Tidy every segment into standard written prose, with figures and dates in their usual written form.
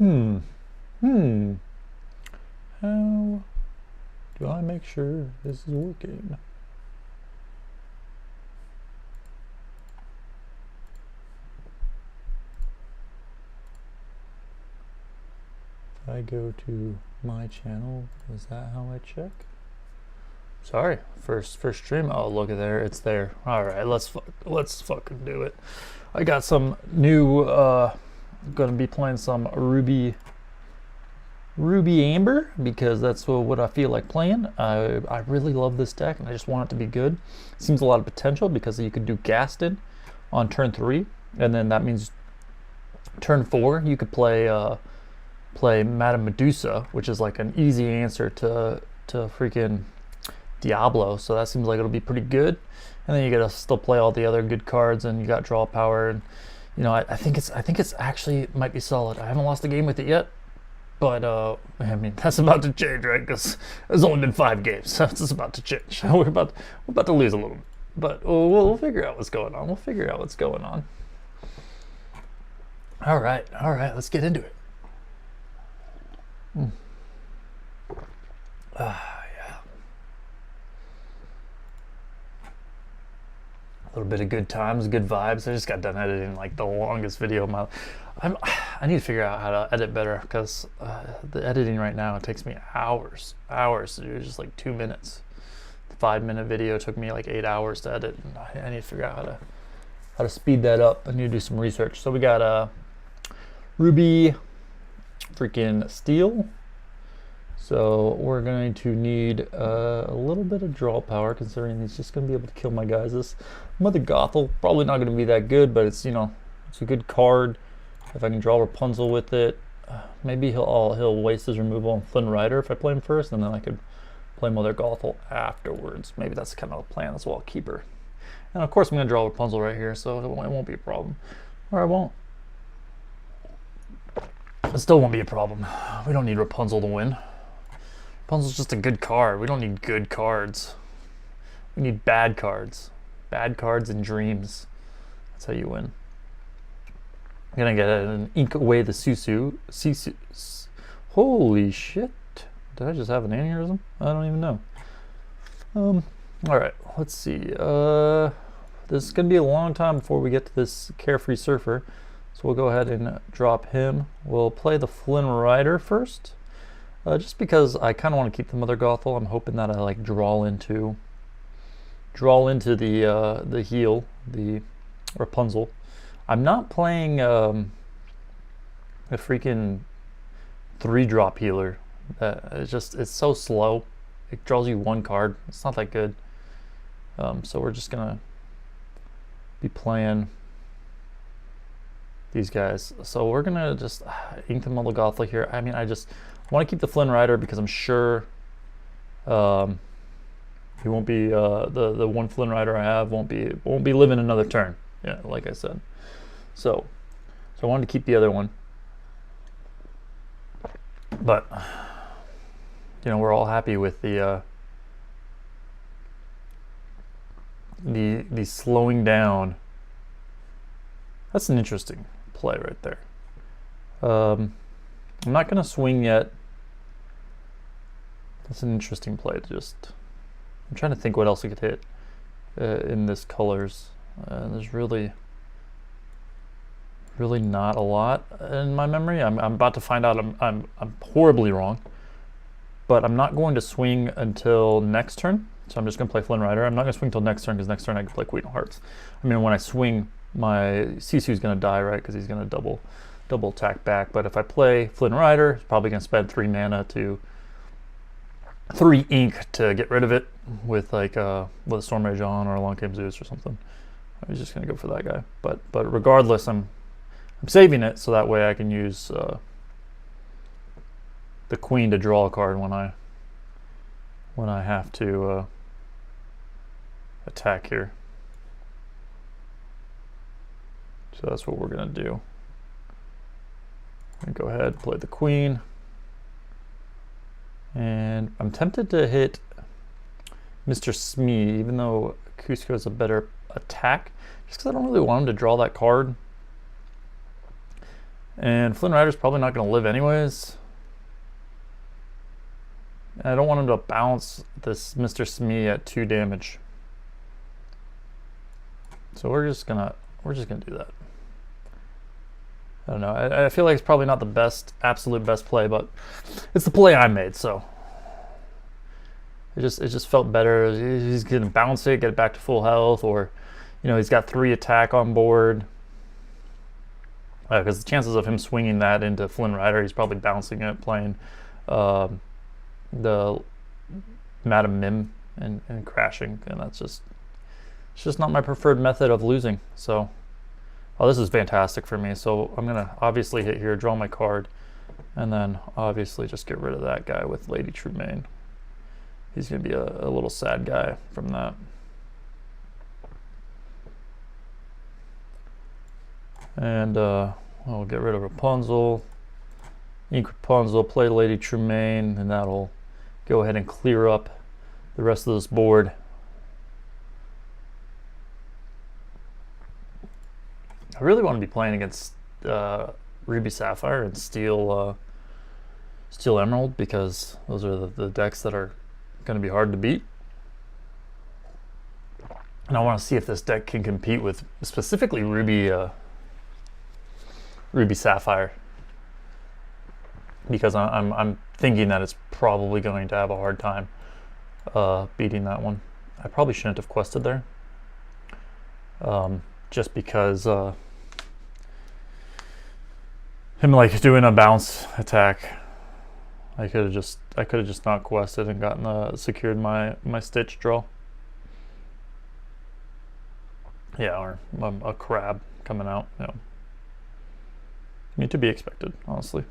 Hmm. Hmm. How do I make sure this is working? If I go to my channel, is that how I check? Sorry, first stream. Oh, look at there, it's there. All right, let's fucking do it. I got some new. Gonna be playing some Ruby Amber because that's what I feel like playing. I really love this deck and I just want it to be good. Seems a lot of potential because you could do Gaston on turn 3, and then that means turn 4 you could play Madame Medusa, which is like an easy answer to freaking Diablo. So that seems like it'll be pretty good. And then you gotta still play all the other good cards, and you got draw power, and you know I think it's actually might be solid. I haven't lost a game with it yet, but I mean that's about to change, right? Because it's only been 5 games, so it's about to change. We're about to lose a little, but we'll figure out what's going on. We'll figure out what's going on. All right, let's get into it. Yeah. A little bit of good times, good vibes. I just got done editing like the longest video of my life. I need to figure out how to edit better because the editing right now, it takes me hours to do just like 2 minutes. The 5-minute video took me like 8 hours to edit, and I need to figure out how to speed that up. I need to do some research. So we got Ruby freaking Steel. So we're going to need a little bit of draw power, considering he's just going to be able to kill my guys. This Mother Gothel, probably not going to be that good, but it's, you know, it's a good card. If I can draw Rapunzel with it, maybe he'll waste his removal on Flynn Rider if I play him first, and then I could play Mother Gothel afterwards. Maybe that's kind of a plan as well, keep her. And of course I'm going to draw Rapunzel right here, so it won't be a problem. Or I won't. It still won't be a problem. We don't need Rapunzel to win. Rapunzel's just a good card. We don't need good cards. We need bad cards. Bad cards and dreams. That's how you win. I'm gonna get an ink away the Sisu. Holy shit. Did I just have an aneurysm? I don't even know. Alright, let's see. This is gonna be a long time before we get to this Carefree Surfer. So we'll go ahead and drop him. We'll play the Flynn Rider first. Just because I kind of want to keep the Mother Gothel. I'm hoping that I like draw into the heal, the Rapunzel. I'm not playing a freaking 3-drop healer. It's so slow. It draws you 1 card. It's not that good. So we're just gonna be playing these guys. So we're gonna just ink the Mother Gothel here. I mean, I want to keep the Flynn Rider because I'm sure he won't be the one Flynn Rider I have won't be living another turn. Yeah, like I said. So I wanted to keep the other one, but you know we're all happy with the slowing down. That's an interesting play right there. I'm not going to swing yet. That's an interesting play. I'm trying to think what else I could hit in this colors. There's really not a lot in my memory. I'm about to find out I'm horribly wrong, but I'm not going to swing until next turn. So I'm just going to play Flynn Rider. I'm not going to swing until next turn because next turn I can play Queen of Hearts. I mean, when I swing, my Sisu's going to die, right? Because he's going to double attack back. But if I play Flynn Rider, he's probably going to spend 3 mana to 3 ink to get rid of it with like with a Storm Rage on or a Long Came Zeus or something. I was just going to go for that guy. But regardless, I'm saving it so that way I can use the Queen to draw a card when I have to attack here. So that's what we're going to do. I'm going to go ahead and play the Queen. And I'm tempted to hit Mr. Smee, even though Cusco is a better attack, just because I don't really want him to draw that card. And Flynn Rider's probably not going to live anyways. And I don't want him to bounce this Mr. Smee at 2 damage. So we're just gonna do that. I don't know. I feel like it's probably not the best, absolute best play, but it's the play I made, so it just felt better. He's gonna bounce it, get it back to full health, or you know, he's got 3 attack on board. Because the chances of him swinging that into Flynn Rider, he's probably bouncing it, playing the Madam Mim and crashing, and it's just not my preferred method of losing. So, oh, this is fantastic for me. So I'm gonna obviously hit here, draw my card, and then obviously just get rid of that guy with Lady Tremaine. He's gonna be a little sad guy from that. And I'll get rid of Rapunzel, ink Rapunzel, play Lady Tremaine, and that'll go ahead and clear up the rest of this board. I really want to be playing against Ruby Sapphire and Steel Emerald, because those are the decks that are going to be hard to beat. And I want to see if this deck can compete with specifically Ruby Sapphire, because I'm thinking that it's probably going to have a hard time beating that one. I probably shouldn't have quested there, just because him like doing a bounce attack, I could have just not quested and gotten secured my Stitch draw. Yeah, or a crab coming out. Yeah. I mean, to be expected, honestly.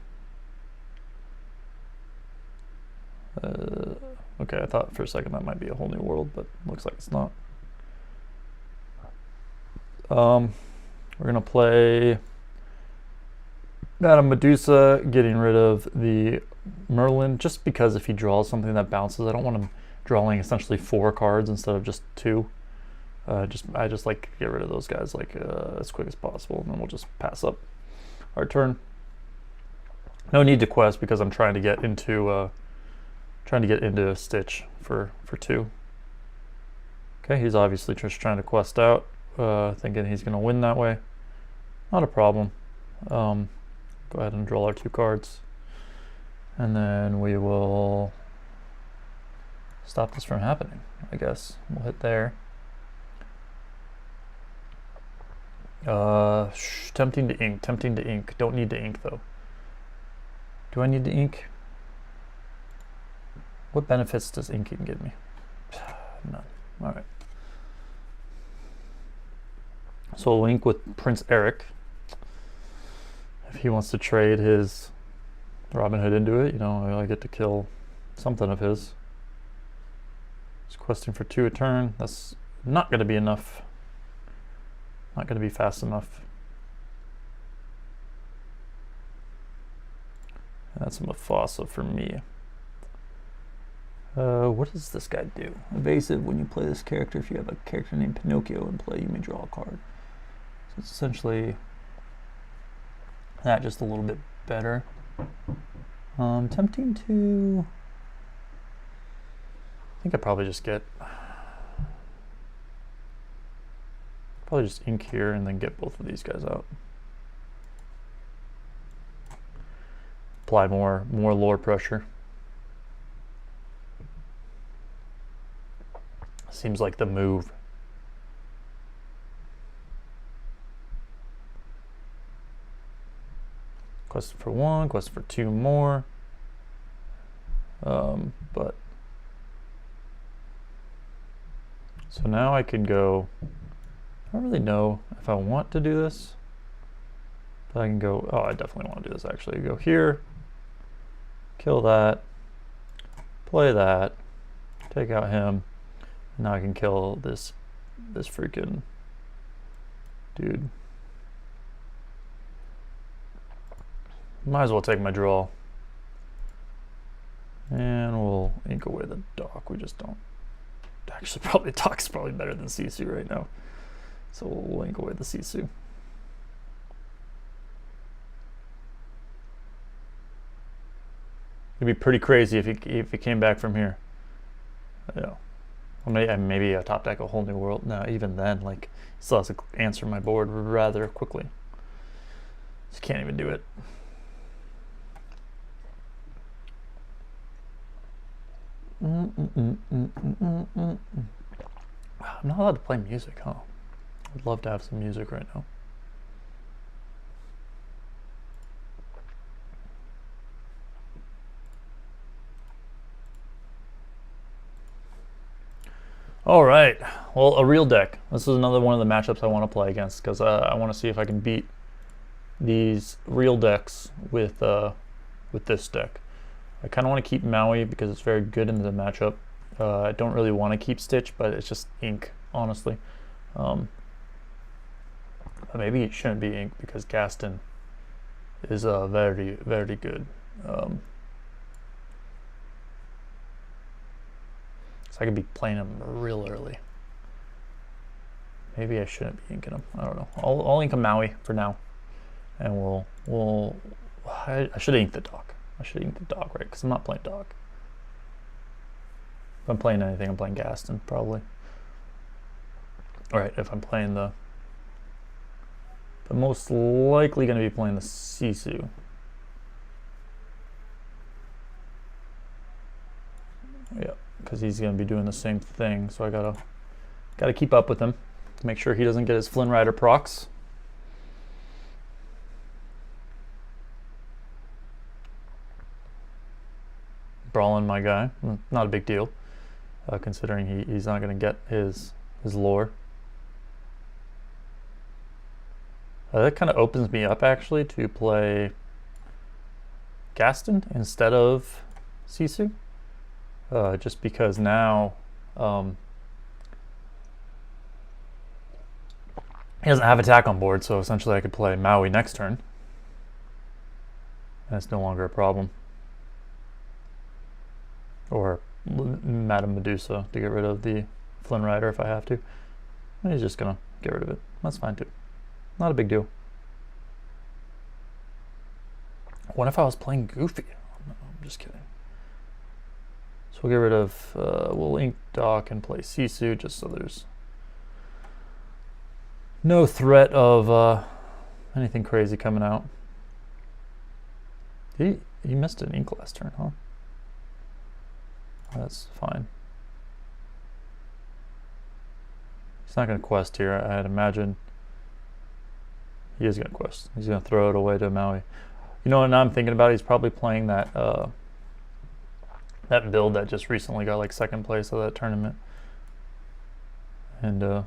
Okay, I thought for a second that might be a whole new world, but looks like it's not. We're gonna play Madame Medusa, getting rid of the Merlin, just because if he draws something that bounces, I don't want him drawing essentially 4 cards instead of just 2. I just like to get rid of those guys like as quick as possible, and then we'll just pass up our turn. No need to quest because I'm trying to get into Stitch for 2. Okay, he's obviously just trying to quest out, thinking he's gonna win that way. Not a problem. Go ahead and draw our 2 cards, and then we will stop this from happening. I guess we'll hit there. Tempting to ink. Don't need to ink though. Do I need to ink? What benefits does inking give me? None. All right. So we'll ink with Prince Eric. If he wants to trade his Robin Hood into it, you know, I get to kill something of his. He's questing for 2 a turn. That's not going to be enough. Not going to be fast enough. That's a Mufasa for me. What does this guy do? Evasive. When you play this character, if you have a character named Pinocchio in play, you may draw a card. So it's essentially that, just a little bit better. Tempting to... I think I probably just get... Probably just ink here and then get both of these guys out. Apply more lore pressure. Seems like the move. Quest for 1, quest for 2 more. But so now I can go. I don't really know if I want to do this, but I can go. Oh, I definitely want to do this actually. Go here, kill that, play that, take out him. Now I can kill this freaking dude. Might as well take my draw. And we'll ink away the dock. We just don't. Actually, probably dock's probably better than Sisu right now. So we'll ink away the Sisu. It'd be pretty crazy if he came back from here. Yeah. Well, maybe top deck a whole new world. No, even then, like, he still has to answer my board rather quickly. Just can't even do it. I'm not allowed to play music, huh? I'd love to have some music right now. All right, well, a real deck. This is another one of the matchups I want to play against because I want to see if I can beat these real decks with this deck. I kind of want to keep Maui because it's very good in the matchup. I don't really want to keep Stitch, but it's just ink, honestly. But maybe it shouldn't be ink because Gaston is very, very good. So I could be playing him real early. Maybe I shouldn't be inking him. I don't know. I'll ink a Maui for now, and I should ink the Doc. I should ink the Doc, right? Because I'm not playing Doc. If I'm playing anything, I'm playing Gaston probably. All right, if I'm playing the most likely going to be playing the Sisu. Yeah, because he's going to be doing the same thing, so I gotta keep up with him to make sure he doesn't get his Flynn Rider procs. Brawling my guy, not a big deal, considering he's not going to get his lore. That kind of opens me up actually to play Gaston instead of Sisu, just because now he doesn't have attack on board, so essentially I could play Maui next turn, and it's no longer a problem. Or Madame Medusa to get rid of the Flynn Rider if I have to. And he's just gonna get rid of it. That's fine too. Not a big deal. What if I was playing Goofy? No, I'm just kidding. So we'll get rid of, we'll ink Doc and play Sisu just so there's no threat of anything crazy coming out. He missed an ink last turn, huh? That's fine. He's not going to quest here. I'd imagine he is going to quest. He's going to throw it away to Maui. You know what now I'm thinking about? He's probably playing that that build that just recently got like second place of that tournament. And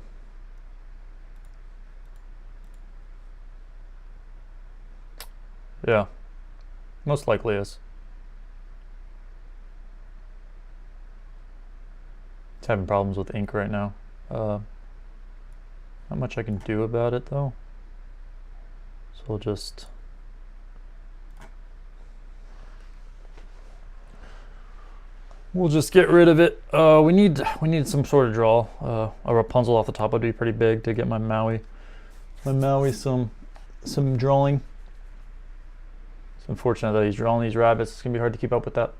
yeah, most likely is. He's having problems with ink right now. Not much I can do about it though. So we'll just get rid of it. We need some sort of draw. A Rapunzel off the top would be pretty big to get my Maui some drawing. It's unfortunate that he's drawing these rabbits. It's gonna be hard to keep up with that,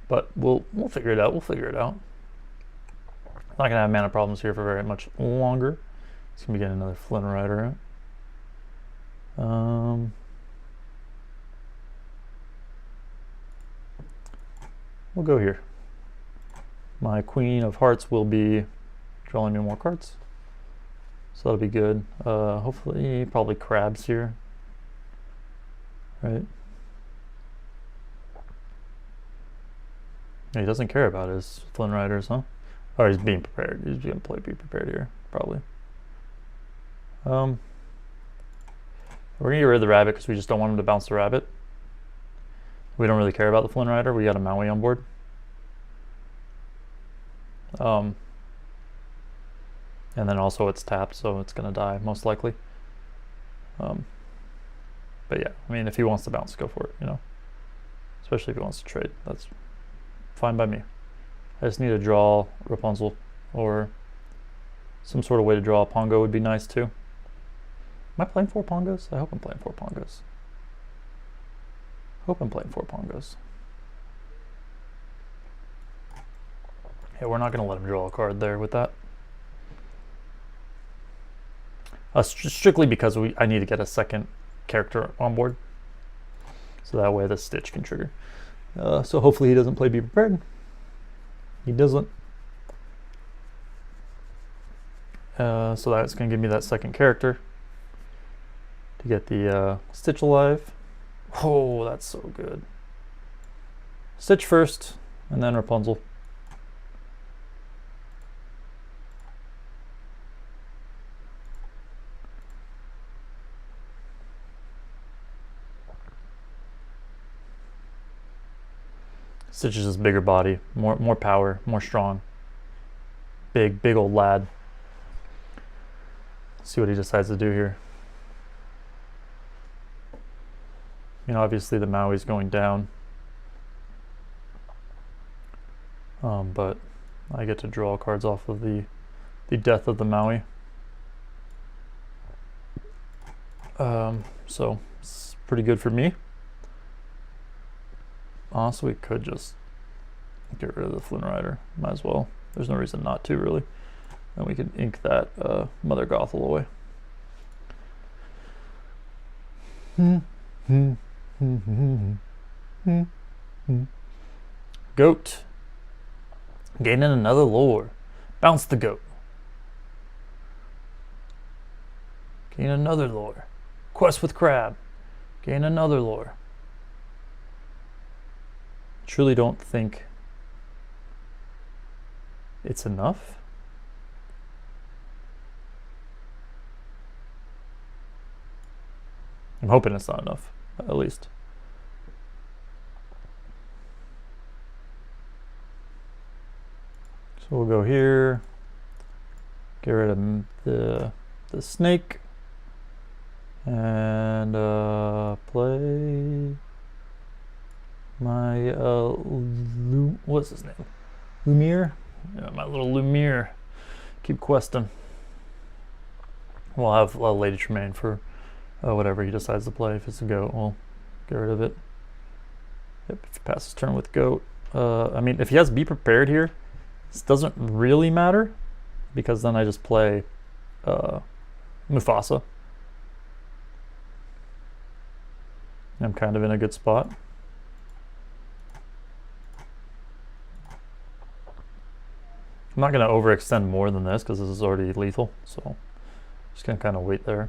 but we'll figure it out. We'll figure it out. Not gonna have mana problems here for very much longer. It's gonna be getting another Flynn Rider out. We'll go here. My Queen of Hearts will be drawing me more cards, so that'll be good. Hopefully, probably crabs here, right? He doesn't care about his Flynn Riders, huh? Oh, he's being prepared. He's gonna be prepared here, probably. We're gonna get rid of the rabbit because we just don't want him to bounce the rabbit. We don't really care about the Flynn Rider. We got a Maui on board. And then also it's tapped, so it's gonna die most likely. But yeah, I mean, if he wants to bounce, go for it, you know. Especially if he wants to trade, that's fine by me. I just need to draw Rapunzel, or some sort of way to draw a Pongo would be nice too. Am I playing 4 Pongos? I hope I'm playing 4 Pongos. Yeah, we're not going to let him draw a card there with that. Strictly because I need to get a second character on board. So that way the Stitch can trigger. So hopefully he doesn't play Be Prepared. He doesn't. So that's going to give me that second character to get the Stitch alive. Oh, that's so good. Stitch first, and then Rapunzel. Stitch is just bigger body, more power, more strong. Big old lad. Let's see what he decides to do here. I mean, obviously the Maui's going down. But I get to draw cards off of the death of the Maui. So it's pretty good for me. Honestly, we could just get rid of the Flynn Rider. Might as well. There's no reason not to, really. And we can ink that Mother Gothel away. Goat. Gaining another lore. Bounce the goat. Gain another lore. Quest with Crab. Gain another lore. Truly don't think it's enough. I'm hoping it's not enough, at least. So we'll go here, get rid of the snake, and play my what's his name? Lumiere? Yeah, my little Lumiere. Keep questing. We'll have Lady Tremaine for whatever he decides to play. If it's a goat, we'll get rid of it. Yep, if he passes turn with goat. I mean, if he has Be Prepared here, this doesn't really matter, because then I just play Mufasa. I'm kind of in a good spot. I'm not going to overextend more than this because this is already lethal, so I'm just going to kind of wait there.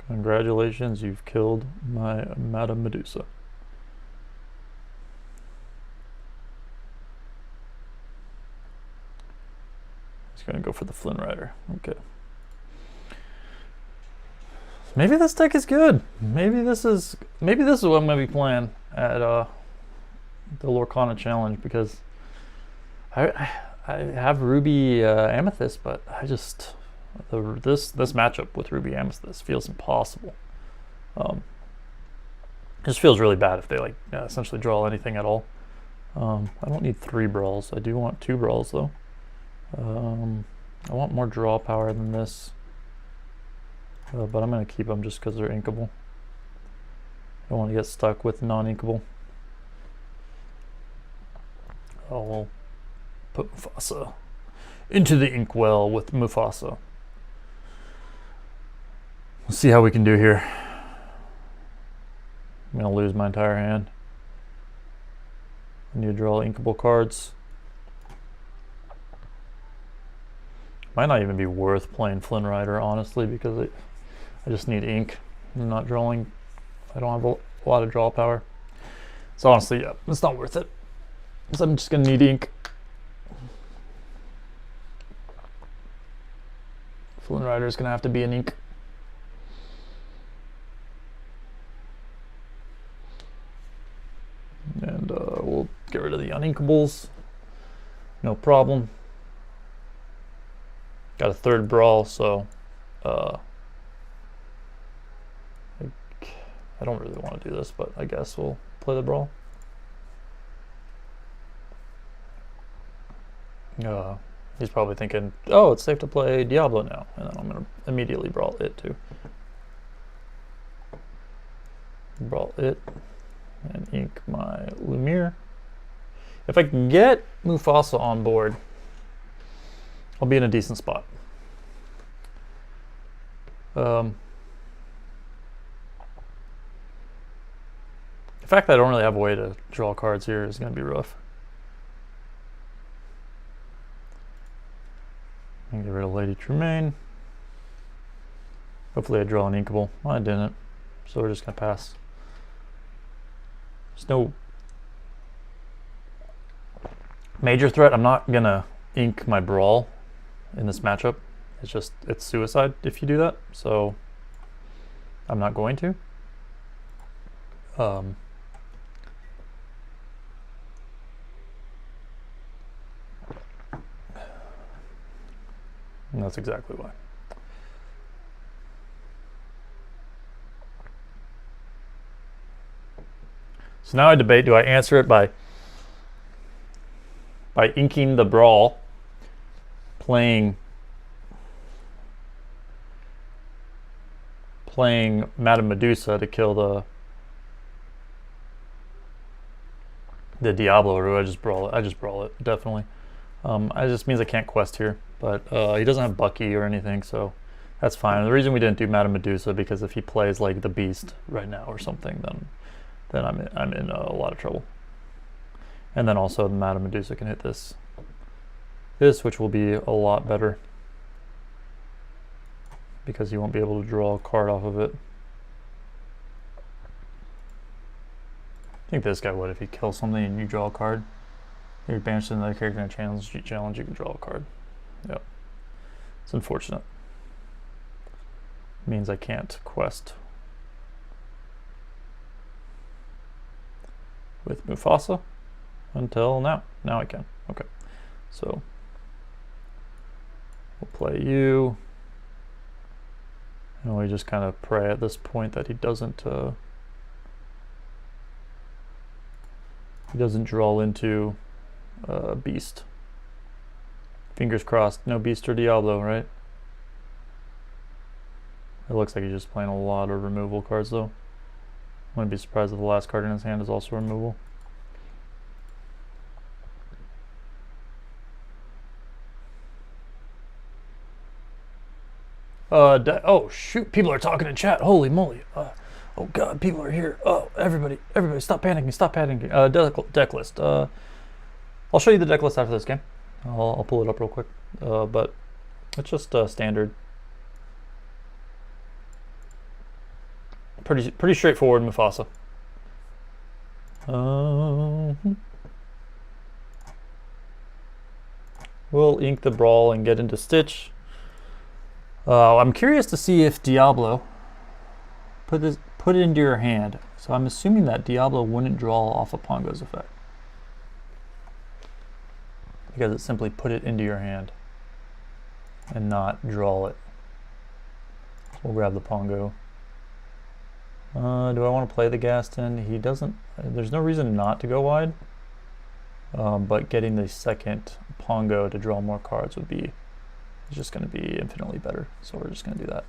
Congratulations, you've killed my Madame Medusa. He's going to go for the Flynn Rider. Okay. Maybe this deck is good. Maybe this is what I'm going to be playing at the Lorcana challenge, because I have Ruby Amethyst, but I just this matchup with Ruby Amethyst feels impossible. It just feels really bad if they like essentially draw anything at all. I don't need 3 brawls. I do want 2 brawls though. I want more draw power than this. But I'm going to keep them just because they're inkable. I don't want to get stuck with non-inkable. I'll put Mufasa into the inkwell with Mufasa. We'll see how we can do here. I'm going to lose my entire hand. I need to draw inkable cards. Might not even be worth playing Flynn Rider, honestly, because I just need ink. I'm not drawing. I don't have a lot of draw power. So honestly, yeah, it's not worth it. So I'm just gonna need ink. Flynn Rider is gonna have to be an ink. And we'll get rid of the uninkables. No problem. Got a 3rd brawl, so I don't really want to do this, but I guess we'll play the brawl. He's probably thinking, oh, it's safe to play Diablo now. And then I'm going to immediately brawl it too. Brawl it and ink my Lumiere. If I can get Mufasa on board, I'll be in a decent spot. The fact that I don't really have a way to draw cards here is going to be rough. I can get rid of Lady Tremaine. Hopefully I draw an inkable. Well, I didn't, so we're just going to pass. There's no major threat. I'm not going to ink my Brawl in this matchup. It's suicide if you do that, so I'm not going to. And that's exactly why. So now I debate, do I answer it by inking the Brawl, playing Madame Medusa to kill the Diablo, or do I just brawl it? I just brawl it, definitely. It just means I can't quest here, but he doesn't have Bucky or anything, so that's fine. The reason we didn't do Madame Medusa, because if he plays like the Beast right now or something, then I'm in a lot of trouble. And then also Madame Medusa can hit this, which will be a lot better, because he won't be able to draw a card off of it. I think this guy would if he kills something and you draw a card. You're banished to another character in a challenge, you can draw a card. Yep. It's unfortunate. It means I can't quest with Mufasa until now. Now I can. Okay. So we'll play you. And we just kind of pray at this point that he doesn't draw into Beast. Fingers crossed, no Beast or Diablo, right? It looks like he's just playing a lot of removal cards though. I wouldn't be surprised if the last card in his hand is also removal. Oh shoot, people are talking in chat. Holy moly. Oh god, people are here. Oh, everybody, stop panicking, stop panicking. Deck list. I'll show you the deck list after this game. I'll pull it up real quick. But it's just standard. Pretty straightforward Mufasa. We'll ink the Brawl and get into Stitch. I'm curious to see if Diablo put it into your hand. So I'm assuming that Diablo wouldn't draw off of Pongo's effect, because it simply put it into your hand and not draw it. So we'll grab the Pongo. Do I want to play the Gaston? He doesn't. There's no reason not to go wide, but getting the second Pongo to draw more cards would be just going to be infinitely better. So we're just going to do that.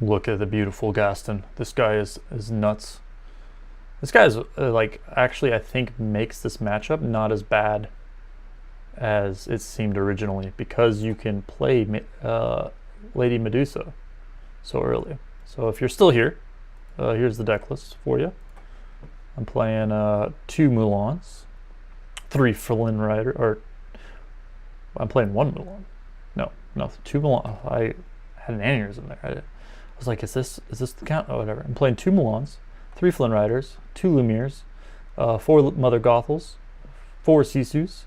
Look at the beautiful Gaston. This guy is nuts. This guy is like, actually I think makes this matchup not as bad as it seemed originally, because you can play Lady Medusa so early. So if you're still here, here's the deck list for you. I'm playing 2 Mulans, 3 Flynn Rider, or I'm playing 1 Mulan. No, 2 Mulan. I had an aneurysm there. I was like, is this the count? Oh, whatever. I'm playing 2 Mulans, 3 Flynn Riders, 2 Lumieres, 4 Mother Gothels, 4 Sisus,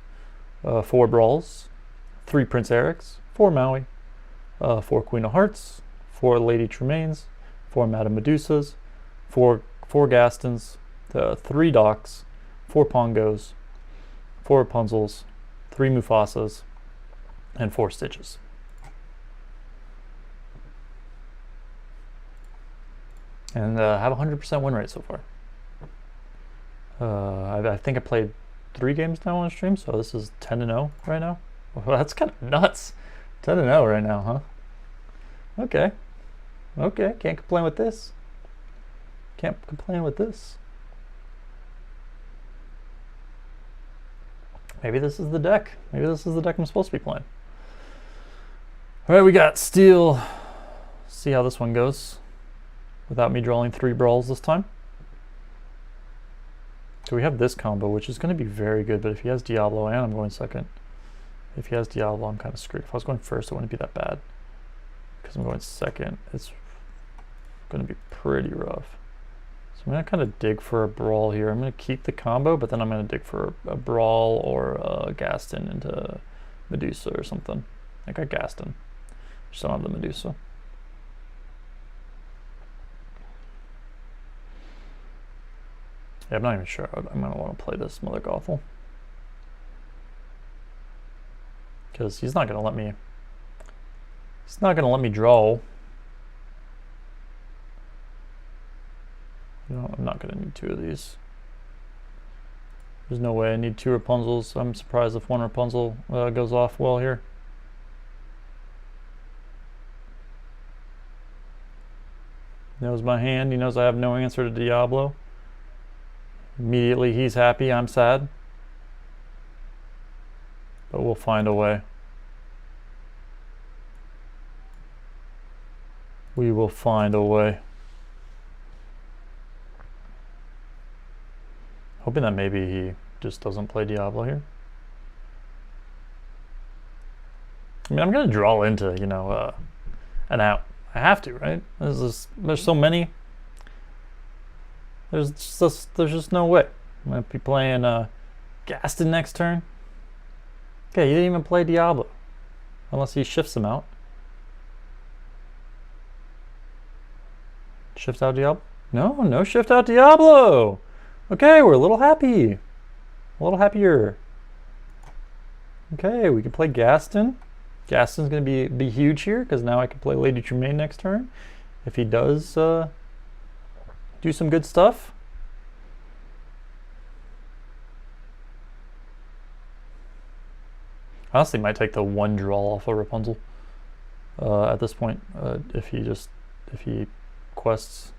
4 Brawls, 3 Prince Erics, 4 Maui, 4 Queen of Hearts, 4 Lady Tremaines, 4 Madame Medusas, 4 Gastons, 3 Docs, 4 Pongos, 4 Rapunzels, 3 Mufasas, and 4 Stitches. and have a 100% win rate so far. I think I played 3 games now on stream, so this is 10-0 right now. Well, that's kind of nuts. 10-0 right now, huh? Okay. Okay, can't complain with this. Can't complain with this. Maybe this is the deck. Maybe this is the deck I'm supposed to be playing. All right, we got Steel. See how this one goes without me drawing 3 brawls this time. So we have this combo, which is going to be very good, but if he has Diablo and I'm going second, if he has Diablo, I'm kind of screwed. If I was going first, it wouldn't be that bad. Because I'm going second, it's going to be pretty rough. So I'm going to kind of dig for a brawl here. I'm going to keep the combo, but then I'm going to dig for a brawl or a Gaston into Medusa or something. I got Gaston. Just don't have the Medusa. Yeah, I'm not even sure I'm going to want to play this Mother Gothel. Because he's not going to let me... He's not going to let me draw. No, I'm not going to need 2 of these. There's no way I need 2 Rapunzels. I'm surprised if 1 Rapunzel goes off well here. He knows my hand. He knows I have no answer to Diablo. Immediately he's happy, I'm sad. But we'll find a way. We will find a way. Hoping that maybe he just doesn't play Diablo here. I mean, I'm going to draw into, you know, an out. I have to, right? There's so many. There's just no way. I'm going to be playing Gaston next turn. Okay, he didn't even play Diablo. Unless he shifts him out. Shift out Diablo? No shift out Diablo! Okay, we're a little happy. A little happier. Okay, we can play Gaston. Gaston's going to be huge here, because now I can play Lady Tremaine next turn. If he does do some good stuff. I honestly might take the 1 draw off of Rapunzel at this point, if he quests.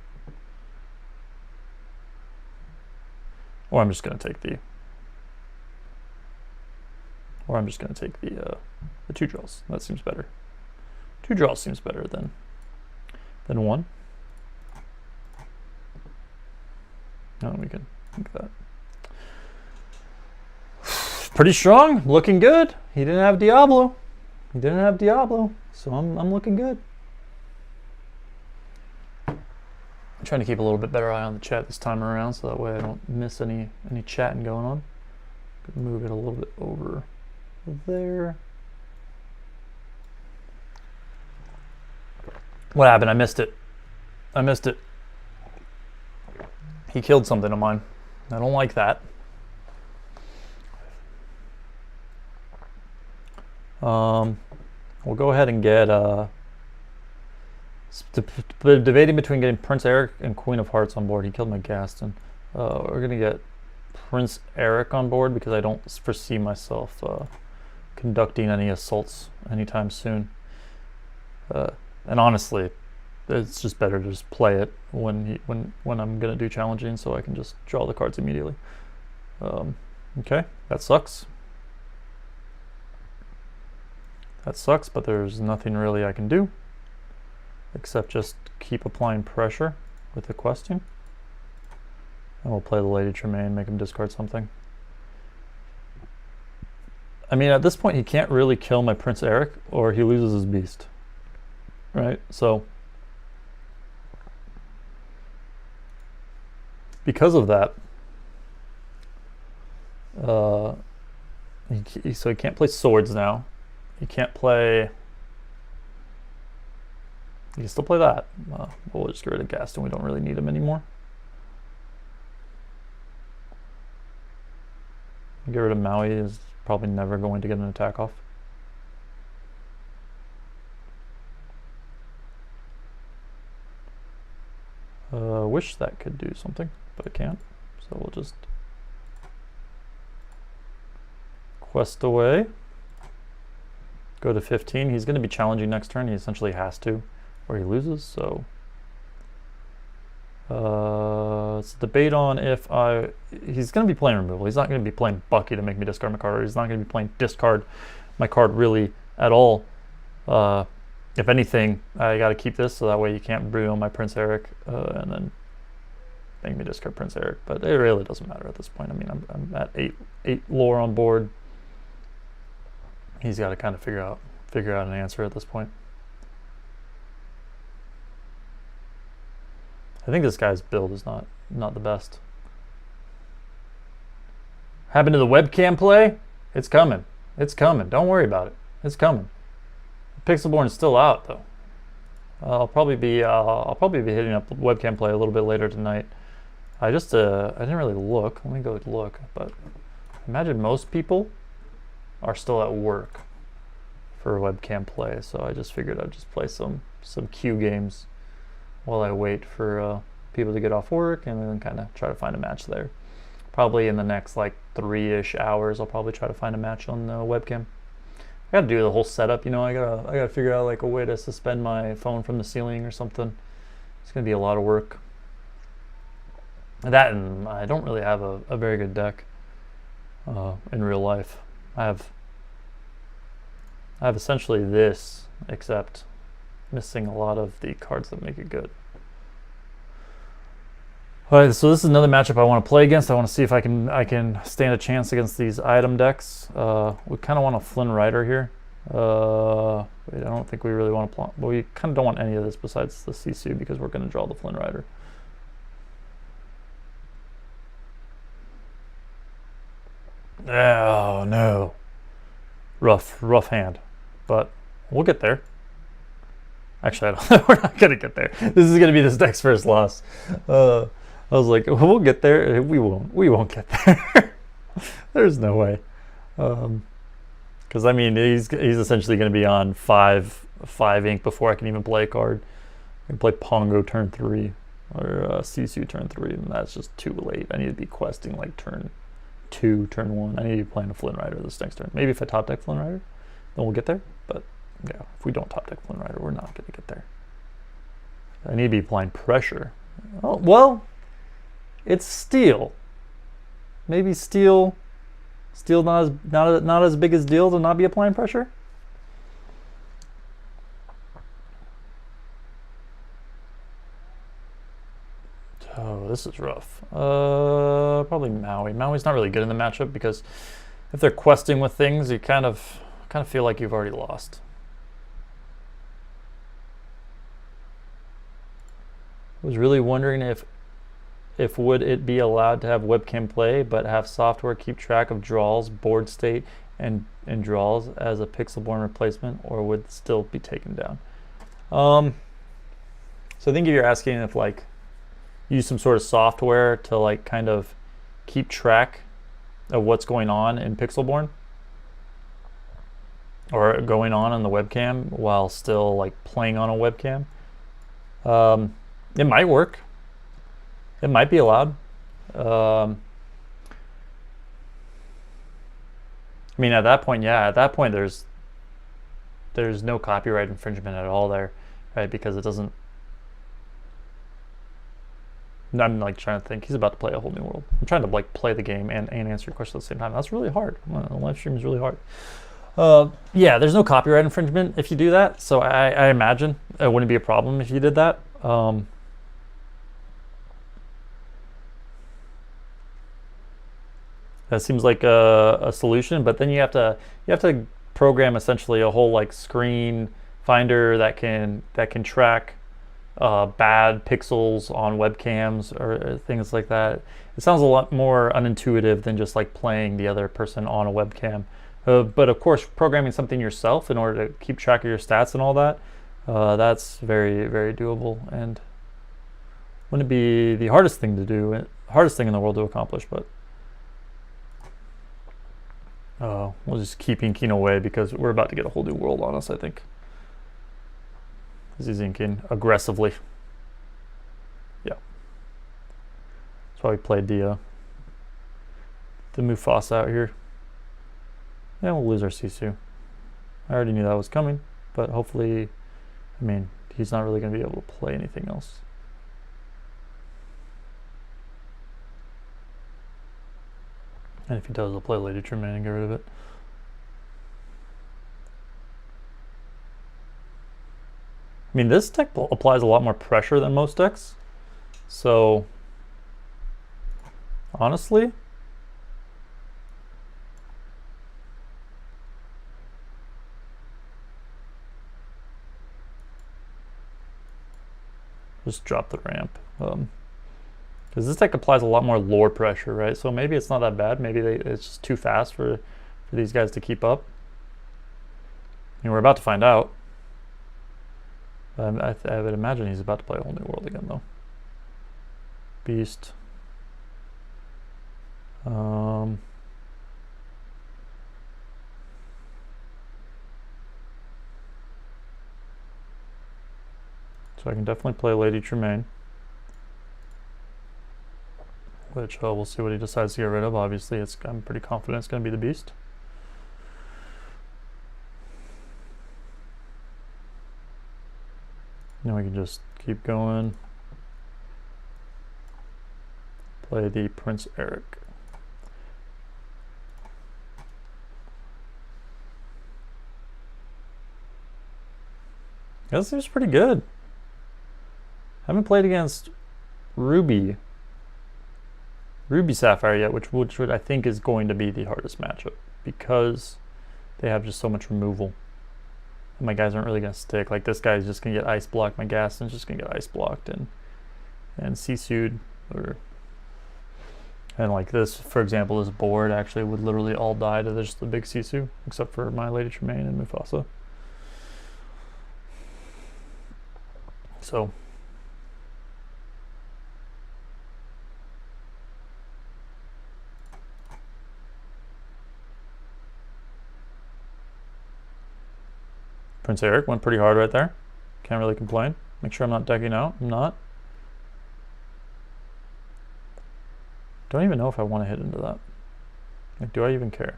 Or I'm just going to take the... Or I'm just going to take the 2 draws. That seems better. 2 draws seems better than 1. No, we can think that. Pretty strong, looking good. He didn't have Diablo. He didn't have Diablo, so I'm looking good. I'm trying to keep a little bit better eye on the chat this time around, so that way I don't miss any chatting going on. Could move it a little bit over there. What happened? I missed it. I missed it. He killed something of mine. I don't like that. We'll go ahead and get debating between getting Prince Eric and Queen of Hearts on board. He killed my Gaston. We're gonna get Prince Eric on board because I don't foresee myself conducting any assaults anytime soon. And honestly, it's just better to just play it when I'm gonna do challenging, so I can just draw the cards immediately. Okay, that sucks. That sucks, but there's nothing really I can do except just keep applying pressure with the questing. And we'll play the Lady Tremaine, make him discard something. I mean, at this point, he can't really kill my Prince Eric, or he loses his beast. Right? So, because of that, so he can't play swords now. He can't play... He can still play that. We'll just get rid of Gaston. We don't really need him anymore. Get rid of Maui is probably never going to get an attack off. wish that could do something, but it can't. So we'll just quest away. Go to 15. He's going to be challenging next turn. He essentially has to, or he loses. So it's a debate on if he's going to be playing removal. He's not going to be playing Bucky to make me discard my card, or he's not going to be playing discard my card really at all. If anything, I got to keep this so that way you can't brew on my Prince Eric and then make me discard Prince Eric. But it really doesn't matter at this point. I mean, I'm at eight lore on board. He's got to kind of figure out an answer at this point. I think this guy's build is not the best. Happened to the webcam play? It's coming. It's coming. Don't worry about it. It's coming. Pixelborn is still out though. I'll probably be hitting up webcam play a little bit later tonight. I didn't really look. Let me go look. But imagine most people are still at work for webcam play, so I just figured I'd just play some queue games while I wait for people to get off work, and then kind of try to find a match there. Probably in the next like 3-ish hours, I'll probably try to find a match on the webcam. I gotta do the whole setup, you know. I gotta figure out like a way to suspend my phone from the ceiling or something. It's gonna be a lot of work. That, and I don't really have a very good deck in real life. I have essentially this, except missing a lot of the cards that make it good. All right, so this is another matchup I want to play against. I want to see if I can stand a chance against these item decks. We kind of want a Flynn Rider here. Wait, I don't think we really want to play. Well, we kind of don't want any of this besides the Sisu because we're going to draw the Flynn Rider. Oh no, rough hand, but we'll get there. Actually, we're not gonna get there. This is gonna be this deck's first loss. I was like, we'll get there. We won't get there. There's no way. Because I mean, he's essentially gonna be on 5 ink before I can even play a card. I can play Pongo turn 3 or Sisu turn 3, and that's just too late. I need to be questing like turn 2, turn 1. I need to be playing a Flynn Rider this next turn. Maybe if I top deck Flynn Rider, then we'll get there. But yeah, if we don't top deck Flynn Rider, we're not going to get there. I need to be applying pressure. Oh, well, it's steel. Maybe steel not as big as deal to not be applying pressure. Oh, this is rough. Probably Maui. Maui's not really good in the matchup because if they're questing with things, you kind of feel like you've already lost. I was really wondering if would it be allowed to have webcam play but have software keep track of draws, board state, and draws as a Pixelborn replacement, or would it still be taken down? So I think if you're asking if like use some sort of software to like kind of keep track of what's going on in Pixelborn or going on the webcam while still like playing on a webcam, it might work. It might be allowed. I mean, at that point, yeah, at that point there's no copyright infringement at all there, right? Because it doesn't. I'm like trying to think. He's about to play a whole new world. I'm trying to like play the game and answer your question at the same time. That's really hard. The live stream is really hard. Yeah, there's no copyright infringement if you do that. So I imagine it wouldn't be a problem if you did that. That seems like a solution, but then you have to program essentially a whole like screen finder that can track bad pixels on webcams or things like that. It sounds a lot more unintuitive than just like playing the other person on a webcam. But of course, programming something yourself in order to keep track of your stats and all that, that's very, very doable, and wouldn't be the hardest thing to do, hardest thing in the world to accomplish. But we'll just keep inking away because we're about to get a whole new world on us, I think. He's inking aggressively. Yeah. That's why we played the Mufasa out here. Yeah, we'll lose our Sisu. I already knew that was coming, but hopefully, I mean, he's not really going to be able to play anything else. And if he does, I'll play Lady Tremaine and get rid of it. I mean, this deck applies a lot more pressure than most decks. So, honestly, just drop the ramp. Because this deck applies a lot more lore pressure, right? So maybe it's not that bad. Maybe it's just too fast for these guys to keep up. And we're about to find out. I would imagine he's about to play a whole new world again, though. Beast. So I can definitely play Lady Tremaine, which we'll see what he decides to get rid of. Obviously, I'm pretty confident it's going to be the Beast. Now we can just keep going. Play the Prince Eric. This seems pretty good. Haven't played against Ruby Sapphire yet, which I think is going to be the hardest matchup because they have just so much removal. And my guys aren't really going to stick. Like this guy's just going to get ice blocked. My Gaston's just going to get ice blocked and Sisu'd. And like this, for example, this board actually would literally all die to just the big Sisu, except for my Lady Tremaine and Mufasa. So Prince Eric went pretty hard right there. Can't really complain. Make sure I'm not decking out. I'm not. Don't even know if I want to hit into that. Like, do I even care?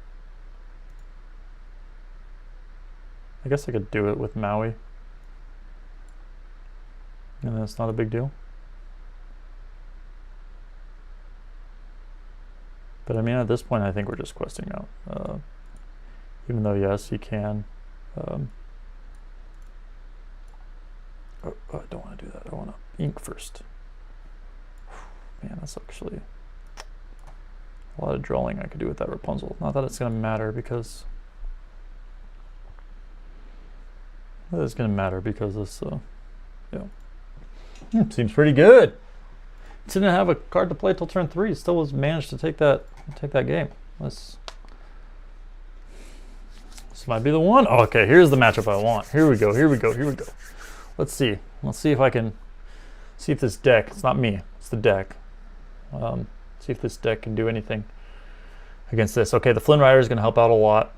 I guess I could do it with Maui. And that's not a big deal. But I mean, at this point, I think we're just questing out. Even though, yes, he can. Oh, I don't want to do that. I want to ink first. Man, that's actually a lot of drawing I could do with that Rapunzel. Not that it's going to matter because... It's going to matter because this, seems pretty good. It didn't have a card to play till turn 3. Still was managed to take that game. This might be the one. Oh, okay, here's the matchup I want. Here we go. Let's see. Let's see if I can see if this deck, it's not me, it's the deck. See if this deck can do anything against this. Okay, the Flynn Rider is going to help out a lot.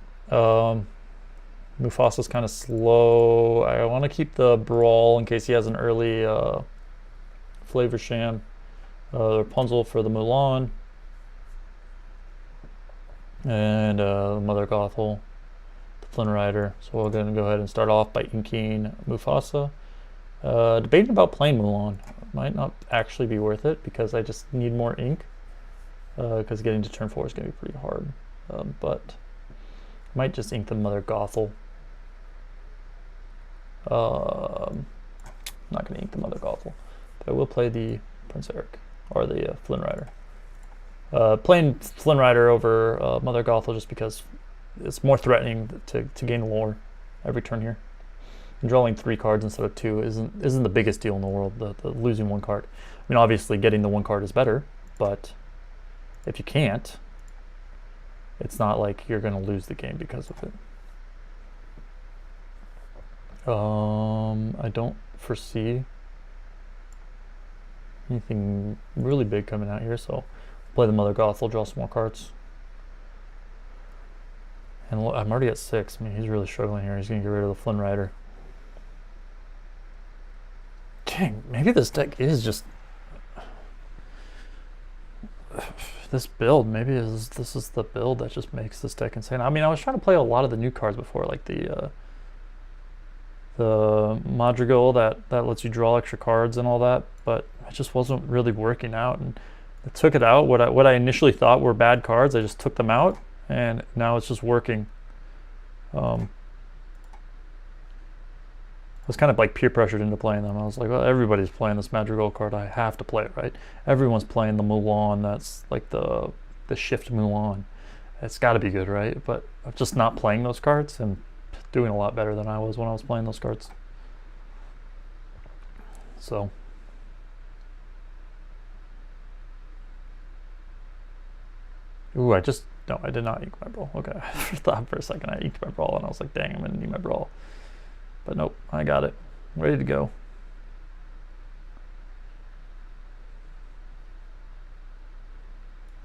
Mufasa's kind of slow. I want to keep the Brawl in case he has an early Flavor Sham. Rapunzel for the Mulan. And Mother Gothel, the Flynn Rider. So we're going to go ahead and start off by inking Mufasa. Debating about playing Mulan. Might not actually be worth it because I just need more ink. Because getting to turn 4 is going to be pretty hard. But I might just ink the Mother Gothel. I'm not going to ink the Mother Gothel. But I will play the Prince Eric. Or the Flynn Rider. Playing Flynn Rider over Mother Gothel just because it's more threatening to gain lore every turn here. And drawing 3 cards instead of 2 isn't the biggest deal in the world. The losing 1 card. I mean, obviously getting the 1 card is better, but if you can't, it's not like you're going to lose the game because of it. I don't foresee anything really big coming out here, so play the Mother Gothel, draw some more cards. And I'm already at 6. I mean, he's really struggling here. He's going to get rid of the Flynn Rider. Dang, maybe this deck is just... this build, maybe this is the build that just makes this deck insane. I mean, I was trying to play a lot of the new cards before, like the Madrigal that lets you draw extra cards and all that, but it just wasn't really working out. And I took it out. What I initially thought were bad cards, I just took them out, and now it's just working. I was kind of like peer pressured into playing them. I was like, well, everybody's playing this Madrigal card. I have to play it, right? Everyone's playing the Mulan. That's like the shift Mulan. It's got to be good, right? But I'm just not playing those cards and doing a lot better than I was when I was playing those cards. So. Ooh, I did not ink my brawl. Okay, I thought for a second I inked my brawl and I was like, dang, I'm gonna need my brawl. But nope, I got it. Ready to go.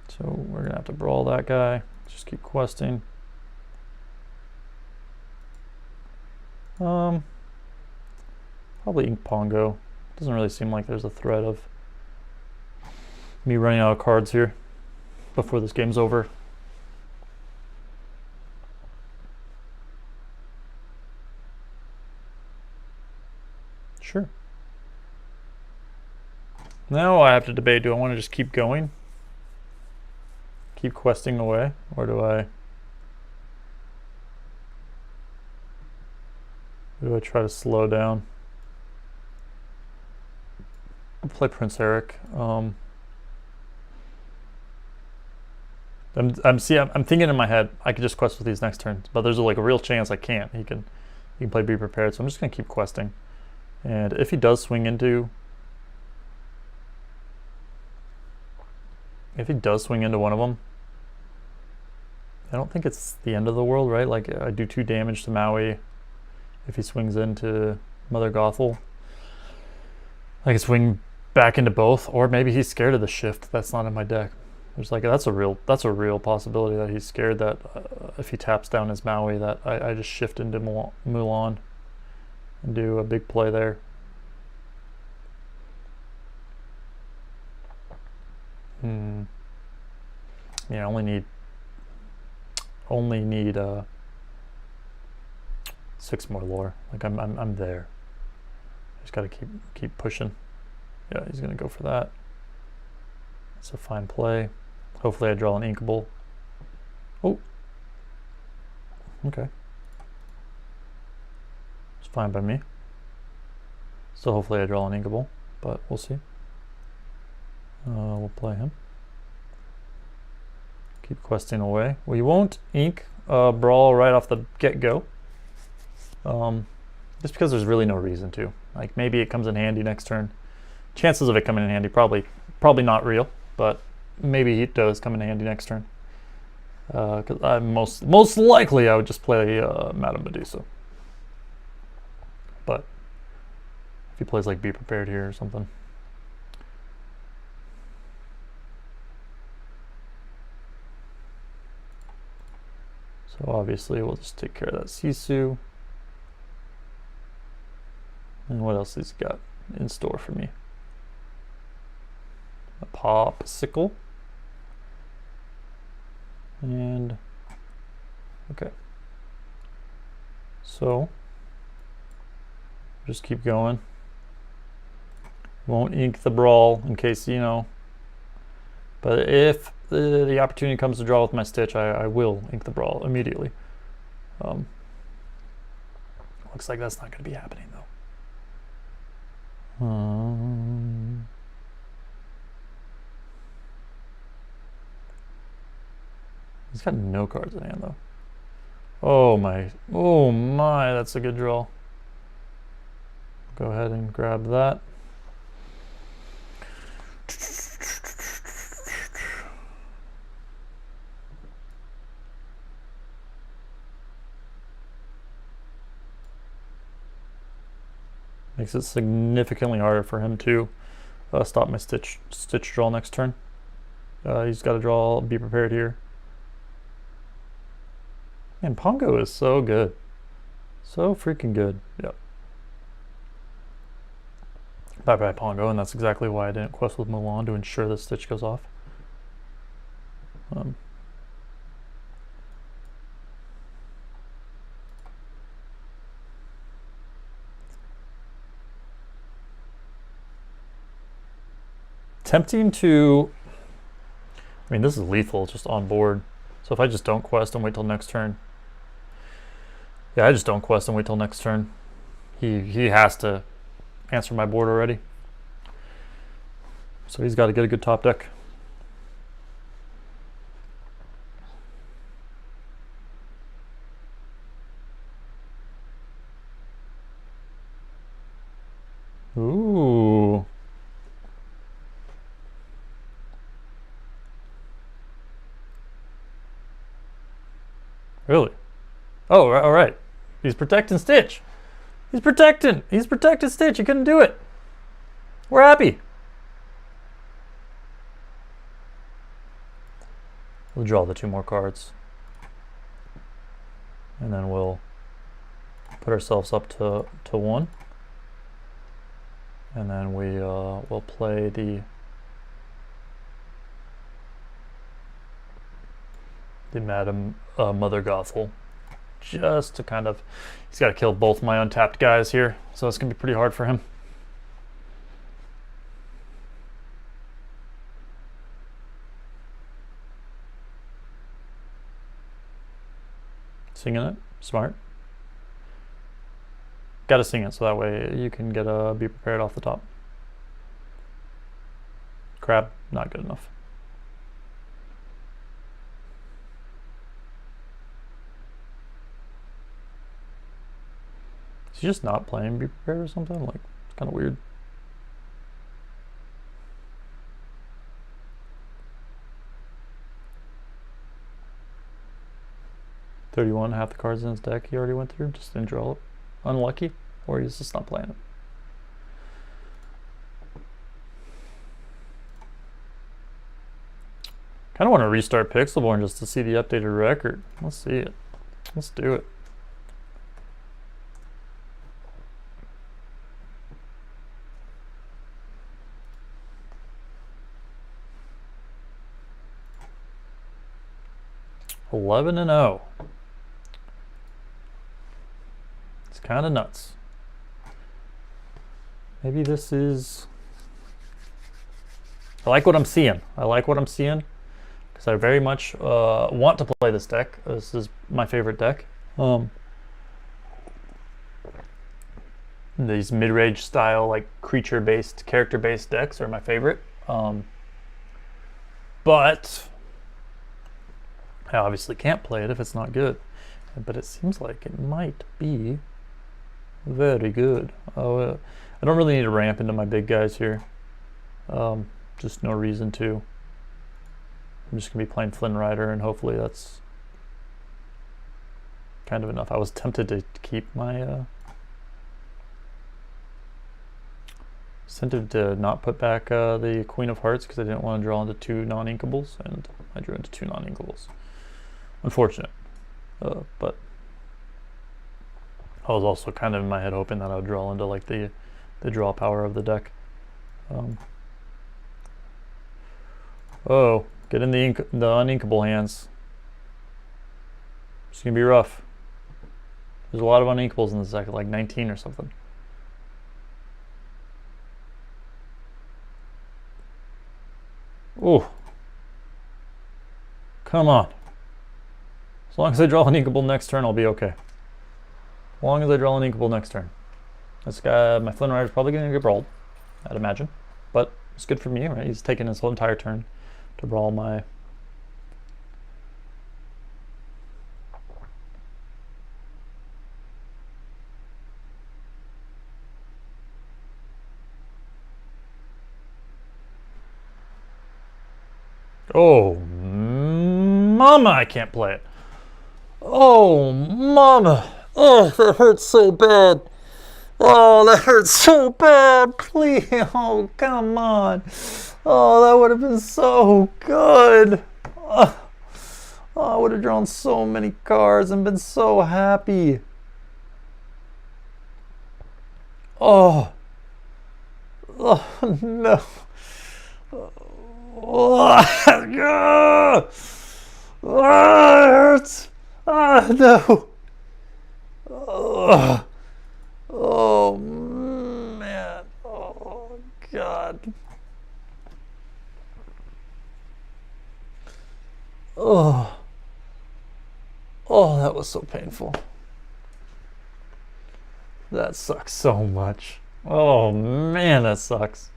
So we're gonna have to brawl that guy. Just keep questing. Probably ink Pongo. Doesn't really seem like there's a threat of me running out of cards here before this game's over. Sure. Now I have to debate, do I want to just keep going? Keep questing away? Or do I try to slow down? I'll play Prince Eric. I'm thinking in my head I could just quest with these next turns, but there's like a real chance I can't. He can play Be Prepared, so I'm just gonna keep questing. And if he does swing into one of them, I don't think it's the end of the world, right? Like I do 2 damage to Maui if he swings into Mother Gothel. I can swing back into both, or maybe he's scared of the shift that's not in my deck. There's like that's a real possibility that he's scared that if he taps down his Maui that I just shift into Mulan and do a big play there. Yeah, only need 6 more lore. Like I'm there. Just gotta keep pushing. Yeah, he's gonna go for that. It's a fine play. Hopefully I draw an inkable. Oh. Okay. It's fine by me. So hopefully I draw an inkable, but we'll see. We'll play him. Keep questing away. We won't ink Brawl right off the get-go. Just because there's really no reason to. Like maybe it comes in handy next turn. Chances of it coming in handy probably not real, but maybe it does come in handy next turn. Because I most likely I would just play Madame Medusa. But if he plays like Be Prepared here or something. So obviously we'll just take care of that Sisu. And what else has he got in store for me? A Popsicle. And okay. So just keep going. Won't ink the Brawl in case, you know. But if the opportunity comes to draw with my Stitch, I will ink the Brawl immediately. Looks like that's not going to be happening though. He's got no cards in hand though. Oh my, that's a good draw. Go ahead and grab that. Makes it significantly harder for him to stop my stitch draw next turn. He's got to draw, Be Prepared here. Man, Pongo is so good. So freaking good. Yep. Bye-bye Pongo, and that's exactly why I didn't quest with Mulan, to ensure the Stitch goes off. Tempting to... I mean, this is lethal just on board. So if I just don't quest and wait till next turn. Yeah, I just don't quest and wait till next turn. He has to answer my board already. So he's got to get a good top deck. Ooh. Really? Oh, all right. He's protecting Stitch. He's protecting Stitch. He couldn't do it. We're happy. We'll draw the 2 more cards. And then we'll put ourselves up to 1. And then we'll play the Madam Mother Gothel, just to kind of, he's got to kill both my untapped guys here, so it's gonna be pretty hard for him. Singing it, smart. Got to sing it so that way you can get be prepared off the top. Crab, not good enough. Is he just not playing Be Prepared or something? Like, it's kind of weird. $31, half the cards in his deck he already went through. Just didn't draw it. Unlucky, or he's just not playing it. Kind of want to restart Pixelborn just to see the updated record. Let's see it. Let's do it. $11-0. It's kind of nuts. Maybe this is... I like what I'm seeing. Because I very much want to play this deck. This is my favorite deck. These mid-range style, like creature-based, character-based decks are my favorite. But I obviously can't play it if it's not good. But it seems like it might be very good. I don't really need to ramp into my big guys here. Just no reason to. I'm just going to be playing Flynn Rider, and hopefully that's kind of enough. I was tempted to keep my... tempted to not put back the Queen of Hearts because I didn't want to draw into 2 non-inkables, and I drew into 2 non-inkables. Unfortunate. But I was also kind of in my head hoping that I would draw into like the draw power of the deck. Oh, get in the uninkable hands. It's gonna be rough. There's a lot of uninkables in this deck, like 19 or something. Oh, come on. As long as I draw an inkable next turn, I'll be okay. As long as I draw an inkable next turn. This guy, my Flynn Rider's probably going to get brawled, I'd imagine. But it's good for me, right? He's taking his whole entire turn to brawl my... Oh, mama, I can't play it. Oh, mama. Oh, that hurts so bad. Oh, that hurts so bad. Please. Oh, come on. Oh, that would have been so good. Oh, I would have drawn so many cards and been so happy. Oh. Oh, no. Oh, it hurts. No. Oh, oh man. Oh God. Oh. Oh, that was so painful. That sucks so much. Oh man, that sucks.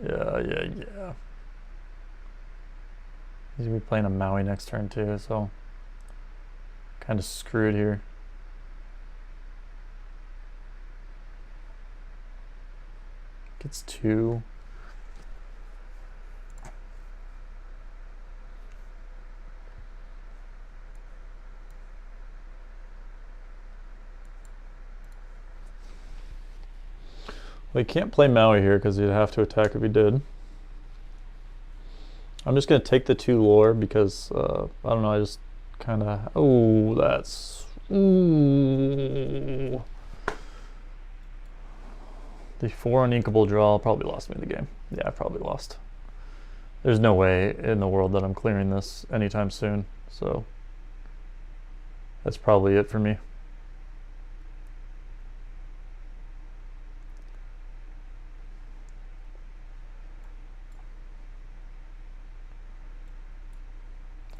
Yeah. He's gonna be playing a Maui next turn too, so kind of screwed here. Gets 2. Well, he can't play Maui here because he'd have to attack if he did. I'm just going to take the 2 lore because, I don't know, I just kind of... Oh, that's... Ooh. The 4 uninkable draw probably lost me the game. Yeah, I probably lost. There's no way in the world that I'm clearing this anytime soon, so that's probably it for me.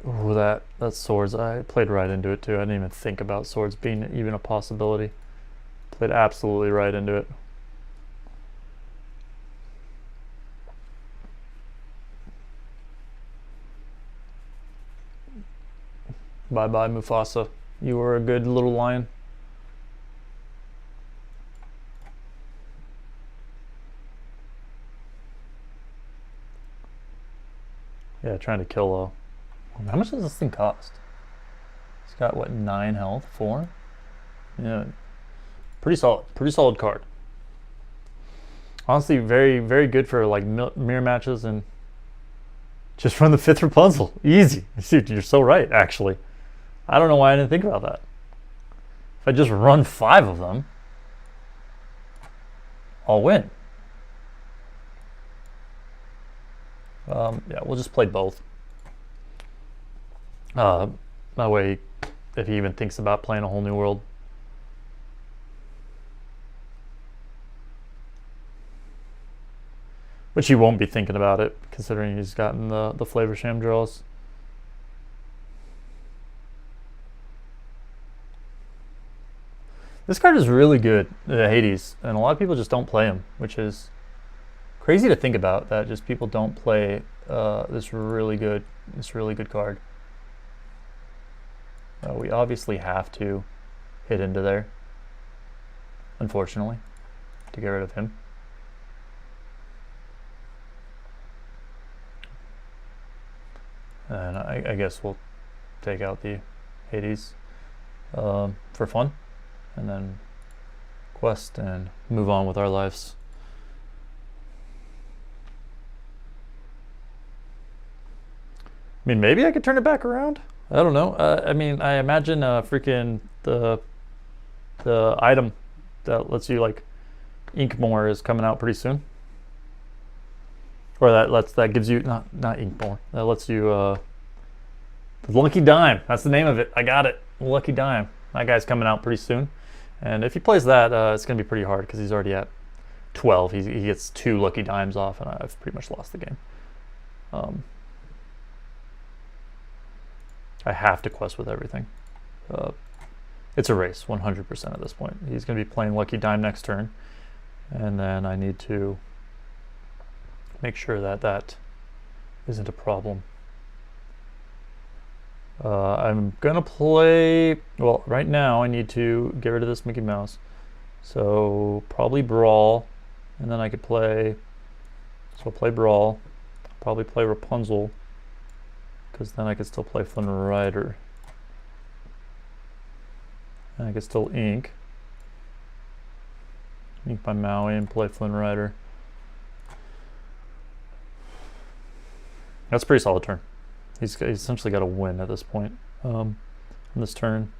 Ooh, that swords, I played right into it too. I didn't even think about swords being even a possibility. Played absolutely right into it. Bye-bye, Mufasa. You were a good little lion. Yeah, trying to kill though. How much does this thing cost? It's got what, 9 health? 4? Yeah, pretty solid card. Honestly, very, very good for like mirror matches and just run the 5th Rapunzel. Easy. Dude, you're so right, actually. I don't know why I didn't think about that. If I just run 5 of them, I'll win. Yeah, we'll just play both. That way, if he even thinks about playing a whole new world. Which he won't be thinking about it, considering he's gotten the Flavor Sham draws. This card is really good, Hades, and a lot of people just don't play him, which is crazy to think about, that just people don't play this really good card. We obviously have to hit into there, unfortunately, to get rid of him. And I guess we'll take out the Hades for fun, and then quest and move on with our lives. I mean, maybe I could turn it back around. I don't know. I mean, I imagine freaking the item that lets you like ink more is coming out pretty soon. Or that gives you not ink more. That lets you the Lucky Dime. That's the name of it. I got it. Lucky Dime. That guy's coming out pretty soon. And if he plays that, it's gonna be pretty hard because he's already at 12. He gets 2 Lucky Dimes off, and I've pretty much lost the game. I have to quest with everything. It's a race, 100% at this point. He's going to be playing Lucky Dime next turn, and then I need to make sure that that isn't a problem. I'm going to play, well, right now I need to get rid of this Mickey Mouse. So probably Brawl, and then I could play, so I'll play Brawl, probably play Rapunzel, because then I could still play Flynn Rider. And I could still ink by Maui and play Flynn Rider. That's a pretty solid turn. He's essentially got a win at this point on this turn,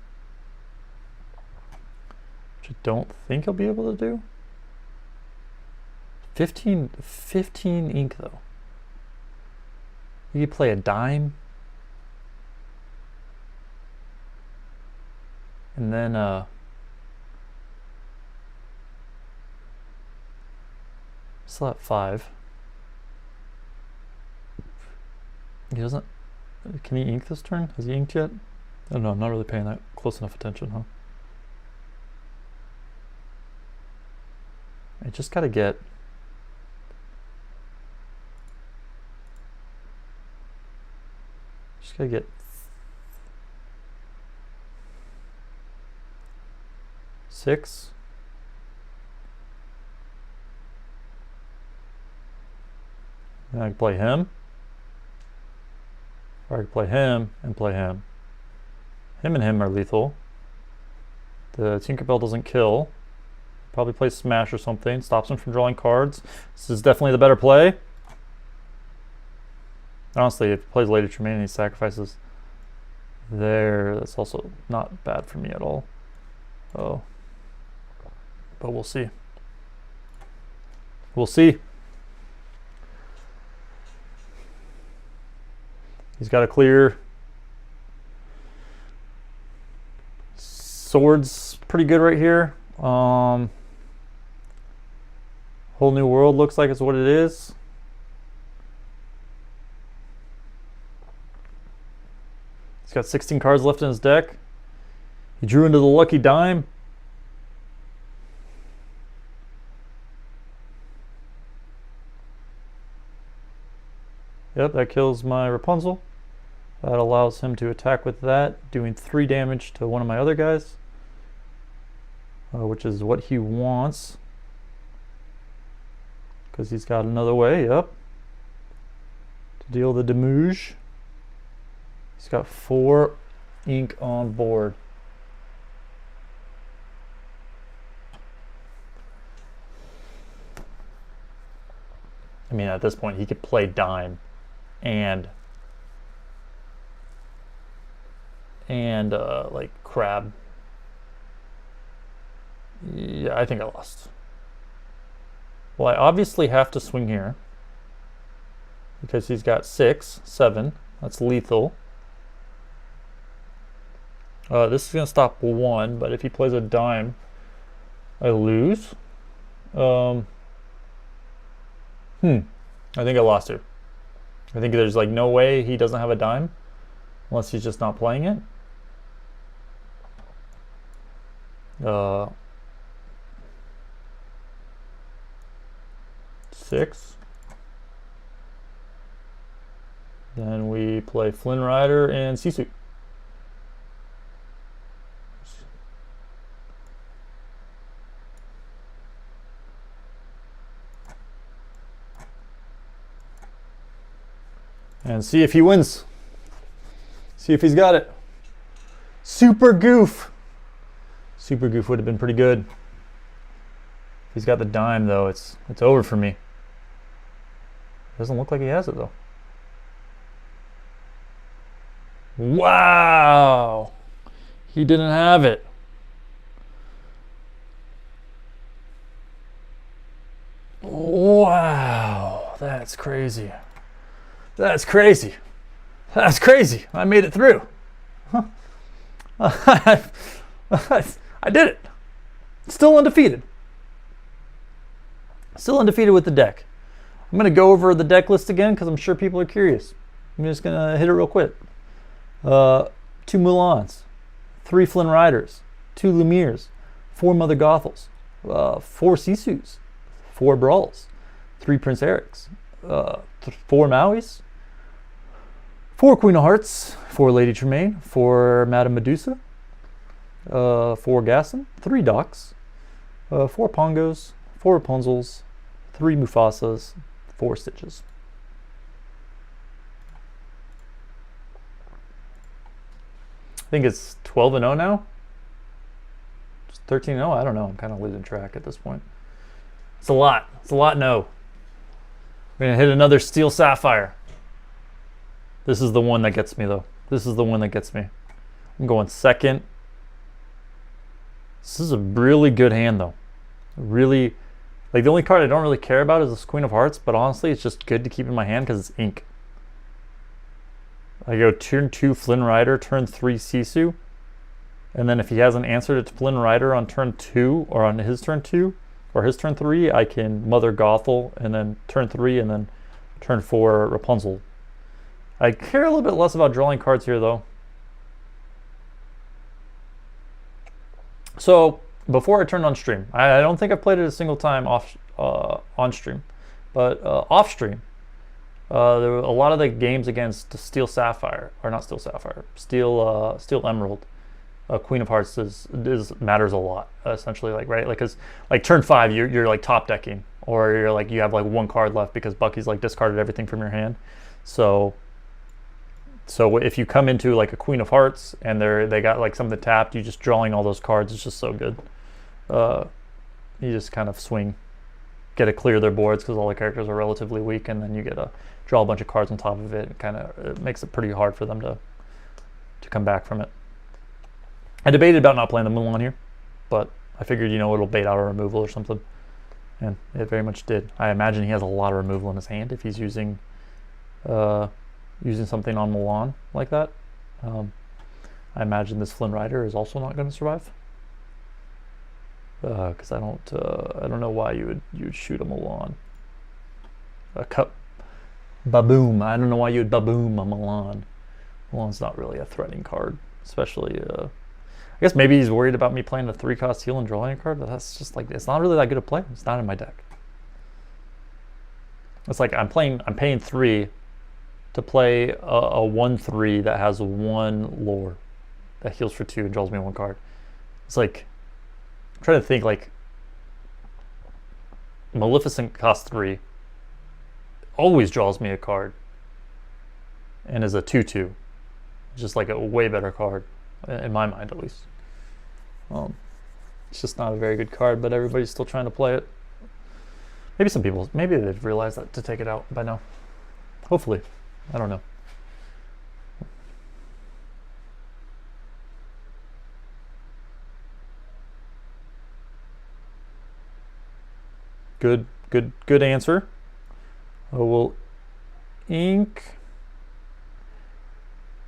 which I don't think he'll be able to do. 15 ink though. You could play a dime. And then still at 5. He doesn't. Can he ink this turn? Has he inked yet? I don't know. I'm not really paying that close enough attention, huh? I just gotta get. Just gotta get 6. And I can play him. Or I can play him and play him. Him and him are lethal. The Tinkerbell doesn't kill. Probably plays Smash or something. Stops him from drawing cards. This is definitely the better play. Honestly, if he plays Lady Tremaine and he sacrifices there, that's also not bad for me at all. Oh. But we'll see. We'll see. He's got a clear. Swords pretty good right here. Whole New World looks like it's what it is. He's got 16 cards left in his deck. He drew into the lucky dime. Yep, that kills my Rapunzel. That allows him to attack with that, doing 3 damage to one of my other guys, which is what he wants. Because he's got another way, yep, to deal the damage. He's got 4 ink on board. I mean, at this point, he could play dime and like crab. Yeah, I think I lost. Well, I obviously have to swing here because he's got 6, 7. That's lethal. This is gonna stop 1, but if he plays a dime, I lose. I think I lost here. I think there's like no way he doesn't have a dime unless he's just not playing it. 6. Then we play Flynn Rider and Sisu. And see if he wins. See if he's got it. Super Goof. Super Goof would have been pretty good. If he's got the dime though, it's over for me. Doesn't look like he has it though. Wow. He didn't have it. Wow. That's crazy. That's crazy. That's crazy. I made it through. Huh. I did it. Still undefeated. Still undefeated with the deck. I'm going to go over the deck list again because I'm sure people are curious. I'm just going to hit it real quick. 2 Mulans, 3 Flynn Riders, 2 Lumières, 4 Mother Gothels, 4 Sisus, 4 Brawls, 3 Prince Erics, 4 Mauis, 4 Queen of Hearts, 4 Lady Tremaine, 4 Madame Medusa, 4 Gasson, 3 Docs, 4 Pongos, 4 Rapunzels, 3 Mufasas, 4 Stitches. I think it's 12-0 now. Just 13-0. I don't know. I'm kind of losing track at this point. It's a lot. It's a lot. No. We're gonna hit another Steel Sapphire. This is the one that gets me though. This is the one that gets me. I'm going second. This is a really good hand though. Really, like the only card I don't really care about is this Queen of Hearts, but honestly, it's just good to keep in my hand because it's ink. I go turn 2 Flynn Rider, turn 3 Sisu. And then if he hasn't answered it to Flynn Rider on turn 2 or on his turn 2 or his turn 3, I can Mother Gothel and then turn 3 and then turn 4 Rapunzel. I care a little bit less about drawing cards here though. So before I turned on stream, I don't think I've played it a single time off on stream, but off stream, there were a lot of the games against Steel Sapphire, or not Steel Sapphire, Steel Emerald. Queen of Hearts matters a lot, essentially, like, right, like, because like turn 5 you're like top decking, or you're like you have like 1 card left because Bucky's like discarded everything from your hand. So if you come into like a Queen of Hearts and they got like something tapped, you just drawing all those cards is just so good. You just kind of swing, get to clear their boards because all the characters are relatively weak, and then you get to draw a bunch of cards on top of it. It makes it pretty hard for them to come back from it. I debated about not playing the Mulan here, but I figured, you know, it'll bait out a removal or something, and it very much did. I imagine he has a lot of removal in his hand if he's using something on Mulan like that. I imagine this Flynn Rider is also not going to survive, because I don't know why you would shoot a Mulan. A cup baboom. I don't know why you would baboom a Mulan. Mulan's not really a threatening card, especially. I guess maybe he's worried about me playing a 3-cost heal and drawing a card, but that's just like, it's not really that good a play. It's not in my deck. It's like I'm paying 3 to play a 1/3 that has 1 lore that heals for 2 and draws me 1 card. It's like, I'm trying to think, like, Maleficent costs 3, always draws me a card, and is a 2/2. Just like a way better card, in my mind at least. It's just not a very good card, but everybody's still trying to play it. Maybe some people, maybe they've realized that to take it out by now. Hopefully. I don't know. Good answer. We'll ink.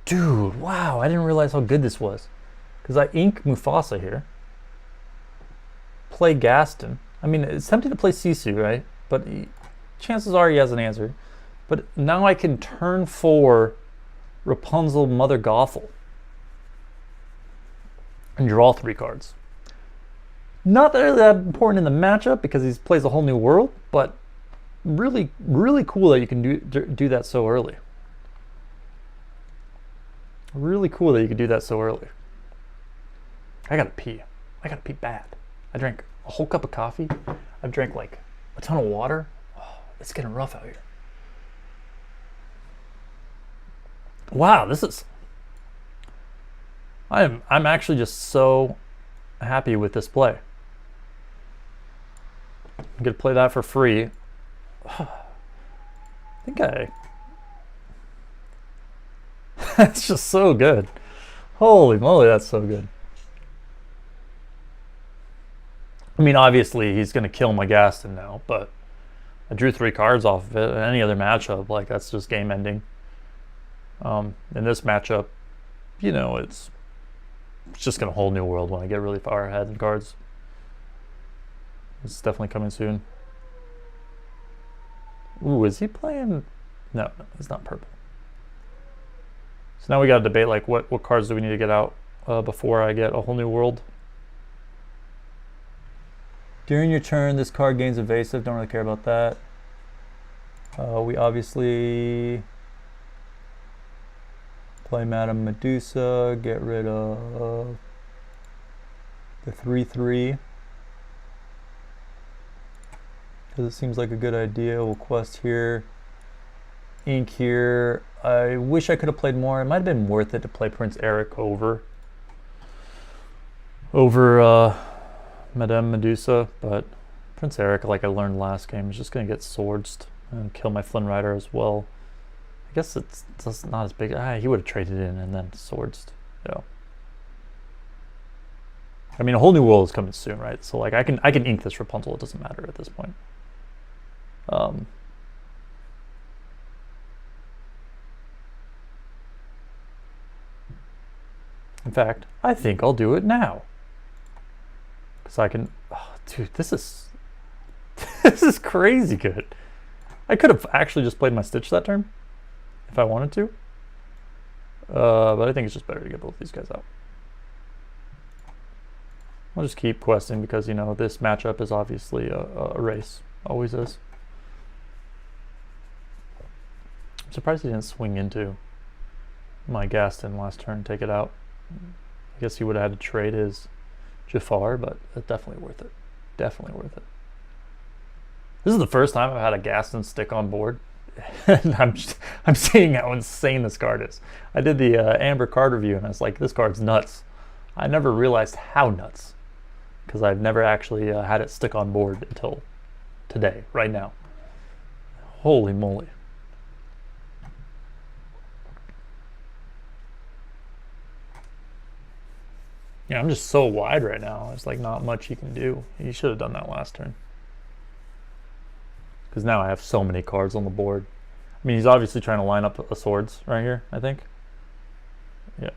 Dude, wow, I didn't realize how good this was. Because I ink Mufasa here. Play Gaston. I mean, it's tempting to play Sisu, right? But chances are he has an answer. But now I can turn 4 Rapunzel Mother Gothel and draw 3 cards. Not really that important in the matchup because he plays a whole new world, but really, really cool that you can do that so early. Really cool that you could do that so early. I gotta pee. I gotta pee bad. I drank a whole cup of coffee. I've drank like a ton of water. Oh, it's getting rough out here. Wow, this is... I'm actually just so happy with this play. I'm gonna play that for free. I think that's just so good. Holy moly, that's so good. I mean, obviously he's gonna kill my Gaston now, but I drew 3 cards off of it. In any other matchup, like, that's just game ending. In this matchup, you know, it's just gonna hold new world when I get really far ahead in cards. It's definitely coming soon. Ooh, is he playing? No, he's not purple. So now we gotta debate, like, what cards do we need to get out before I get a whole new world. During your turn, this card gains evasive. Don't really care about that. We obviously play Madame Medusa, get rid of the 3/3. Because it seems like a good idea. We'll quest here, ink here. I wish I could have played more. It might have been worth it to play Prince Eric over Madame Medusa, but Prince Eric, like I learned last game, is just going to get swords and kill my Flynn Rider as well. I guess it's not as big. He would have traded in and then swords. Yeah. I mean, a whole new world is coming soon, right? So like I can ink this Rapunzel. It doesn't matter at this point. In fact, I think I'll do it now. Because I can... Oh, dude, this is... this is crazy good. I could have actually just played my Stitch that turn. If I wanted to. But I think it's just better to get both these guys out. I'll just keep questing because, you know, this matchup is obviously a race. Always is. I'm surprised he didn't swing into my Gaston last turn, take it out. I guess he would have had to trade his Jafar, but it's definitely worth it. Definitely worth it. This is the first time I've had a Gaston stick on board. And I'm seeing how insane this card is. I did the Amber card review and I was like, this card's nuts. I never realized how nuts. Because I've never actually had it stick on board until today, right now. Holy moly. Yeah, I'm just so wide right now. There's like not much you can do. You should have done that last turn. Because now I have so many cards on the board. I mean, he's obviously trying to line up a swords right here, I think. Yeah.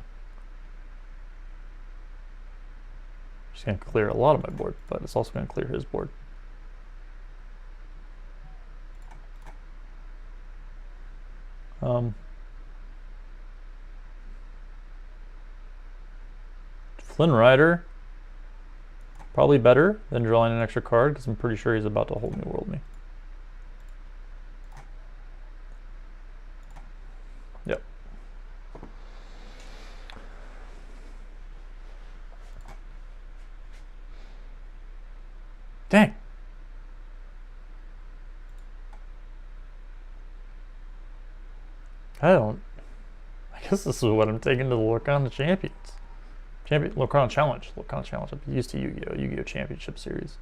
Just going to clear a lot of my board, but it's also going to clear his board. Flynn Rider, probably better than drawing an extra card because I'm pretty sure he's about to whole new world me. Yep. Dang. I guess this is what I'm taking to the Lorcana Champions. Lorcana Challenge. Lorcana Challenge. I'm used to Yu-Gi-Oh! Yu-Gi-Oh! Championship Series.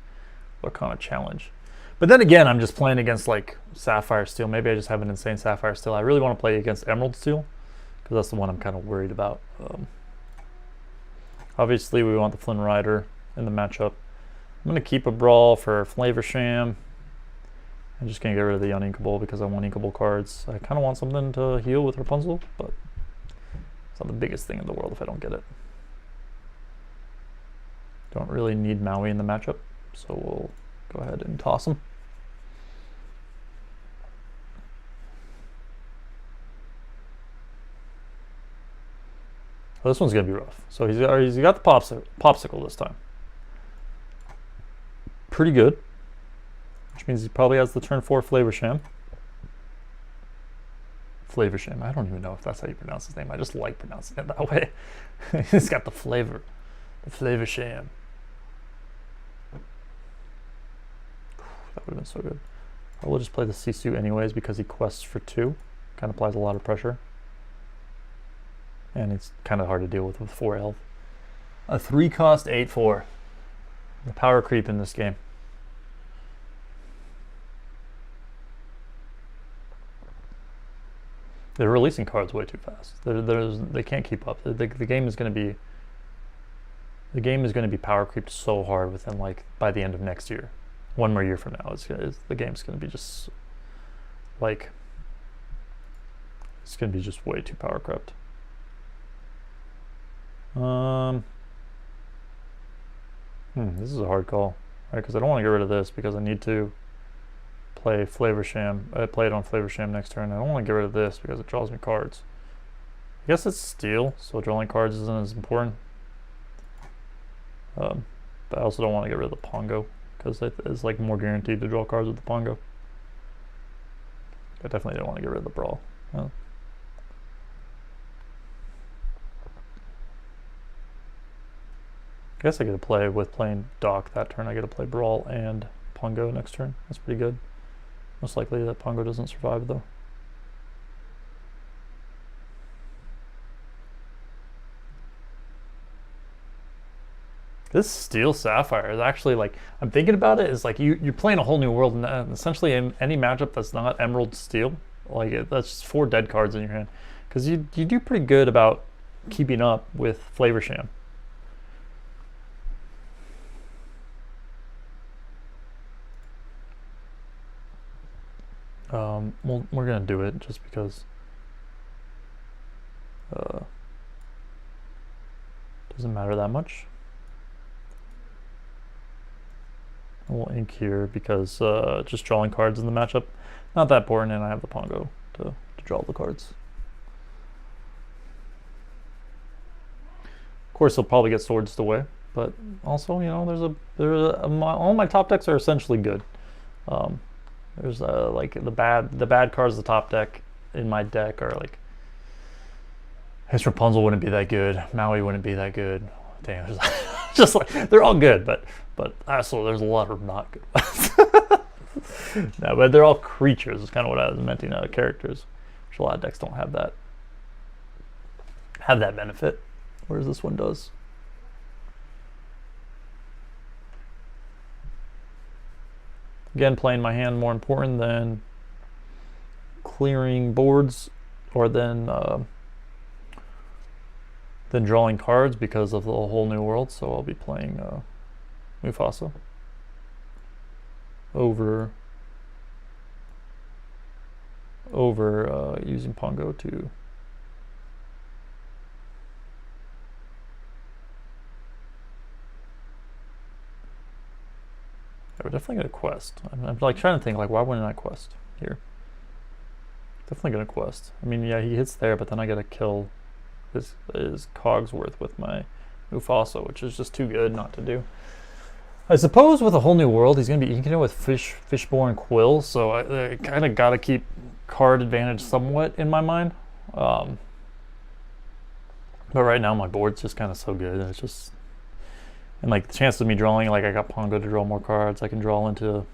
Lorcana Challenge. But then again, I'm just playing against like Sapphire Steel. Maybe I just have an insane Sapphire Steel. I really want to play against Emerald Steel because that's the one I'm kind of worried about. Obviously, we want the Flynn Rider in the matchup. I'm going to keep a Brawl for Flavor Sham. I'm just going to get rid of the Uninkable because I want inkable cards. I kind of want something to heal with Rapunzel, but it's not the biggest thing in the world if I don't get it. Don't really need Maui in the matchup, so we'll go ahead and toss him. Oh, this one's going to be rough. So he's got the popsicle this time. Pretty good. Which means he probably has the turn 4 Flavor Sham. Flavor Sham. I don't even know if that's how you pronounce his name. I just like pronouncing it that way. He's got the flavor. The Flavor Sham. That would have been so good. I will just play the Sisu anyways because he quests for 2. Kind of applies a lot of pressure. And it's kind of hard to deal with 4 health. A 3-cost 8/4. The power creep in this game. They're releasing cards way too fast. They can't keep up. The game is going to be power creeped so hard within like by the end of next year. 1 more year from now, the game's going to be just like it's going to be just way too power crept. This is a hard call, right? Because I don't want to get rid of this because I need to play Flavor Sham. I play it on Flavor Sham next turn. I don't want to get rid of this because it draws me cards. I guess it's steel, so drawing cards isn't as important. But I also don't want to get rid of the Pongo because it's like more guaranteed to draw cards with the Pongo. I definitely don't want to get rid of the Brawl. I guess I get to play with playing Doc that turn. I get to play Brawl and Pongo next turn. That's pretty good. Most likely that Pongo doesn't survive though. This Steel Sapphire is actually like, I'm thinking about it, is like you're playing a whole new world, and essentially in any matchup that's not Emerald Steel, like that's just 4 dead cards in your hand. Because you do pretty good about keeping up with Flavor Sham. Well, we're gonna do it just because Doesn't matter that much. We'll ink here because just drawing cards in the matchup, not that important, and I have the Pongo to draw the cards. Of course, he'll probably get swords away, but also, you know, all my top decks are essentially good. There's like the bad cards of the top deck in my deck are like his Rapunzel wouldn't be that good, Maui wouldn't be that good. Damn, just like they're all good, but also there's a lot of not good ones. No, but they're all creatures. Is kind of what I was mentioning. Characters, which a lot of decks don't have that benefit, whereas this one does. Again, playing my hand more important than clearing boards or than drawing cards because of the whole new world. So I'll be playing Mufasa over using Pongo to we're definitely gonna quest. I'm like trying to think like why wouldn't I quest here? Definitely gonna quest. I mean, yeah, he hits there, but then I gotta kill his Cogsworth with my Mufasa, which is just too good not to do. I suppose with a whole new world, he's gonna be inking it with Fishborn Quill, so I kind of gotta keep card advantage somewhat in my mind. But right now my board's just kind of so good. It's just, and like the chances of me drawing, like I got Pongo to draw more cards. I can draw into,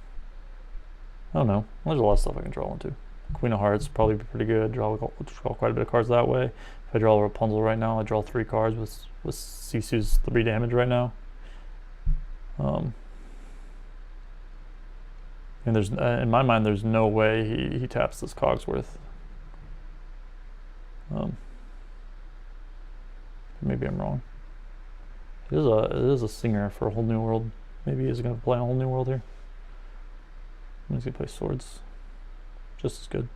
I don't know. There's a lot of stuff I can draw into. Queen of Hearts probably be pretty good. Draw quite a bit of cards that way. If I draw a Rapunzel right now, I draw 3 cards with Sisu's 3 damage right now. And there's in my mind, there's no way he taps this Cogsworth. Maybe I'm wrong. It is a singer for a whole new world. Maybe he's gonna play a whole new world here. He's gonna play swords, just as good.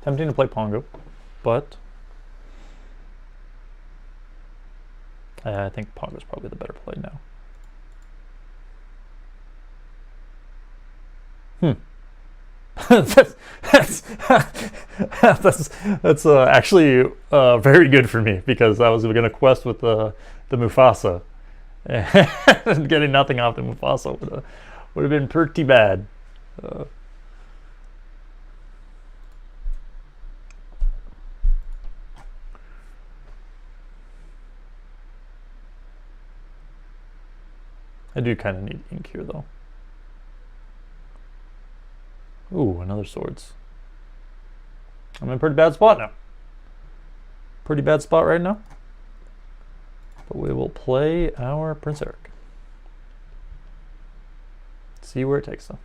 Tempting to play Pongo, but I think Pongo's probably the better play now. that's actually very good for me because I was gonna quest with the Mufasa, and getting nothing off the Mufasa would have been pretty bad. I do kind of need ink here though. Ooh, another swords. I'm in a pretty bad spot now. Pretty bad spot right now. But we will play our Prince Eric. See where it takes them.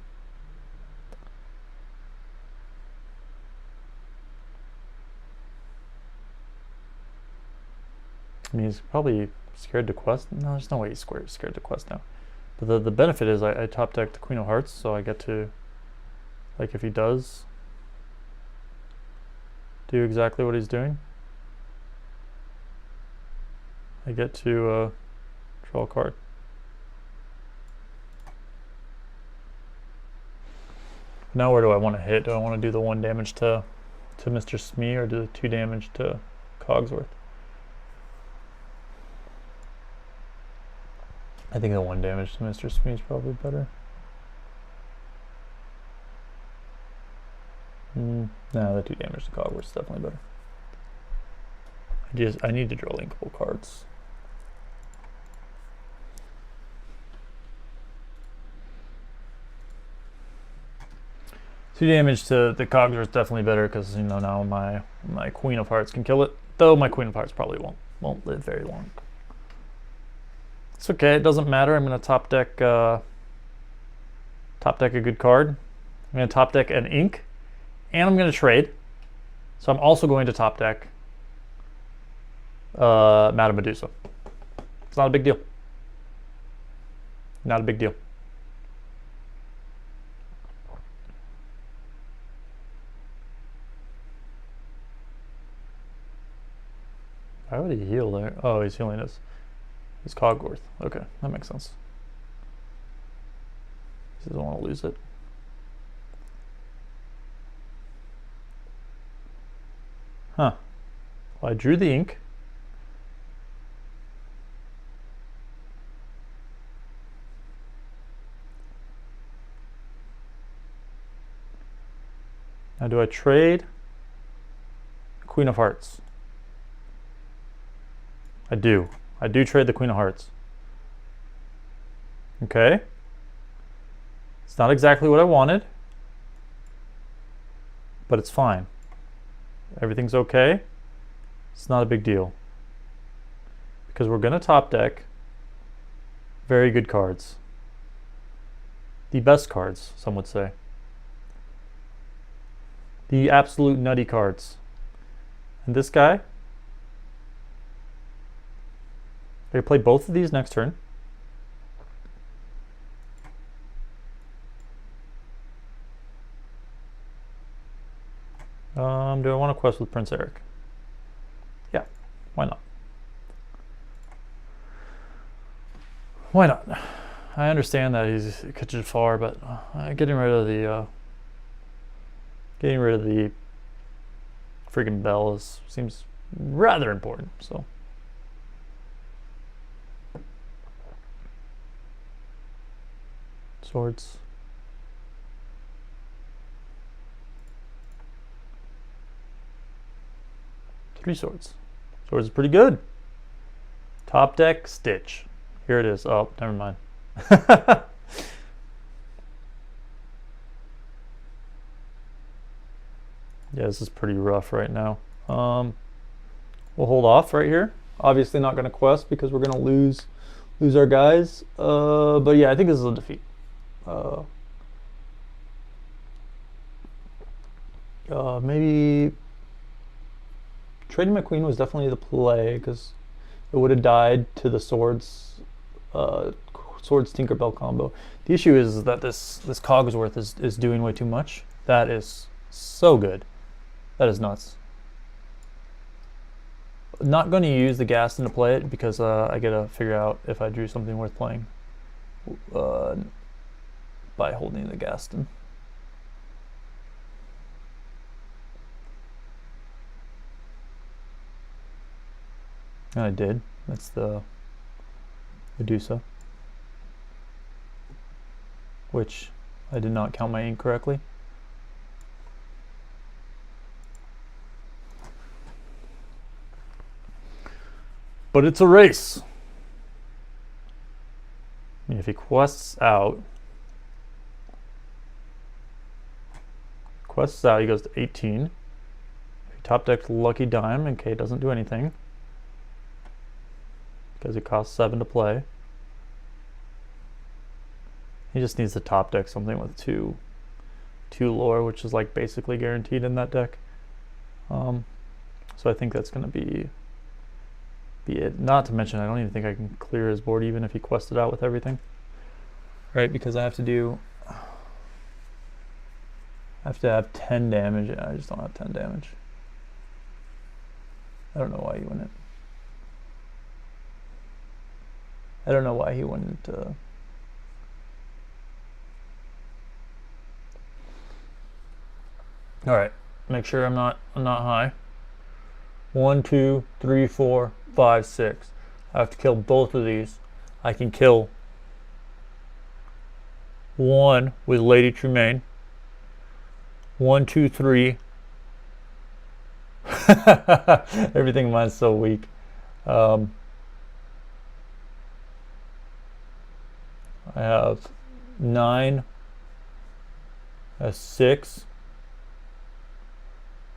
I mean, he's probably scared to quest. No, there's no way he's scared to quest now. But the benefit is I top deck the Queen of Hearts, so I get to, like, if he does do exactly what he's doing, I get to draw a card. Now where do I want to hit? Do I want to do the 1 damage to Mr. Smee or do the 2 damage to Cogsworth? I think the 1 damage to Mr. Smee is probably better. No, the 2 damage to Cogsworth is definitely better. I need to draw linkable cards. Two damage to the Cogsworth is definitely better because, you know, now my Queen of Hearts can kill it. Though my Queen of Hearts probably won't live very long. It's okay, it doesn't matter. I'm gonna top deck a good card. I'm gonna top deck an ink, and I'm gonna trade. So I'm also going to top deck Madame Medusa. It's not a big deal. Not a big deal. Why would he heal there? Oh, he's healing his Cogworth. Okay, that makes sense. He doesn't want to lose it. Huh. Well, I drew the ink. Now, do I trade Queen of Hearts? I do. I do trade the Queen of Hearts. Okay. It's not exactly what I wanted, but it's fine. Everything's okay. It's not a big deal. Because we're going to top deck very good cards. The best cards, some would say. The absolute nutty cards. And this guy, I play both of these next turn. Do I want to quest with Prince Eric? Yeah, why not? Why not? I understand that he's catching far, but getting rid of the freaking bell seems rather important. So. Swords. Three swords. Swords is pretty good. Top deck, Stitch. Here it is. Oh, never mind. Yeah, this is pretty rough right now. We'll hold off right here. Obviously not going to quest because we're going to lose our guys. But yeah, I think this is a defeat. Maybe trading my queen was definitely the play because it would have died to the swords Tinkerbell combo. The issue is that this Cogsworth is doing way too much. That is so good. That is nuts. Not going to use the Gaston to play it because I gotta figure out if I drew something worth playing by holding the Gaston. And I did. That's the Medusa, which I did not count my ink correctly. But it's a race. I mean, if he quests out, he goes to 18. If he top decks Lucky Dime, and K doesn't do anything because it costs 7 to play. He just needs to top deck something with two lore, which is like basically guaranteed in that deck. So I think that's going to be it. Not to mention, I don't even think I can clear his board even if he quested out with everything. Right, because I have to have 10 damage. I just don't have 10 damage. I don't know why he wouldn't. I don't know why he wouldn't. All right, make sure I'm not high. 1, 2, 3, 4, 5, 6. I have to kill both of these. I can kill one with Lady Tremaine. 1, 2, 3. Everything in mine's so weak. I have 9, a 6.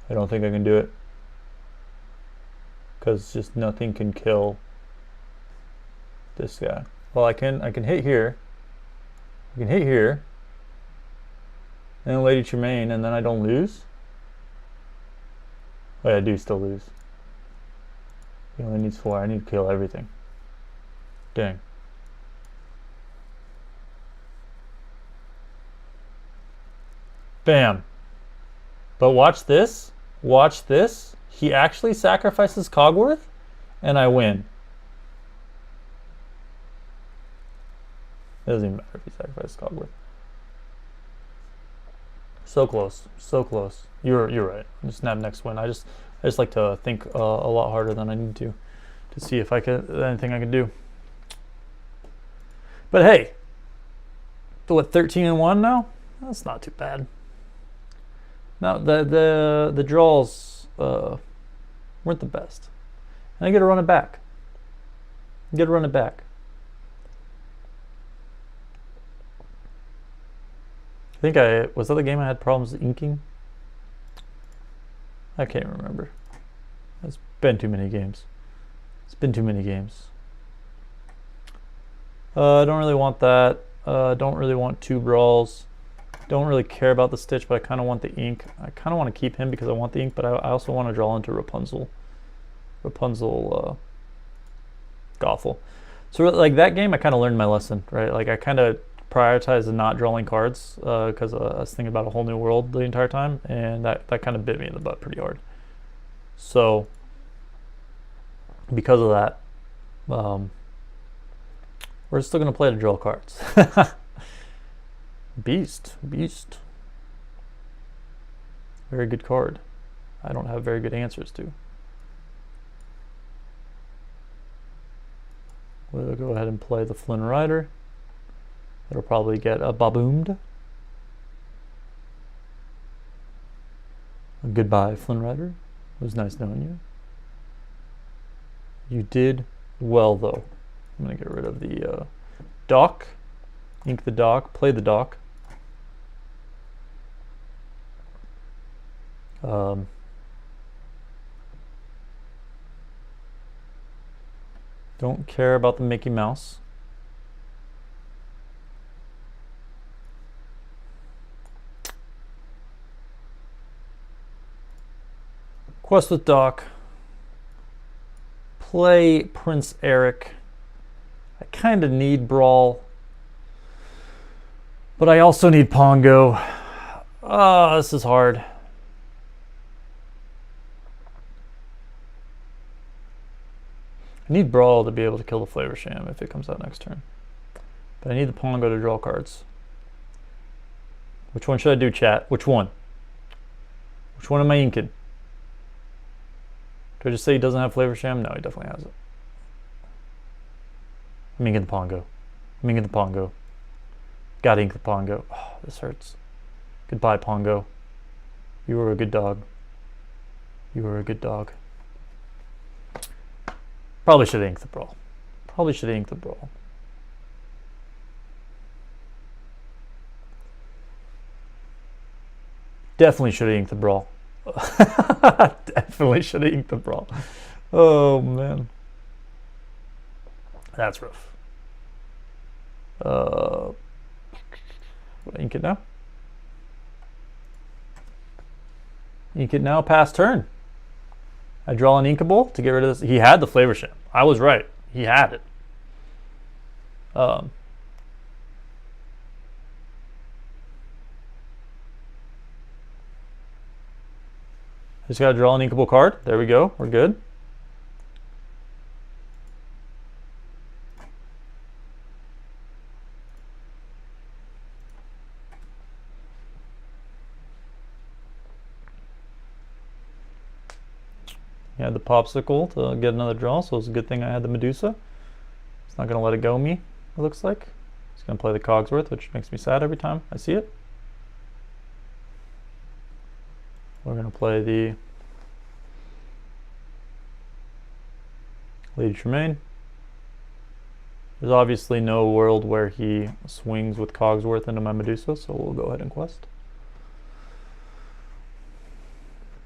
I don't think I can do it because just nothing can kill this guy. Well, I can hit here. I can hit here. And Lady Tremaine, and then I don't lose. Wait, I do still lose. He only needs 4. I need to kill everything. Dang. Bam. But watch this. Watch this. He actually sacrifices Cogworth. and I win. It doesn't even matter if he sacrifices Cogworth. So close, so close. You're right. Just nab next win. I just like to think a lot harder than I need to see if I could anything I could do. But hey, so what, 13-1 now? That's not too bad. Now the draws weren't the best, and I get to run it back. Get to run it back. I think was that the game I had problems inking? I can't remember. It's been too many games. It's been too many games. I don't really want that. Don't really want 2 brawls. Don't really care about the Stitch, but I kind of want the ink. I kind of want to keep him because I want the ink, but I also want to draw into Rapunzel. Gothel. So like that game, I kind of learned my lesson, right? Like I kind of prioritized the not drawing cards because I was thinking about a whole new world the entire time, and that kind of bit me in the butt pretty hard. So because of that, we're still going to play to draw cards. Beast. Very good card. I don't have very good answers to. We'll go ahead and play the Flynn Rider. It'll probably get a baboomed. Goodbye, Flynn Rider. It was nice knowing you. You did well, though. I'm going to get rid of the dock. Ink the dock. Play the dock. Don't care about the Mickey Mouse. Quest with Doc. Play Prince Eric. I kind of need Brawl, but I also need Pongo. Oh, this is hard. I need Brawl to be able to kill the Flavor Sham if it comes out next turn. But I need the Pongo to draw cards. Which one should I do, chat? Which one? Which one am I inking? Do I just say he doesn't have Flavor Sham? No, he definitely has it. I'm inking the Pongo. I'm inking the Pongo. Gotta ink the Pongo. Oh, this hurts. Goodbye, Pongo. You were a good dog. You were a good dog. Probably should have inked the Brawl. Probably should have inked the Brawl. Definitely should have inked the Brawl. Definitely should have inked the Brawl. Oh, man. That's rough. Ink it now? Ink it now, pass turn. I draw an inkable to get rid of this. He had the Flavor Sham. I was right. He had it. Just gotta draw an inkable card. There we go. We're good. He had the Popsicle to get another draw, so it's a good thing I had the Medusa. It's not gonna let it go me, it looks like. He's gonna play the Cogsworth, which makes me sad every time I see it. We're going to play the Lady Tremaine. There's obviously no world where he swings with Cogsworth into my Medusa, so we'll go ahead and quest.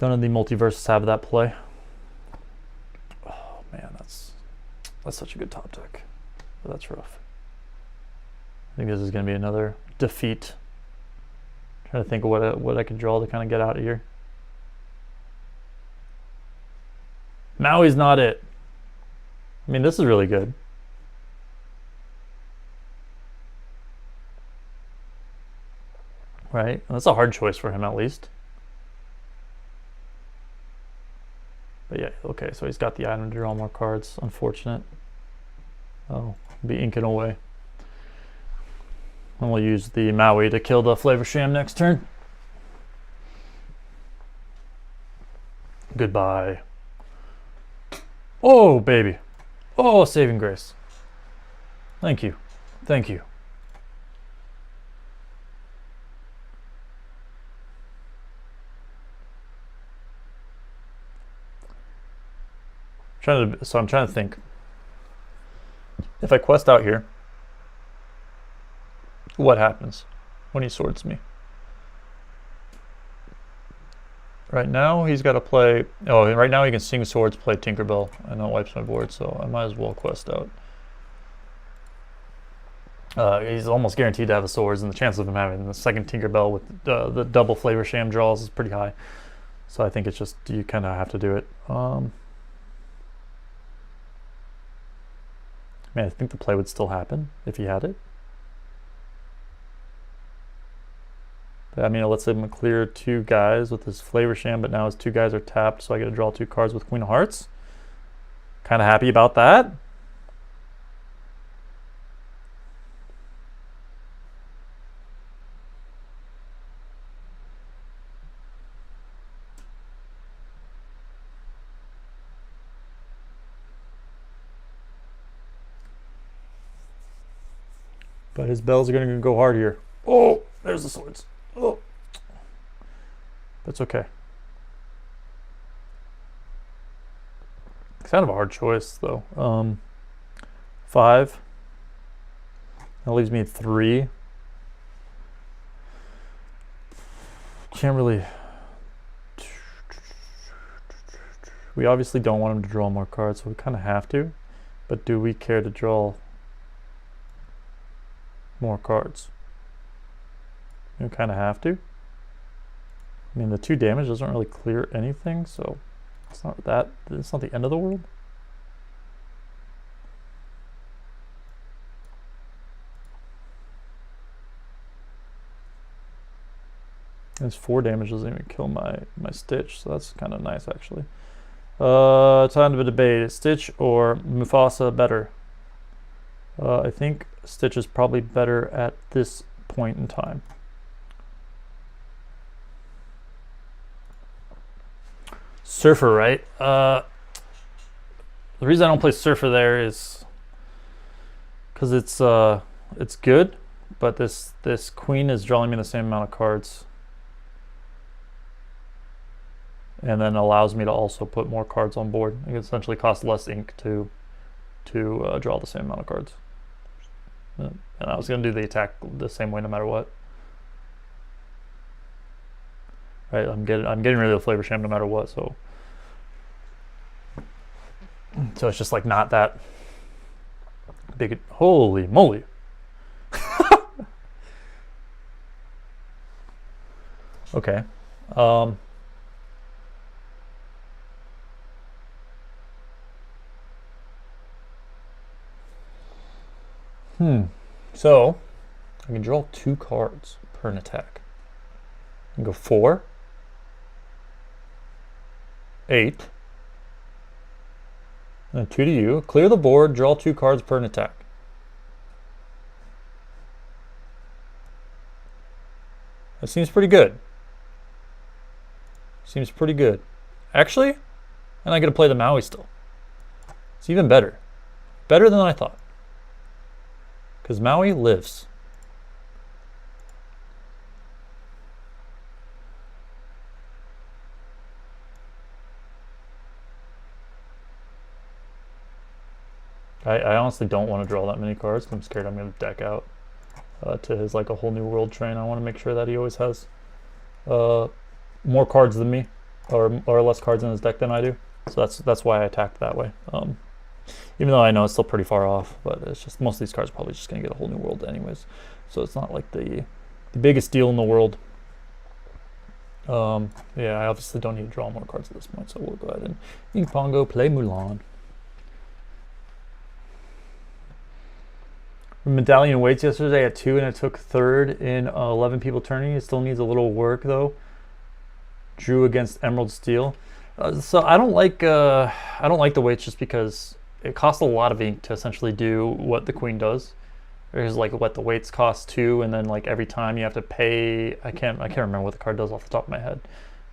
None of the multiverses have that play. Oh man, that's such a good top deck. But that's rough. I think this is going to be another defeat. Trying to think of what I can draw to kind of get out of here. Maui's not it. I mean, this is really good. Right? That's a hard choice for him, at least. But yeah, okay, so he's got the item to draw more cards. Unfortunate. Oh, be inking away. And we'll use the Maui to kill the Flavor Sham next turn. Goodbye. Oh, baby. Oh, saving grace. Thank you. Thank you. So I'm trying to think. If I quest out here, what happens when he swords me? Right now he's got to play. Oh, right now he can sing swords, play Tinkerbell, and that wipes my board. So I might as well quest out. He's almost guaranteed to have the swords, and the chance of him having the second Tinkerbell with the double Flavor Sham draws is pretty high. So I think it's just you kind of have to do it. Man, I think the play would still happen if he had it. But, I mean, it lets him clear 2 guys with his Flavor Sham, but now his 2 guys are tapped, so I get to draw 2 cards with Queen of Hearts. Kind of happy about that. But his bells are going to go hard here. Oh, there's the swords. Oh, that's okay. It's kind of a hard choice, though. 5. That leaves me at 3. Can't really. We obviously don't want him to draw more cards, so we kind of have to. But do we care to draw more cards? You kind of have to. I mean, the 2 damage doesn't really clear anything, so it's not that. It's not the end of the world. And his 4 damage doesn't even kill my Stitch, so that's kind of nice actually. Time to debate: is Stitch or Mufasa better? I think Stitch is probably better at this point in time. Surfer, right? The reason I don't play Surfer there is because it's good, but this Queen is drawing me the same amount of cards, and then allows me to also put more cards on board. It essentially costs less ink to draw the same amount of cards. And I was going to do the attack the same way no matter what. Right, I'm getting rid of the Flavor Sham no matter what, so it's just like not that big. Holy moly. Okay. So I can draw 2 cards per an attack. I can go 4, 8, and 2 to you. Clear the board, draw 2 cards per an attack. That seems pretty good. Seems pretty good. Actually, and I get to play the Maui still. It's even better. Better than I thought. Because Maui lives. I honestly don't want to draw that many cards. I'm scared I'm going to deck out to his like a whole new world train. I want to make sure that he always has more cards than me, or less cards in his deck than I do. So that's why I attacked that way. Even though I know it's still pretty far off, but it's just most of these cards are probably just going to get a whole new world anyways. So it's not like the biggest deal in the world. Yeah, I obviously don't need to draw more cards at this point, so we'll go ahead and Ink Pongo, play Mulan. Medallion waits yesterday at 2 and it took 3rd in 11 people turning. It still needs a little work though. Drew against Emerald Steel. So I don't like the weights just because it costs a lot of ink to essentially do what the queen does. There's like what the weights cost too, and then like every time you have to pay. I can't remember what the card does off the top of my head,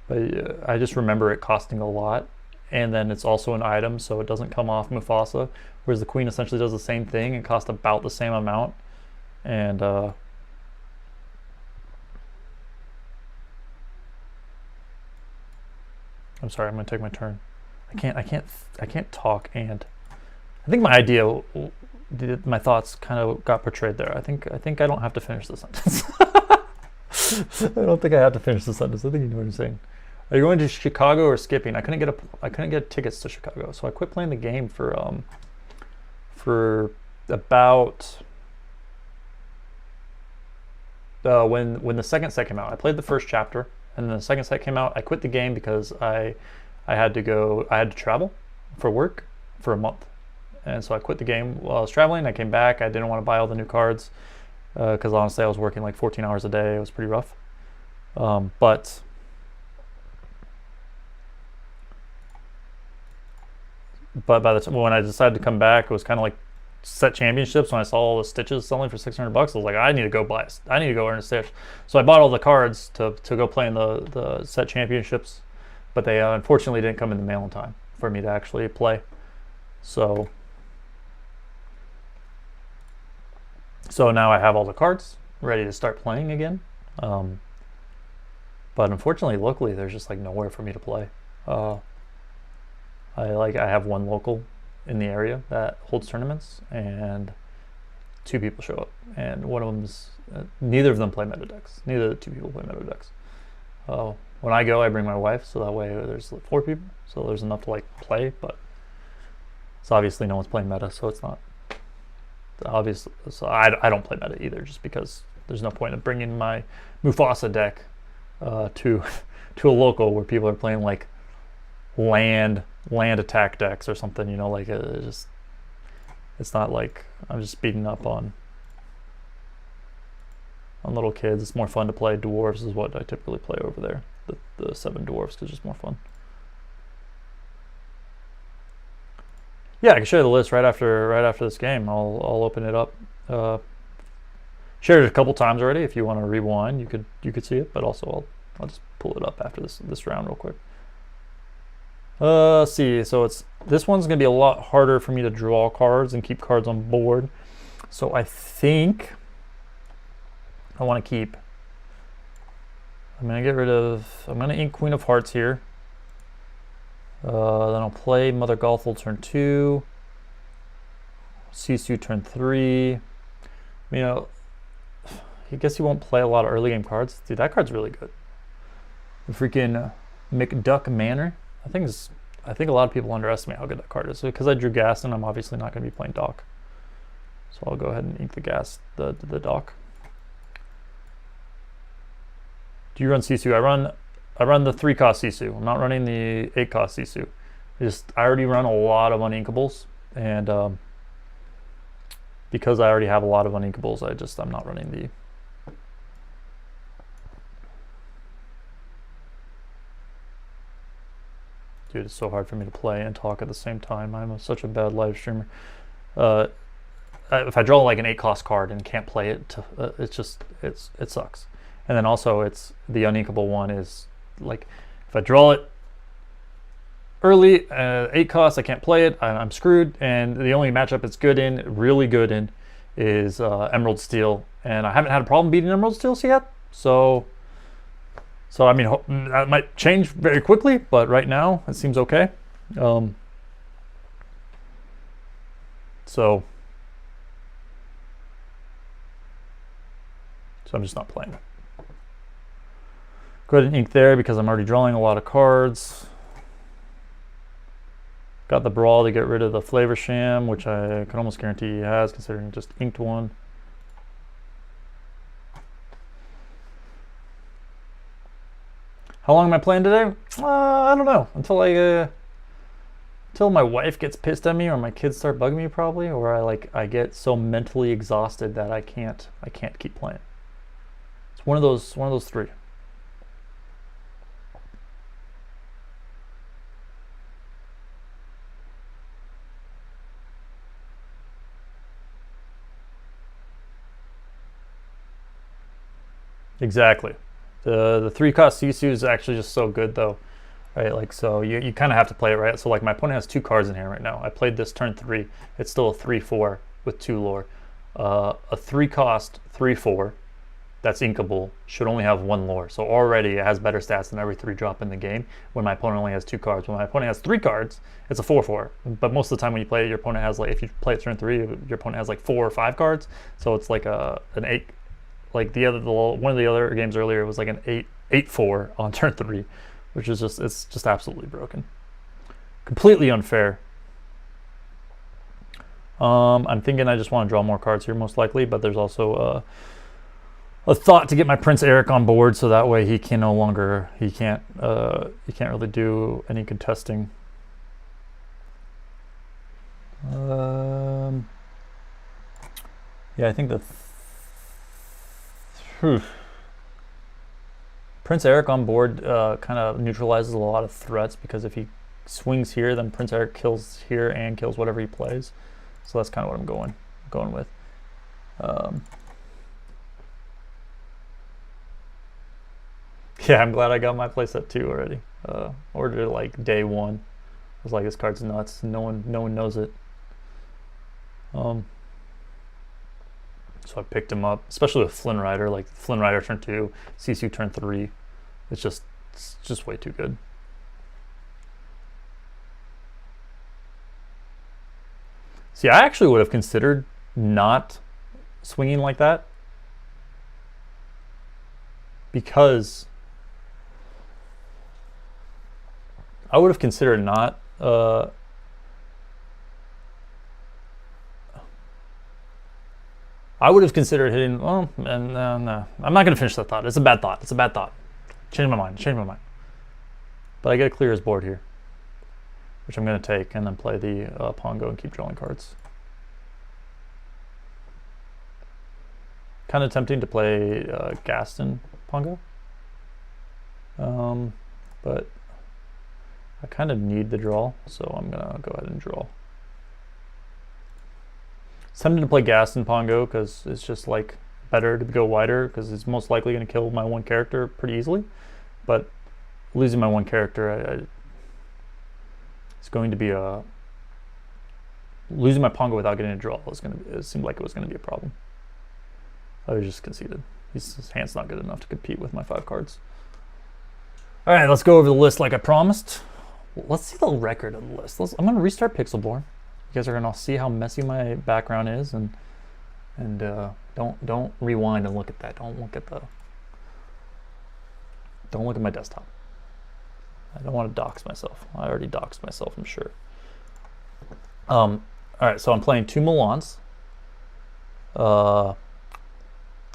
but I just remember it costing a lot. And then it's also an item, so it doesn't come off Mufasa. Whereas the queen essentially does the same thing and costs about the same amount. And I'm sorry, I'm gonna take my turn. I can't talk, and I think my thoughts kind of got portrayed there. I think I don't have to finish the sentence. I don't think I have to finish the sentence. I think you know what I'm saying. Are you going to Chicago or skipping? I couldn't get tickets to Chicago, so I quit playing the game for about when the second set came out. I played the first chapter, and then the second set came out. I quit the game because I had to travel for work for a month, and so I quit the game while I was traveling. I came back. I didn't want to buy all the new cards because honestly, I was working like 14 hours a day. It was pretty rough. But by the time when I decided to come back, it was kind of like set championships. When I saw all the stitches selling for 600 bucks, I was like, I need to go buy. I need to go earn a stitch. So I bought all the cards to go play in the set championships, but they unfortunately didn't come in the mail in time for me to actually play. So now I have all the cards ready to start playing again. But unfortunately, locally, there's just like nowhere for me to play. I have one local in the area that holds tournaments, and two people show up, and one of them's neither of them play meta decks. Neither of the two people play meta decks. When I go, I bring my wife, so that way there's 4 people, so there's enough to like play. But it's obviously no one's playing meta, so it's not obvious. So I don't play meta either, just because there's no point in bringing my Mufasa deck to to a local where people are playing like land attack decks or something. You know, like it's not like I'm just beating up on little kids. It's more fun to play dwarves is what I typically play over there. The 7 dwarves, because it's just more fun. Yeah, I can share the list right after this game. I'll open it up. Shared it a couple times already. If you want to rewind, you could see it. But also I'll just pull it up after this round real quick. Let's see. So this one's gonna be a lot harder for me to draw cards and keep cards on board. So I think I want to keep. I'm gonna ink Queen of Hearts here. Then I'll play Mother Gothel turn 2. Sisu turn 3. You know, I guess he won't play a lot of early game cards. Dude, that card's really good. The freaking McDuck Manor. I think a lot of people underestimate how good that card is. So because I drew Gaston, I'm obviously not going to be playing Doc. So I'll go ahead and ink the Doc. Do you run Sisu? I run the 3-cost Sisu. I'm not running the 8-cost Sisu. I already run a lot of uninkables, and because I already have a lot of uninkables, I'm not running the. Dude, it's so hard for me to play and talk at the same time. I'm such a bad live streamer. If I draw like an 8-cost card and can't play it, it sucks. And then also the uninkable one is like, if I draw it early, 8 costs, I can't play it, I'm screwed. And the only matchup it's really good in, is Emerald Steel. And I haven't had a problem beating Emerald Steels yet. So I mean, that might change very quickly, but right now it seems okay. So I'm just not playing it. Go ahead and ink there because I'm already drawing a lot of cards. Got the Brawl to get rid of the Flavor Sham, which I can almost guarantee he has, considering he just inked one. How long am I playing today? I don't know. Until my wife gets pissed at me, or my kids start bugging me, probably, or I get so mentally exhausted that I can't keep playing. It's one of those 3. Exactly. The 3-cost Sisu is actually just so good though, right? Like, so you kind of have to play it right. So like my opponent has 2 cards in here right now. I played this turn 3. It's still a 3/4 with 2 lore. A 3-cost 3/4 that's inkable should only have 1 lore. So already it has better stats than every 3-drop in the game when my opponent only has 2 cards. When my opponent has 3 cards, it's a 4/4. But most of the time when you play it, your opponent has like, if you play it turn 3, your opponent has like 4 or 5 cards. So it's like an 8. Like one of the other games earlier was like an 8/4 on turn 3, which is it's just absolutely broken. Completely unfair. I'm thinking I just want to draw more cards here most likely, but there's also a thought to get my Prince Eric on board so that way he can no longer, he can't really do any contesting. Yeah, I think Prince Eric on board kind of neutralizes a lot of threats, because if he swings here, then Prince Eric kills here and kills whatever he plays. So that's kind of what I'm going with. Yeah, I'm glad I got my playset 2 already. Ordered it like day 1. I was like, this card's nuts. No one knows it. So I picked him up, especially with Flynn Rider. Like Flynn Rider turn 2, Sisu turn 3. It's just way too good. See, I actually would have considered not swinging like that, because I would have considered not I would have considered hitting. No, I'm not going to finish that thought. It's a bad thought. Change my mind. But I got to clear his board here, which I'm going to take, and then play the Pongo and keep drawing cards. Kind of tempting to play Gaston Pongo, but I kind of need the draw, so I'm going to go ahead and draw. It's tempting to play Gaston Pongo because it's just like better to go wider, because it's most likely going to kill my 1 character pretty easily. But losing my 1 character, it's going to be a losing my Pongo without getting a draw it seemed like it was going to be a problem. I was just conceded. His hand's not good enough to compete with my 5 cards. All right, let's go over the list like I promised. Let's see the record of the list. I'm going to restart Pixelborn. You guys are gonna see how messy my background is, and don't rewind and look at that. Don't look at my desktop. I don't want to dox myself. I already doxed myself, I'm sure. All right, so I'm playing 2 Milans,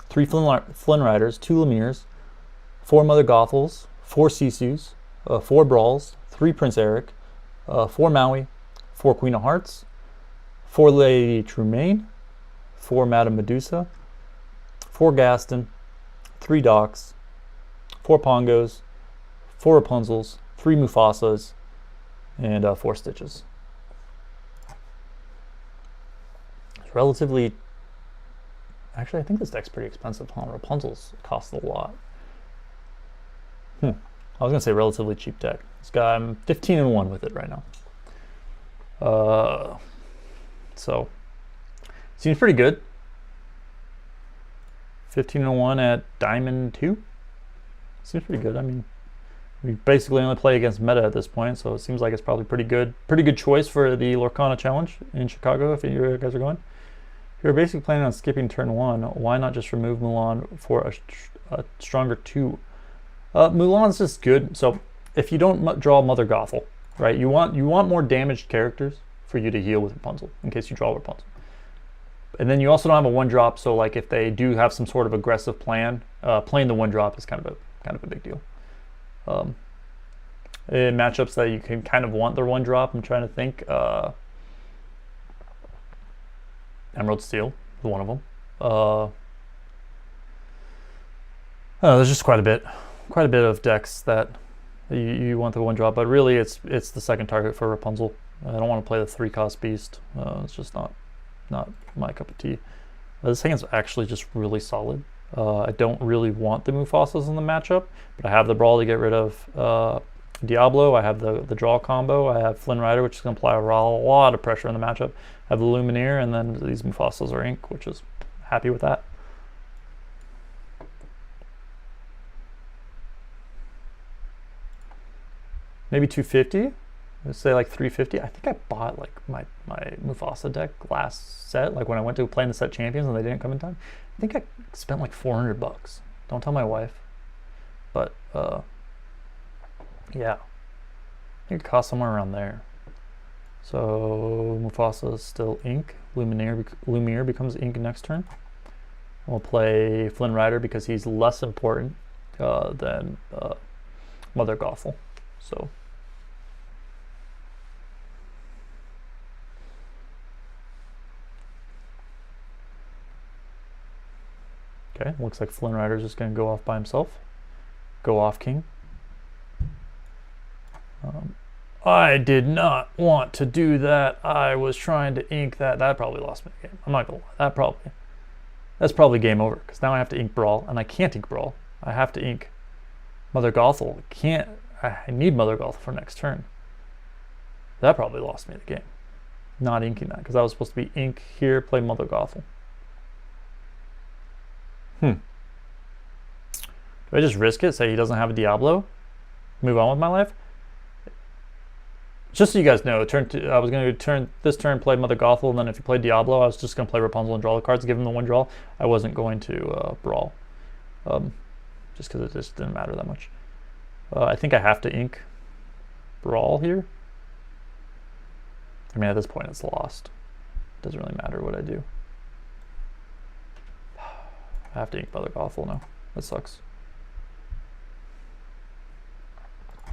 3 Flynn Riders, 2 Lemirs, 4 Mother Gothels, 4 Sisus, 4 Brawls, 3 Prince Eric, 4 Maui, 4 Queen of Hearts, 4 Lady Tremaine, 4 Madame Medusa, 4 Gaston, 3 Docs, 4 Pongos, 4 Rapunzels, 3 Mufasas, and 4 Stitches. It's relatively... Actually, I think this deck's pretty expensive, huh? Rapunzel's cost a lot. I was going to say relatively cheap deck. I'm 15-1 with it right now. So seems pretty good. 15-1 at Diamond 2 seems pretty good. I mean, we basically only play against meta at this point, so it seems like it's probably pretty good choice for the Lorcana challenge in Chicago if you guys are going. If you're basically planning on skipping turn 1, why not just remove Mulan for a stronger 2? Mulan's just good. So if you don't draw Mother Gothel, right, you want more damaged characters for you to heal with Rapunzel in case you draw Rapunzel. And then you also don't have a 1-drop, so like if they do have some sort of aggressive plan, playing the 1-drop is kind of a big deal. In matchups that you can kind of want their 1-drop, I'm trying to think. Emerald Steel is one of them. There's just quite a bit of decks that you want the 1-drop, but really it's the second target for Rapunzel. I don't want to play the 3-cost beast. It's just not my cup of tea. This hand's actually just really solid. I don't really want the Mufasas in the matchup, but I have the Brawl to get rid of Diablo. I have the draw combo. I have Flynn Rider, which is going to apply a lot of pressure in the matchup. I have the Lumineer, and then these Mufasas are ink, which is happy with that. Maybe 250. Let's say like 350. I think I bought like my Mufasa deck last set, like when I went to play in the set champions and they didn't come in time. I think I spent like 400 bucks. Don't tell my wife. But yeah, I think it cost somewhere around there. So Mufasa is still ink. Lumiere becomes ink next turn. We'll play Flynn Rider because he's less important than Mother Gothel. So okay, looks like Flynn Rider's just going to go off by himself. Go off king. I did not want to do that. I was trying to ink that. That probably lost me the game. I'm not going to lie. That's probably game over because now I have to ink Brawl and I can't ink Brawl. I have to ink Mother Gothel. I need Mother Gothel for next turn. That probably lost me the game. Not inking that because I was supposed to be ink here, play Mother Gothel. Do I just risk it, say he doesn't have a Diablo, move on with my life? Just so you guys know, I was going to this turn play Mother Gothel, and then if he played Diablo, I was just going to play Rapunzel and draw the cards, give him the one draw. I wasn't going to Brawl, just because it just didn't matter that much. I think I have to ink Brawl here. I mean, at this point, it's lost. It doesn't really matter what I do. I have to ink Mother Gothel now. That sucks.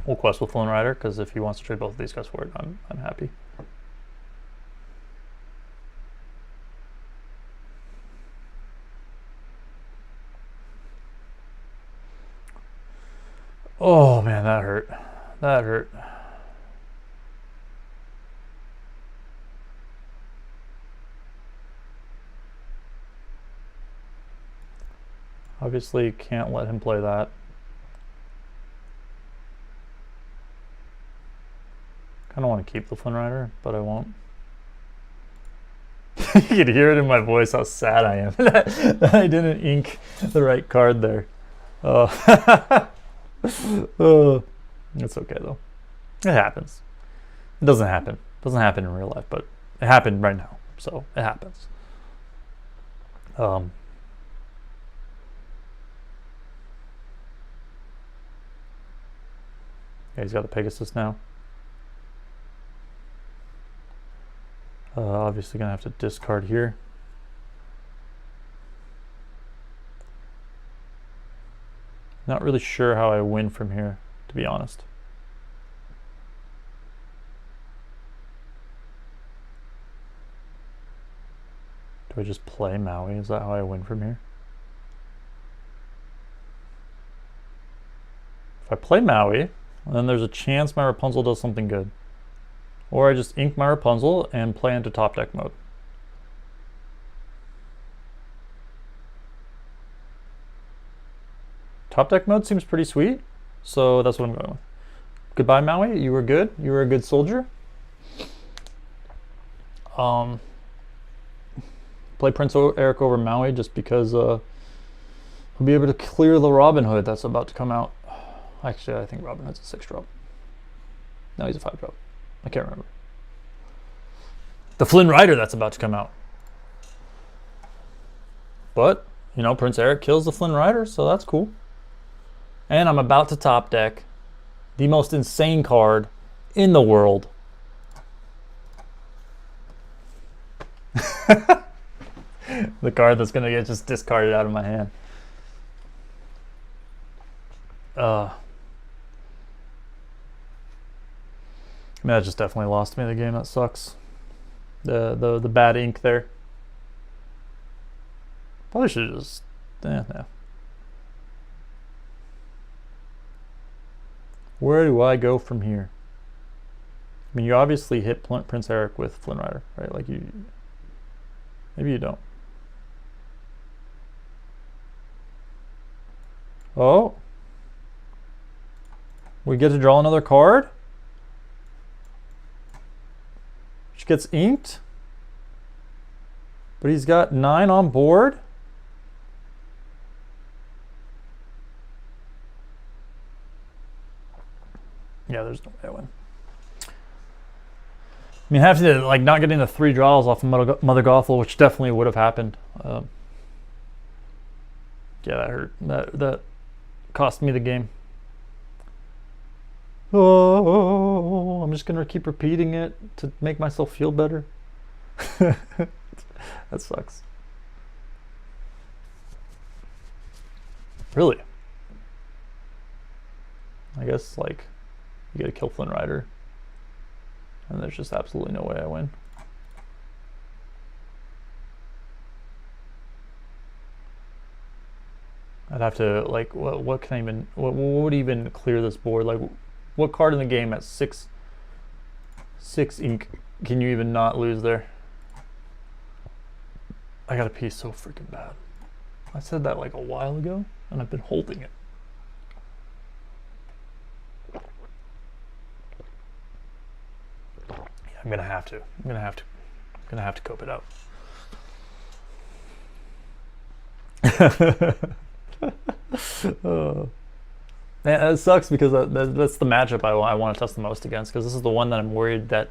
We'll quest with Flynn Rider because if he wants to trade both of these guys for it, I'm happy. Oh man, that hurt. That hurt. Obviously, can't let him play that. Kind of want to keep the Flynn Rider, but I won't. You can hear it in my voice how sad I am that I didn't ink the right card there. It's okay though. It happens. It doesn't happen. It doesn't happen in real life, but it happened right now, so it happens. Yeah, he's got the Pegasus now. Obviously gonna have to discard here. Not really sure how I win from here, to be honest. Do I just play Maui? Is that how I win from here? If I play Maui, then there's a chance my Rapunzel does something good. Or I just ink my Rapunzel and play into top deck mode. Top deck mode seems pretty sweet, so that's what I'm going with. Goodbye, Maui. You were good. You were a good soldier. Play Prince Eric over Maui just because I'll be able to clear the Robin Hood that's about to come out. Actually, I think Robin Hood's a 6-drop. No, he's a 5-drop. I can't remember. The Flynn Rider that's about to come out. But, you know, Prince Eric kills the Flynn Rider, so that's cool. And I'm about to top deck the most insane card in the world. The card that's going to get just discarded out of my hand. I mean, that just definitely lost me the game. That sucks. The bad ink there. Probably should have just... no. Where do I go from here? I mean, you obviously hit Prince Eric with Flynn Rider, right? Like you... Maybe you don't. Oh. We get to draw another card? Which gets inked? But he's got 9 on board? Yeah, there's no way I win. I mean, I have to, like, not getting the 3 draws off of Mother Gothel, which definitely would have happened. Yeah, that hurt. That cost me the game. Oh, I'm just gonna keep repeating it to make myself feel better. That sucks. Really? I guess, like, you gotta kill Flynn Rider. And there's just absolutely no way I win. I'd have to, like, what can I even, what would even clear this board? Like, what card in the game at 6 ink can you even not lose there? I gotta pee so freaking bad. I said that like a while ago, and I've been holding it. Yeah, I'm gonna have to. I'm gonna have to cope it out. Man, it sucks because that's the matchup I want to test the most against, because this is the one that I'm worried that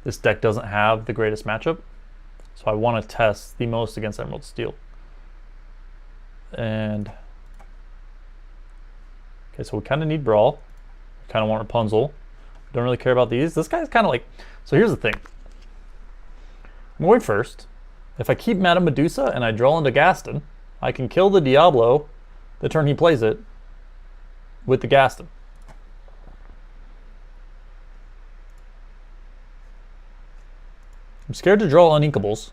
this deck doesn't have the greatest matchup. So I want to test the most against Emerald Steel. And okay, so we kind of need Brawl. We kind of want Rapunzel. Don't really care about these. This guy's kind of like, so here's the thing. I'm going first. If I keep Madame Medusa and I draw into Gaston, I can kill the Diablo the turn he plays it with the Gaston. I'm scared to draw Uninkables,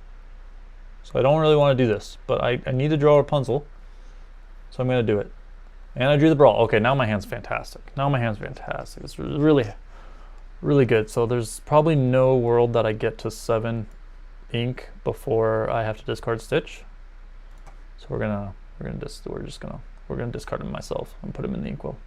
so I don't really want to do this, but I need to draw Rapunzel, so I'm going to do it. And I drew the Brawl. Okay, now my hand's fantastic. Now my hand's fantastic. It's really, really good. So there's probably no world that I get to 7 ink before I have to discard Stitch. So we're gonna discard him myself and put him in the inkwell.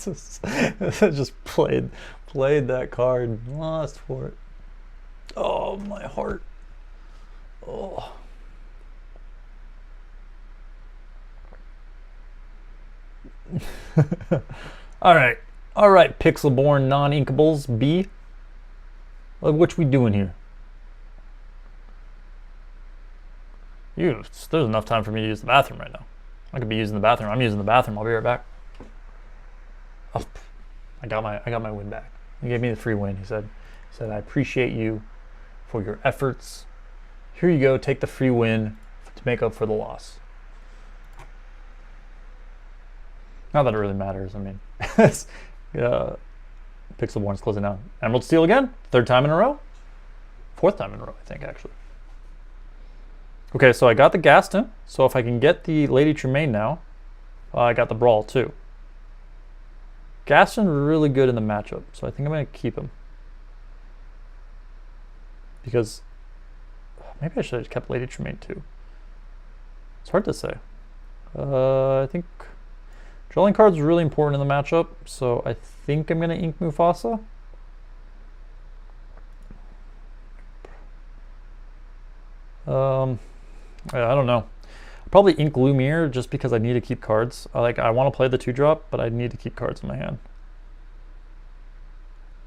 just played that card, lost for it. Oh, my heart. Oh. All right, Pixelborn non-inkables B. What we doing here? There's enough time for me to use the bathroom right now. I could be using the bathroom. I'm using the bathroom. I'll be right back. Oh, I got my win back. He gave me the free win. He said, I appreciate you for your efforts. Here you go. Take the free win to make up for the loss. Not that it really matters. I mean, Pixelborn's closing down. Emerald Steel again. 3rd time in a row. 4th time in a row, I think, actually. Okay, so I got the Gaston. So if I can get the Lady Tremaine now, I got the Brawl too. Gaston really good in the matchup, so I think I'm going to keep him. Because maybe I should have kept Lady Tremaine too. It's hard to say. I think drawing cards is really important in the matchup, so I think I'm going to ink Mufasa. I don't know. Probably ink Lumiere just because I need to keep cards. I want to play the 2-drop, but I need to keep cards in my hand.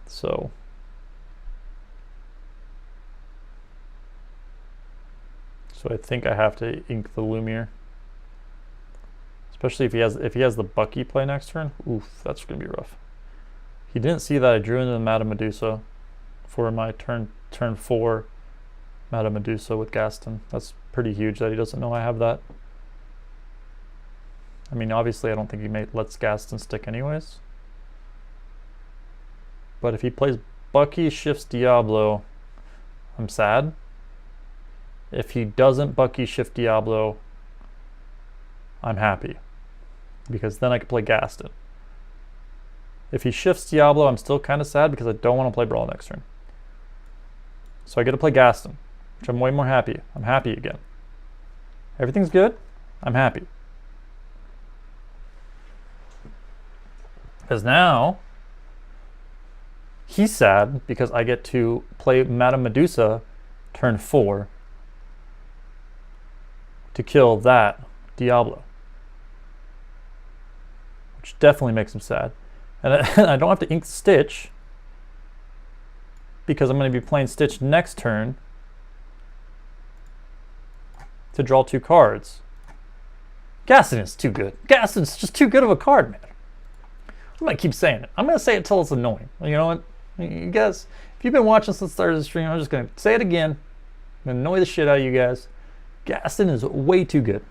So I think I have to ink the Lumiere. Especially if he has the Bucky play next turn. Oof, that's gonna be rough. He didn't see that I drew into the Madame Medusa for my turn 4 Madame Medusa with Gaston. That's pretty huge that he doesn't know I have that. I mean, obviously I don't think he lets Gaston stick anyways. But if he plays Bucky shifts Diablo, I'm sad. If he doesn't Bucky shift Diablo, I'm happy. Because then I can play Gaston. If he shifts Diablo, I'm still kind of sad because I don't want to play Brawl next turn. So I get to play Gaston, which I'm way more happy. I'm happy again. Everything's good. I'm happy. Because now he's sad because I get to play Madame Medusa turn 4 to kill that Diablo, which definitely makes him sad. And I don't have to ink Stitch because I'm going to be playing Stitch next turn to draw 2 cards. Gaston is too good. Gaston's just too good of a card, man. I'm going to keep saying it. I'm going to say it till it's annoying. You know what? You guys, if you've been watching since the start of the stream, I'm just going to say it again. I'm going to annoy the shit out of you guys. Gaston is way too good.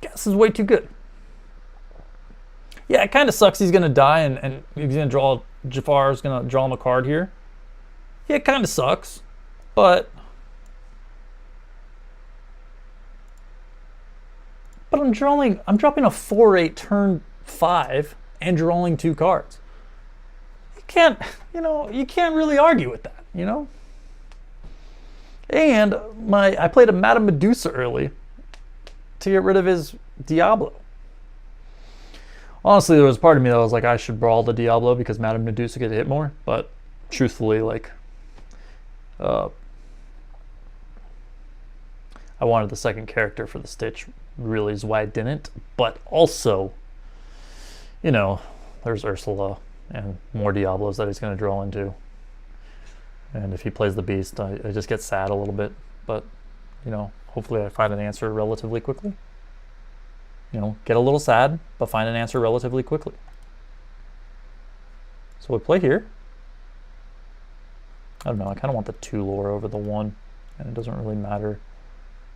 Gaston's way too good. Yeah, it kind of sucks he's going to die and he's going to draw, Jafar's going to draw him a card here. Yeah, it kind of sucks, but I'm dropping a 4/8 turn 5 and drawing 2 cards. You can't really argue with that, you know? And I played a Madame Medusa early to get rid of his Diablo. Honestly, there was part of me that was like, I should brawl the Diablo because Madame Medusa could hit more, but truthfully, like, I wanted the second character for the Stitch, really is why I didn't. But also, you know, there's Ursula and more Diablos that he's going to draw into. And if he plays the Beast, I just get sad a little bit. But, you know, hopefully I find an answer relatively quickly. You know, get a little sad, but find an answer relatively quickly. So we play here. I don't know, I kind of want the 2 lore over the 1. And it doesn't really matter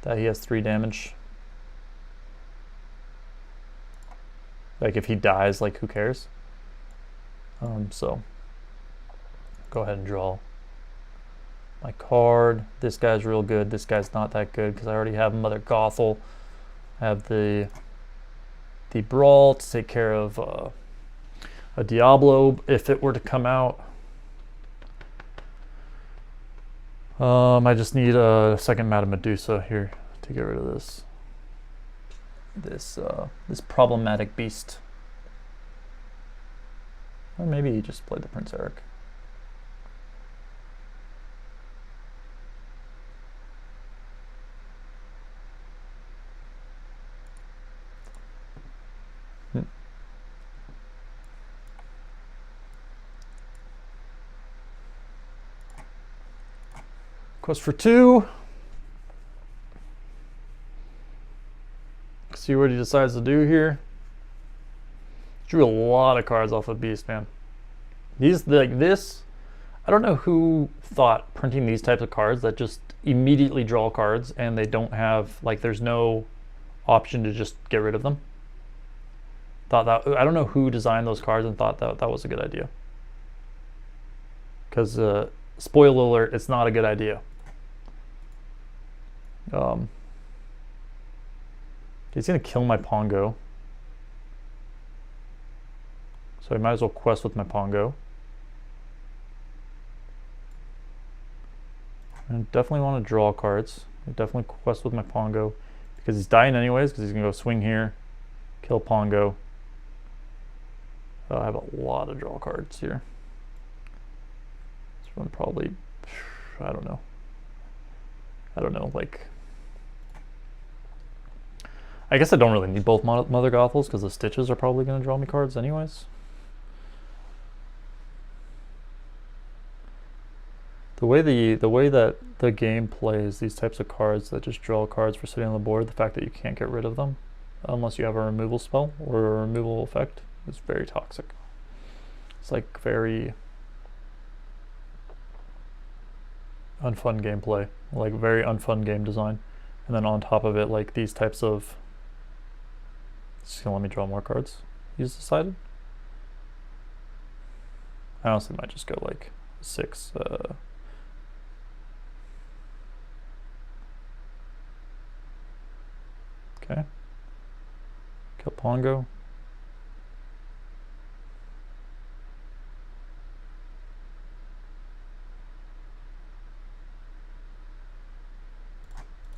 that he has 3 damage. Like, if he dies, like, who cares? So, go ahead and draw my card. This guy's real good. This guy's not that good because I already have Mother Gothel. I have the Brawl to take care of a Diablo if it were to come out. I just need a second Madame Medusa here to get rid of this problematic beast. Or maybe he just played the Prince Eric. Quest for 2. See what he decides to do here. Drew a lot of cards off of Beast, man. These, like this, I don't know who thought printing these types of cards that just immediately draw cards and they don't have, like, there's no option to just get rid of them. Thought that, I don't know who designed those cards and thought that was a good idea. Because, spoiler alert, it's not a good idea. He's gonna kill my Pongo. So I might as well quest with my Pongo. And definitely want to draw cards. I definitely quest with my Pongo. Because he's dying anyways, because he's gonna go swing here, kill Pongo. I have a lot of draw cards here. This one probably, I don't know, like, I guess I don't really need both Mother Gothels because the Stitches are probably going to draw me cards anyways. The way that the game plays these types of cards that just draw cards for sitting on the board, the fact that you can't get rid of them unless you have a removal spell or a removal effect is very toxic. It's like very unfun gameplay, like very unfun game design. And then on top of it, like these types of, it's just gonna let me draw more cards, he's decided. I honestly might just go like 6, okay. Kill Pongo.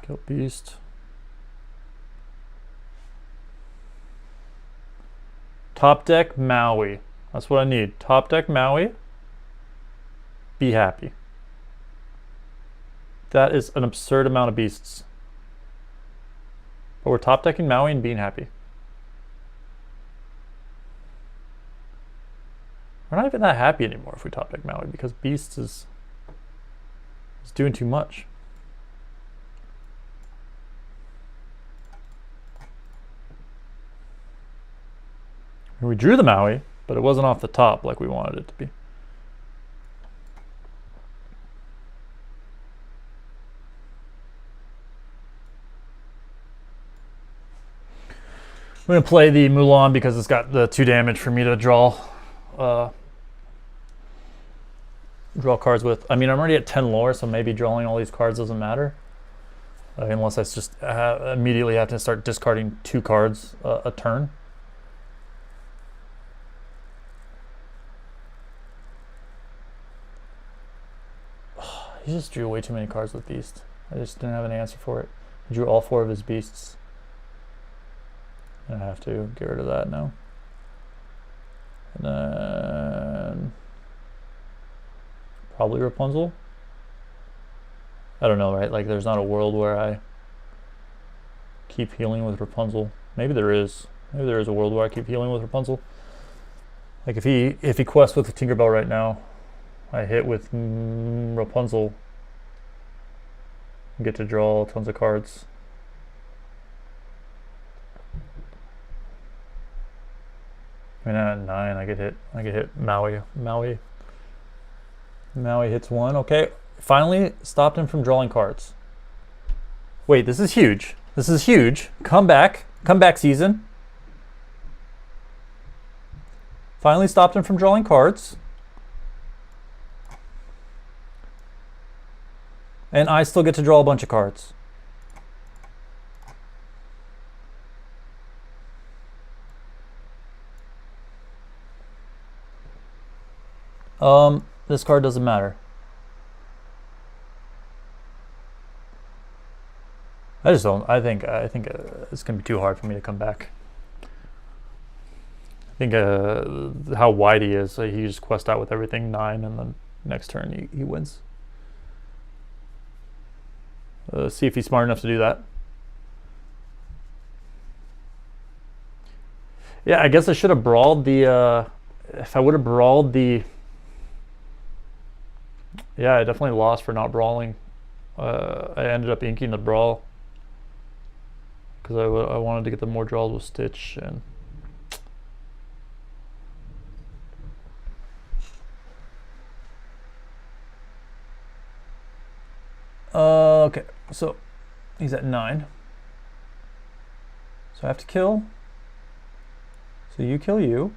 Kill beast. Top deck Maui. That's what I need. Top deck Maui. Be happy. That is an absurd amount of beasts. But we're top decking Maui and being happy. We're not even that happy anymore if we top deck Maui because beasts is doing too much. We drew the Maui, but it wasn't off the top like we wanted it to be. I'm going to play the Mulan because it's got the 2 damage for me to draw cards with. I mean, I'm already at 10 lore, so maybe drawing all these cards doesn't matter. Unless I just immediately have to start discarding 2 cards a turn. He just drew way too many cards with Beast. I just didn't have an answer for it. He drew all 4 of his Beasts. I have to get rid of that now. And then probably Rapunzel. I don't know, right? Like there's not a world where I keep healing with Rapunzel. Maybe there is. Maybe there is a world where I keep healing with Rapunzel. Like if he quests with Tinkerbell right now, I hit with Rapunzel and get to draw tons of cards. I mean, at 9, I get hit Maui. Maui hits 1. Okay, finally stopped him from drawing cards. Wait, this is huge. This is huge. Comeback season. Finally stopped him from drawing cards. And I still get to draw a bunch of cards. This card doesn't matter. I just don't. I think it's gonna be too hard for me to come back. I think how wide he is. He just quests out with everything 9, and then next turn he wins. See if he's smart enough to do that. Yeah, I guess I should have brawled the. If I would have brawled the. Yeah, I definitely lost for not brawling. I ended up inking the brawl because I wanted to get the more draws with Stitch and. Okay, so he's at 9. So I have to kill. So you kill you.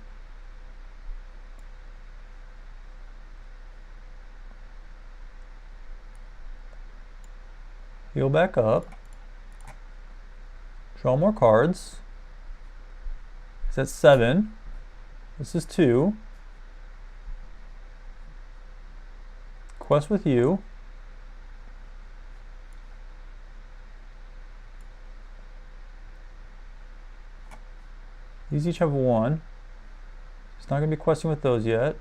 Heal back up. Draw more cards. He's at 7. This is 2. Quest with you. These each have 1. He's not going to be questing with those yet.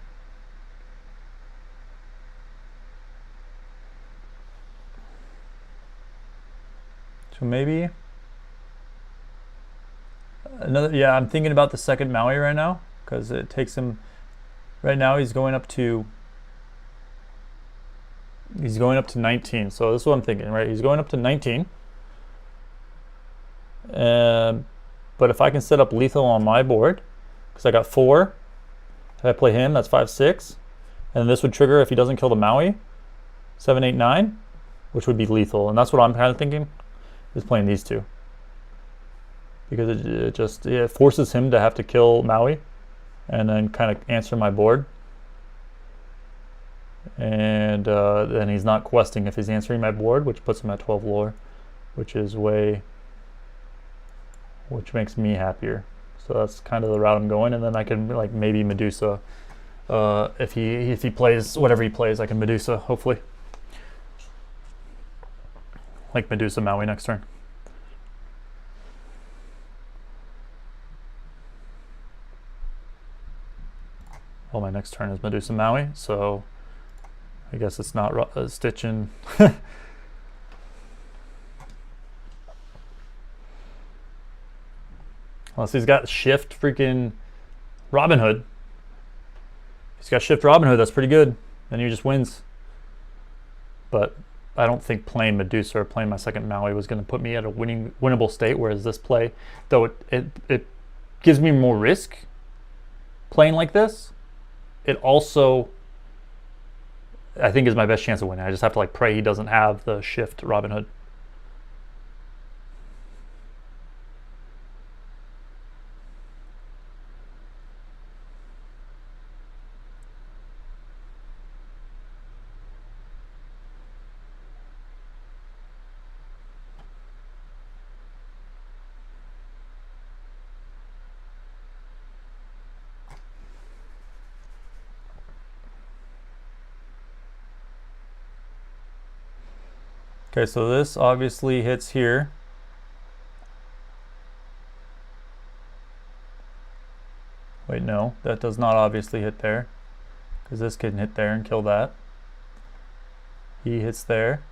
So maybe another. Yeah, I'm thinking about the second Maui right now because it takes him. Right now he's going up to 19. So this is what I'm thinking, right? He's going up to 19. But if I can set up lethal on my board, because I got 4, if I play him, that's 5, 6, and this would trigger if he doesn't kill the Maui, 7, 8, 9, which would be lethal, and that's what I'm kind of thinking, is playing these 2, because it forces him to have to kill Maui, and then kind of answer my board, and then he's not questing if he's answering my board, which puts him at 12 lore, which makes me happier. So that's kind of the route I'm going, and then I can like maybe Medusa. If he plays whatever he plays, I can Medusa hopefully. like Medusa Maui next turn. Well, my next turn is Medusa Maui, so I guess it's not stitching. Unless he's got shift freaking Robin Hood. He's got shift Robin Hood, that's pretty good. Then he just wins. But I don't think playing Medusa or playing my second Maui was going to put me at a winnable state, whereas this play, though it gives me more risk playing like this, it also, I think, is my best chance of winning. I just have to like pray he doesn't have the shift Robin Hood. Okay, so this obviously hits here. Wait, no, that does not obviously hit there, because this can hit there and kill that. He hits there.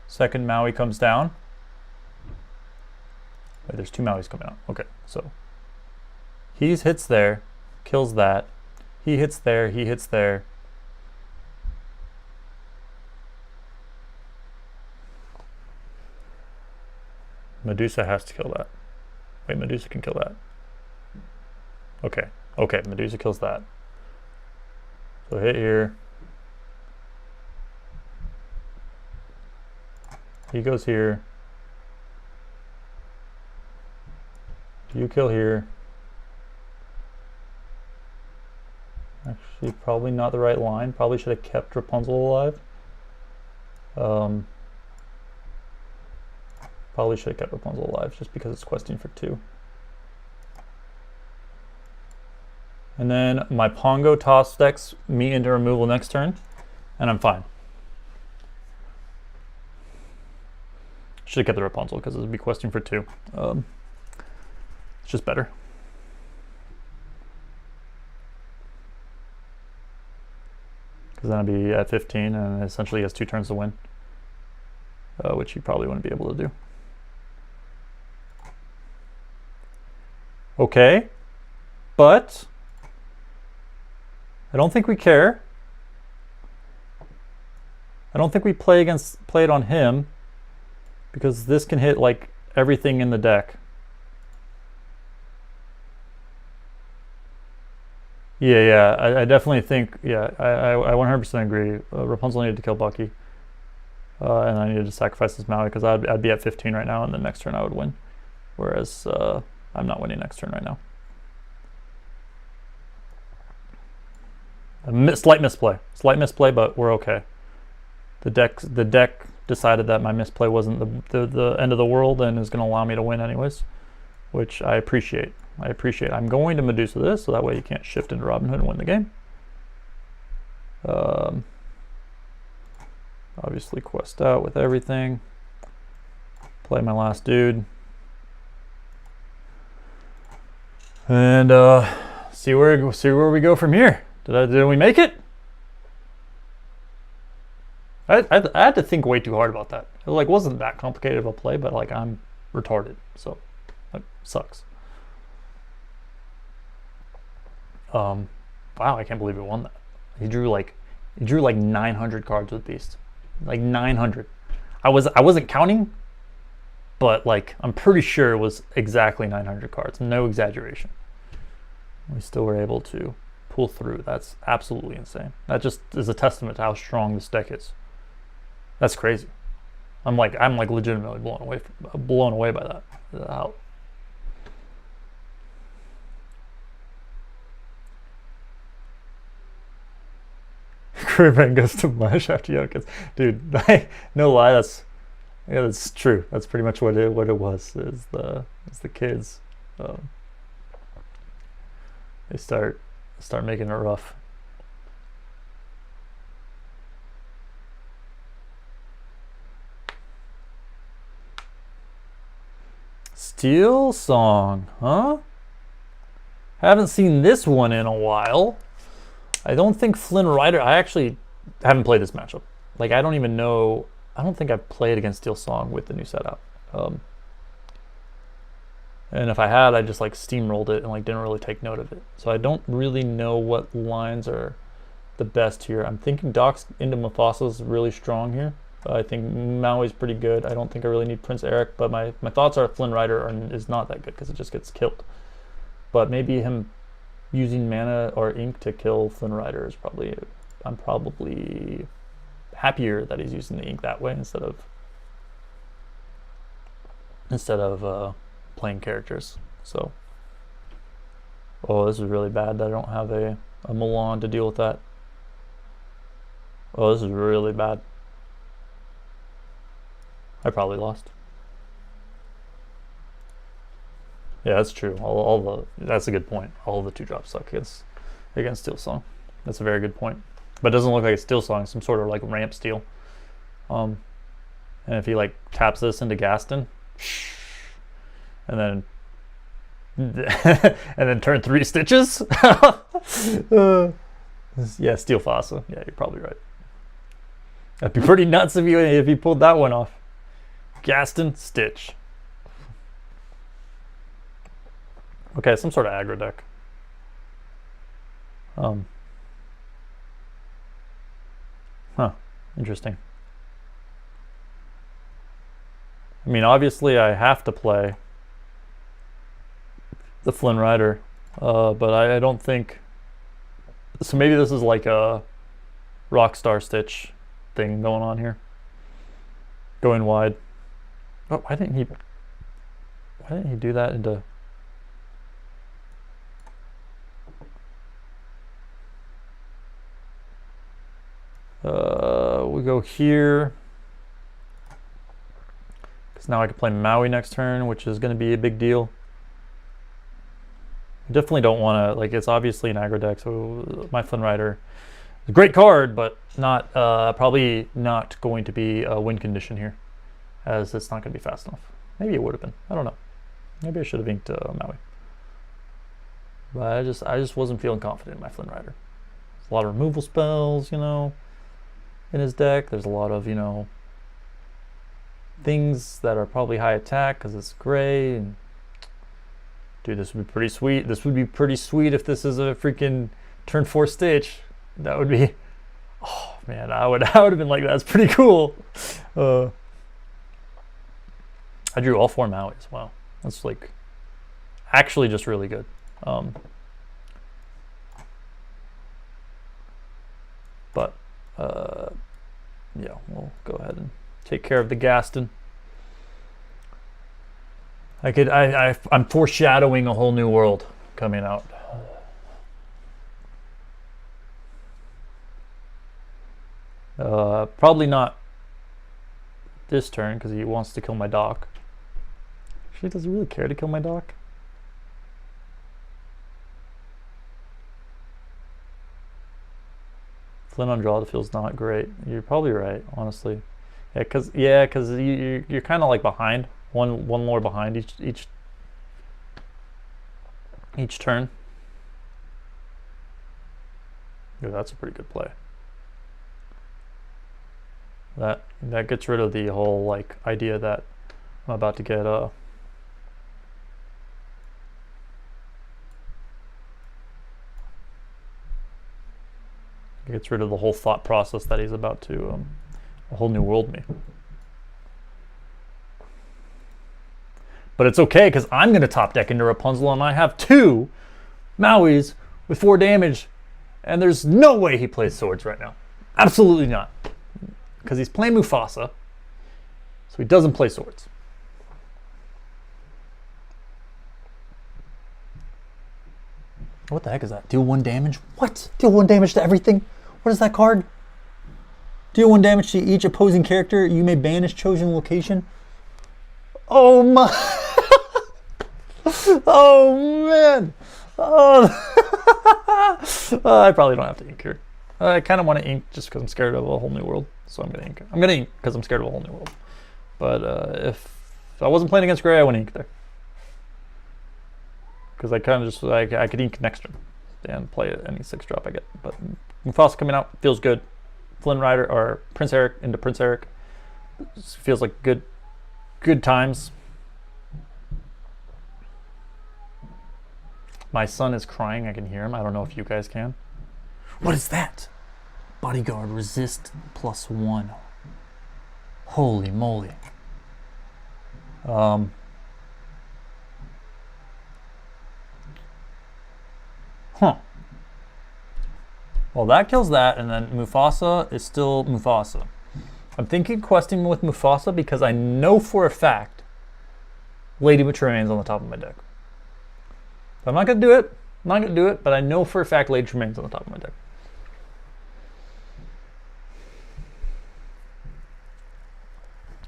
Second Maui comes down. Wait, there's two Mauis coming out. Okay, so he hits there, kills that. He hits there, he hits there. Medusa has to kill that. Wait, Medusa can kill that. Okay, okay, Medusa kills that. So hit here. He goes here. You kill here. Actually, probably not the right line. Probably should have kept Rapunzel alive. Probably should have kept Rapunzel alive just because it's questing for 2. And then my Pongo toss decks me into removal next turn, and I'm fine. Should have kept the Rapunzel because it would be questing for 2. It's just better. Because then I'd be at 15 and essentially he has 2 turns to win, which he probably wouldn't be able to do. Okay, but I don't think we care. I don't think we play it on him, because this can hit like everything in the deck. Yeah, I definitely think, yeah, I 100% agree. Rapunzel needed to kill Bucky, and I needed to sacrifice this Maui because I'd be at 15 right now, and the next turn I would win. Whereas I'm not winning next turn right now. Slight misplay, but we're okay. The deck decided that my misplay wasn't the end of the world and is going to allow me to win anyways, which I appreciate. I'm going to Medusa this, so that way you can't shift into Robin Hood and win the game. Obviously quest out with everything. Play my last dude. And see where we go from here. Did we make it? I had to think way too hard about that. It like wasn't that complicated of a play, but like I'm retarded, so that sucks. Wow, I can't believe he won that. He drew like 900 cards with Beast, like 900. I wasn't counting, but like I'm pretty sure it was exactly 900 cards, no exaggeration. We still were able to pull through. That's absolutely insane. That just is a testament to how strong this deck is. That's crazy. I'm like legitimately blown away by that. How Caribbean goes to mush after Yonkins. Dude, no lie, that's true. That's pretty much what it was. Is the kids. They start making it rough. Steel Song, huh? Haven't seen this one in a while. I don't think Flynn Rider, I actually haven't played this matchup. Like, I don't even know, I don't think I've played against Steel Song with the new setup. And if I had, I just like steamrolled it and like didn't really take note of it. So I don't really know what lines are the best here. I'm thinking Doc's into Mufasa is really strong here. I think Maui's pretty good. I don't think I really need Prince Eric, but my thoughts are Flynn Rider is not that good because it just gets killed. But maybe him using mana or ink to kill Flynn Rider is probably, I'm probably happier that he's using the ink that way instead of playing characters. So, oh, this is really bad that I don't have a Milan to deal with that. Oh, this is really bad. I probably lost. Yeah, that's true. That's a good point. All the 2-drops suck against Steel Song. That's a very good point. But it doesn't look like it's Steel Song. Some sort of like ramp steal. And if he like taps this into Gaston, and then and then turn 3 stitches. Yeah, Steel Fossa. Yeah, you're probably right. That'd be pretty nuts if you pulled that one off. Gaston, Stitch. Okay, some sort of aggro deck. Huh, interesting. I mean, obviously I have to play the Flynn Rider, but I don't think... So maybe this is like a Rockstar Stitch thing going on here. Going wide. Oh, why didn't he do that into... We go here. Because now I can play Maui next turn, which is going to be a big deal. I definitely don't want to, like, it's obviously an aggro deck, so my Flynn Rider is a great card, but not probably not going to be a win condition here, as it's not going to be fast enough. Maybe it would have been. I don't know. Maybe I should have inked Maui. But I just wasn't feeling confident in my Flynn Rider. There's a lot of removal spells, you know, in his deck. There's a lot of, you know, things that are probably high attack because it's gray. And dude, this would be pretty sweet. This would be pretty sweet if this is a freaking turn 4 Stitch. That would be, oh man, I would have been like, that's pretty cool. I drew all 4 Mauis. Wow, that's like actually just really good. But yeah, we'll go ahead and take care of the Gaston. I'm foreshadowing a whole new world coming out. Probably not this turn because he wants to kill my Doc. Actually, does he really care to kill my Doc? Flynn on draw feels not great. You're probably right, honestly. Yeah, because you're kind of like behind. One more behind each turn. Ooh, that's a pretty good play. That gets rid of the whole like idea that I'm about to get it gets rid of the whole thought process that he's about to a whole new world me. But it's okay because I'm going to top deck into Rapunzel and I have 2 Mauis with 4 damage. And there's no way he plays swords right now. Absolutely not. Because he's playing Mufasa. So he doesn't play swords. What the heck is that? Deal 1 damage? What? Deal 1 damage to everything? What is that card? Deal 1 damage to each opposing character. You may banish chosen location. Oh my. Oh man. Oh. I probably don't have to ink here. I kind of want to ink just because I'm scared of a whole new world. So I'm going to ink. I'm going to ink because I'm scared of a whole new world. But if I wasn't playing against gray, I wouldn't ink there. because I kind of just like I could ink next turn and play any 6-drop I get. But Mufasa coming out feels good. Flynn Rider or Prince Eric into Prince Eric feels like good times. My son is crying. I can hear him. I don't know if you guys can. What is that? Bodyguard resist +1. Holy moly. Well, that kills that, and then Mufasa is still Mufasa. I'm thinking questing with Mufasa because I know for a fact Lady Mature remains on the top of my deck. So I'm not going to do it. I'm not going to do it, but I know for a fact Lady remains on the top of my deck.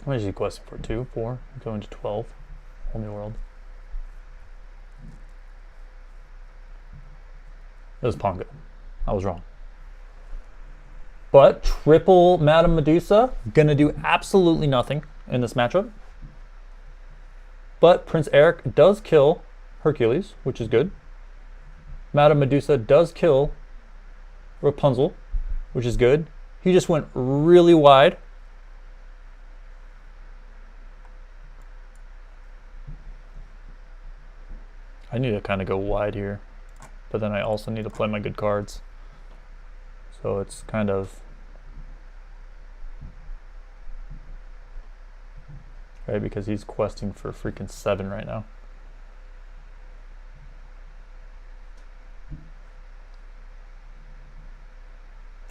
How much is he questing for? 2, 4, going to 12. Whole new world. It was Pongo. I was wrong. But triple Madame Medusa, gonna do absolutely nothing in this matchup. But Prince Eric does kill Hercules, which is good. Madame Medusa does kill Rapunzel, which is good. He just went really wide. I need to kind of go wide here, but then I also need to play my good cards. So it's kind of right because he's questing for freaking 7 right now.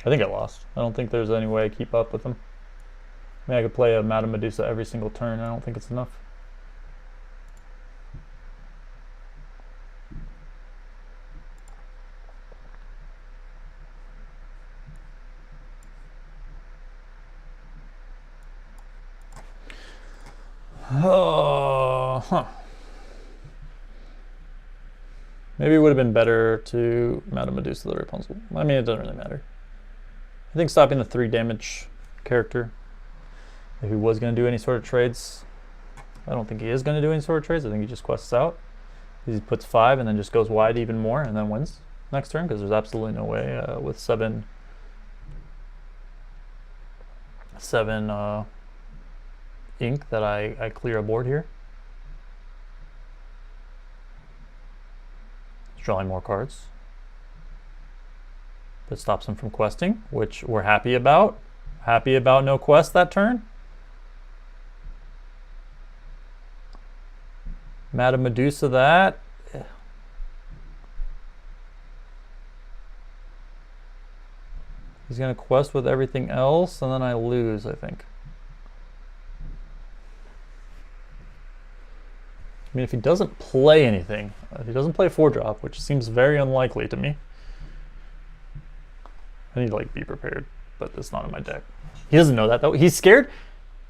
I think I lost. I don't think there's any way I keep up with him. I mean, I could play a Madame Medusa every single turn. I don't think it's enough. Maybe it would have been better to Madame Medusa the Rapunzel. I mean, it doesn't really matter. I think stopping the 3 damage character, if he was going to do any sort of trades, I don't think he is going to do any sort of trades. I think he just quests out. He puts 5 and then just goes wide even more and then wins next turn because there's absolutely no way with 7 ink that I clear a board here. Drawing more cards. That stops him from questing, which we're happy about. Happy about no quest that turn. Madame Medusa that. He's going to quest with everything else, and then I lose, I think. I mean, if he doesn't play anything, if he doesn't play a 4-drop, which seems very unlikely to me, I need to like be prepared, but it's not in my deck. He doesn't know that though. He's scared.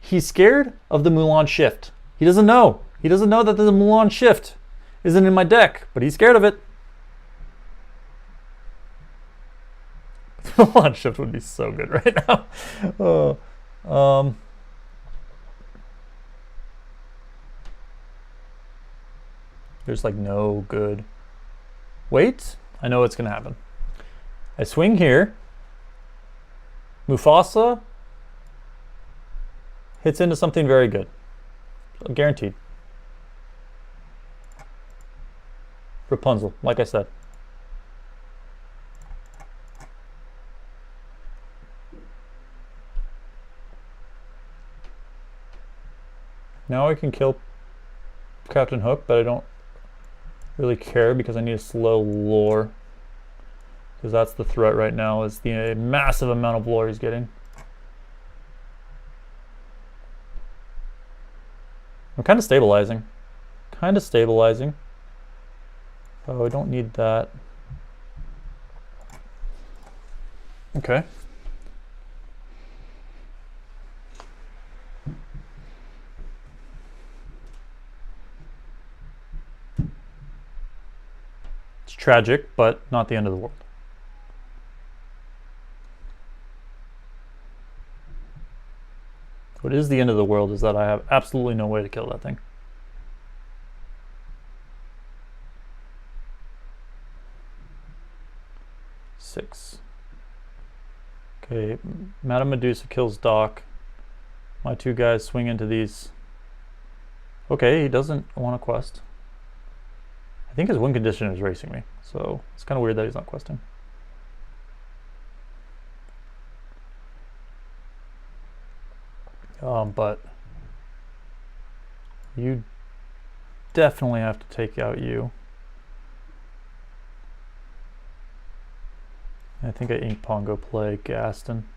He's scared of the Mulan shift. He doesn't know. He doesn't know that the Mulan shift isn't in my deck, but he's scared of it. The Mulan shift would be so good right now. There's like no good. Wait, I know what's gonna happen. I swing here. Mufasa hits into something very good. Guaranteed. Rapunzel, like I said. Now I can kill Captain Hook, but I don't really care because I need a slow lore. Because that's the threat right now, is the massive amount of lore he's getting. I'm kind of stabilizing. Oh, I don't need that. Okay. It's tragic, but not the end of the world. What is the end of the world is that I have absolutely no way to kill that thing. Okay, Madame Medusa kills Doc. My two guys swing into these. Okay, he doesn't want a quest. I think his win condition is racing me, so it's kind of weird that he's not questing. But you definitely have to take out you. I think I ink Pongo play Gaston.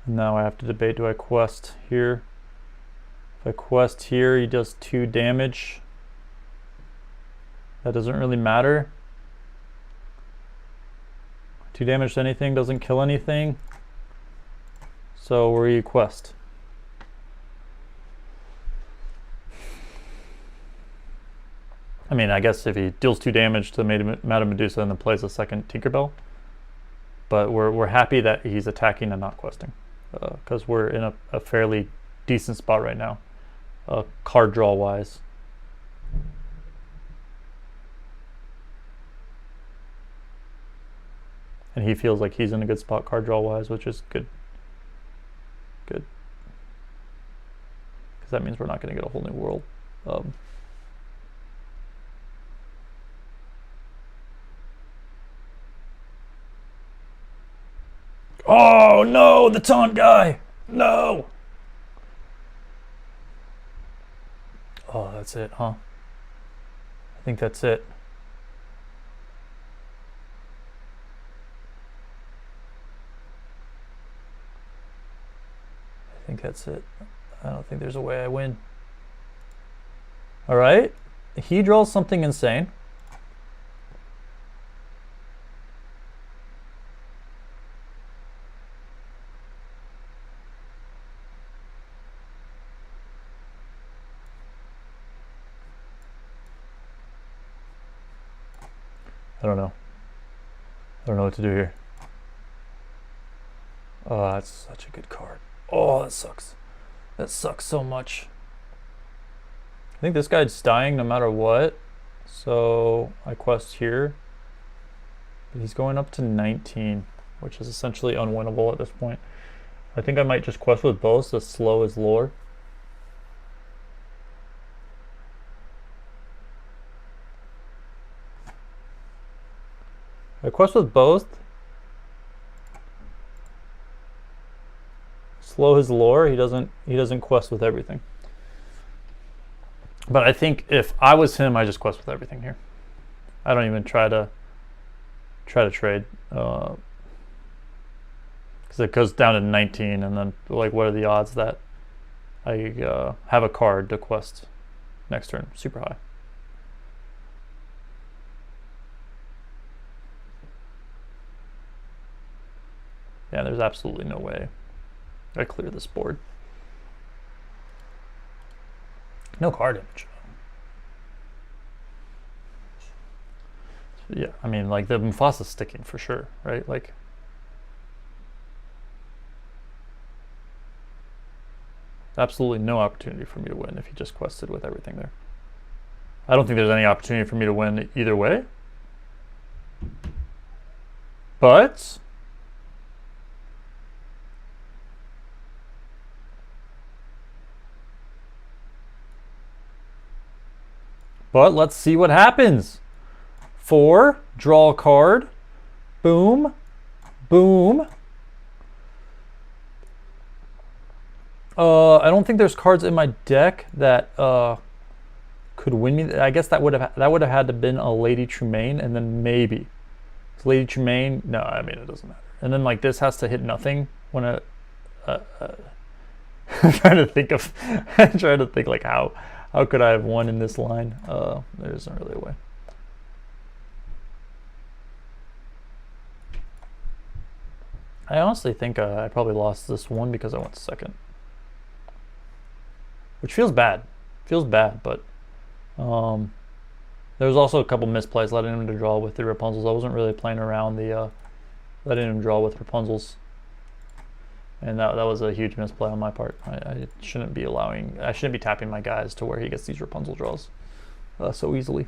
And now I have to debate, do I quest here? If I quest here, he does 2 damage. That doesn't really matter. 2 damage to anything doesn't kill anything. So where you quest? I mean, I guess if he deals 2 damage to Madame Medusa and then plays a second Tinkerbell. But we're happy that he's attacking and not questing. Because we're in a fairly decent spot right now. Card draw wise. And he feels like he's in a good spot card draw wise, which is good. Good. Because that means we're not going to get a whole new world. Oh no, the taunt guy! No! Oh, that's it, huh? I think that's it. I think that's it. I don't think there's a way I win. All right. He draws something insane. I don't know. I don't know what to do here. Oh, that's such a good card. Oh, that sucks. That sucks so much. I think this guy's dying no matter what. So I quest here. But he's going up to 19, which is essentially unwinnable at this point. I think I might just quest with both as slow as lore. I quest with both. Slow his lore. He doesn't quest with everything. But I think if I was him, I just quest with everything here. I don't even try to trade. Because it goes down to 19, and then like, what are the odds that I have a card to quest next turn? Super high. Yeah, there's absolutely no way I clear this board. No card image. Yeah, I mean, like, the Mufasa's sticking for sure, right? Like, absolutely no opportunity for me to win if he just quested with everything there. I don't think there's any opportunity for me to win either way. But let's see what happens. 4, draw a card. Boom. Boom. I don't think there's cards in my deck that could win me. I guess that would have had to been a Lady Tremaine, and then maybe it's Lady Tremaine. No, I mean, it doesn't matter. And then like this has to hit nothing when I'm trying to think of like how could I have won in this line? There isn't really a way. I honestly think I probably lost this one because I went second. Which feels bad. Feels bad, but there was also a couple misplays letting him to draw with the Rapunzels. I wasn't really playing around the letting him draw with Rapunzels. And that was a huge misplay on my part. I shouldn't be tapping my guys to where he gets these Rapunzel draws so easily.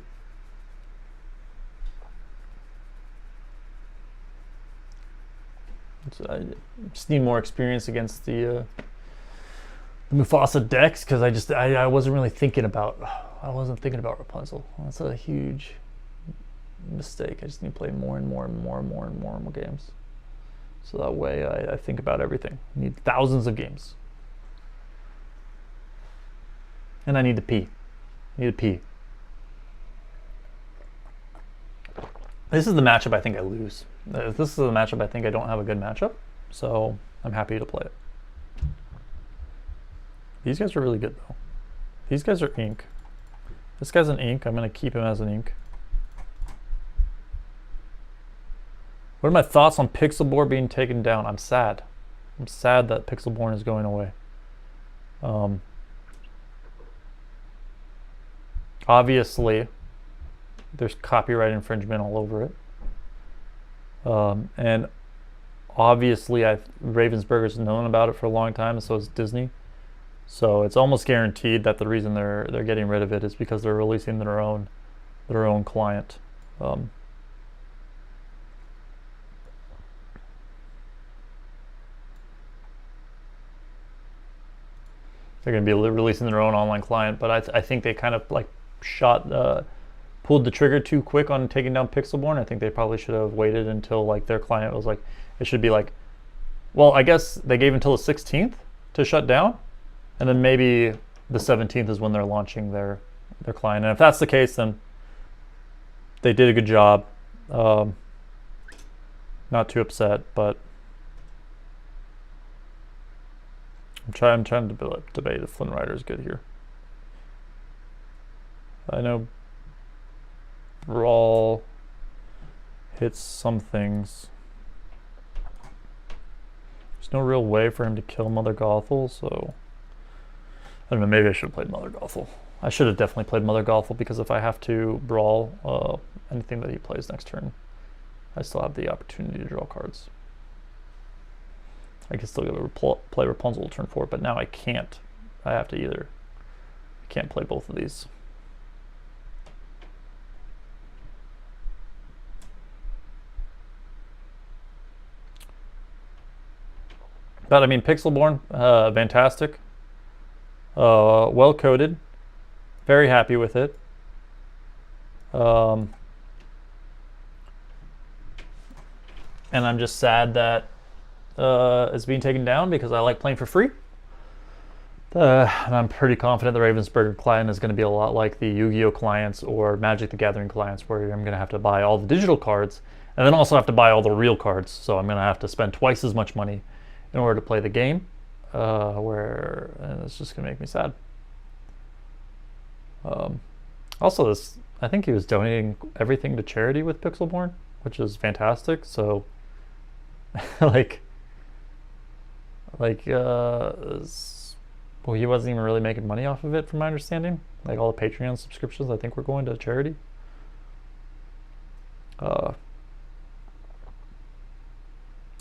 I just need more experience against the Mufasa decks, because I wasn't really thinking about Rapunzel. That's a huge mistake. I just need to play more and more and more and more and more and more games. So that way I think about everything. I need thousands of games. And I need to pee. I need to pee. This is the matchup I think I lose. This is the matchup I think I don't have a good matchup. So I'm happy to play it. These guys are really good though. These guys are ink. This guy's an ink. I'm going to keep him as an ink. What are my thoughts on Pixelborn being taken down? I'm sad. I'm sad that Pixelborn is going away. Obviously, there's copyright infringement all over it. And obviously, Ravensburger's known about it for a long time, and so is Disney. So it's almost guaranteed that the reason they're getting rid of it is because they're releasing their own client. They're going to be releasing their own online client, but I think they kind of like pulled the trigger too quick on taking down Pixelborn. I think they probably should have waited until like their client was like, it should be like, well, I guess they gave until the 16th to shut down, and then maybe the 17th is when they're launching their client. And if that's the case, then they did a good job. Not too upset, but I'm trying to debate if Flynn Rider is good here. I know Brawl hits some things. There's no real way for him to kill Mother Gothel, so I don't know, maybe I should have played Mother Gothel. I should have definitely played Mother Gothel, because if I have to Brawl anything that he plays next turn, I still have the opportunity to draw cards. I can still play Rapunzel turn 4, but now I can't. I have to I can't play both of these. But I mean, Pixelborn, fantastic. Well coded. Very happy with it. And I'm just sad that it's being taken down, because I like playing for free. And I'm pretty confident the Ravensburger client is going to be a lot like the Yu-Gi-Oh clients or Magic the Gathering clients, where I'm going to have to buy all the digital cards and then also have to buy all the real cards. So I'm going to have to spend twice as much money in order to play the game, and it's just going to make me sad. Also, I think he was donating everything to charity with Pixelborn, which is fantastic. So, well, he wasn't even really making money off of it, from my understanding. Like all the Patreon subscriptions, I think, were going to charity.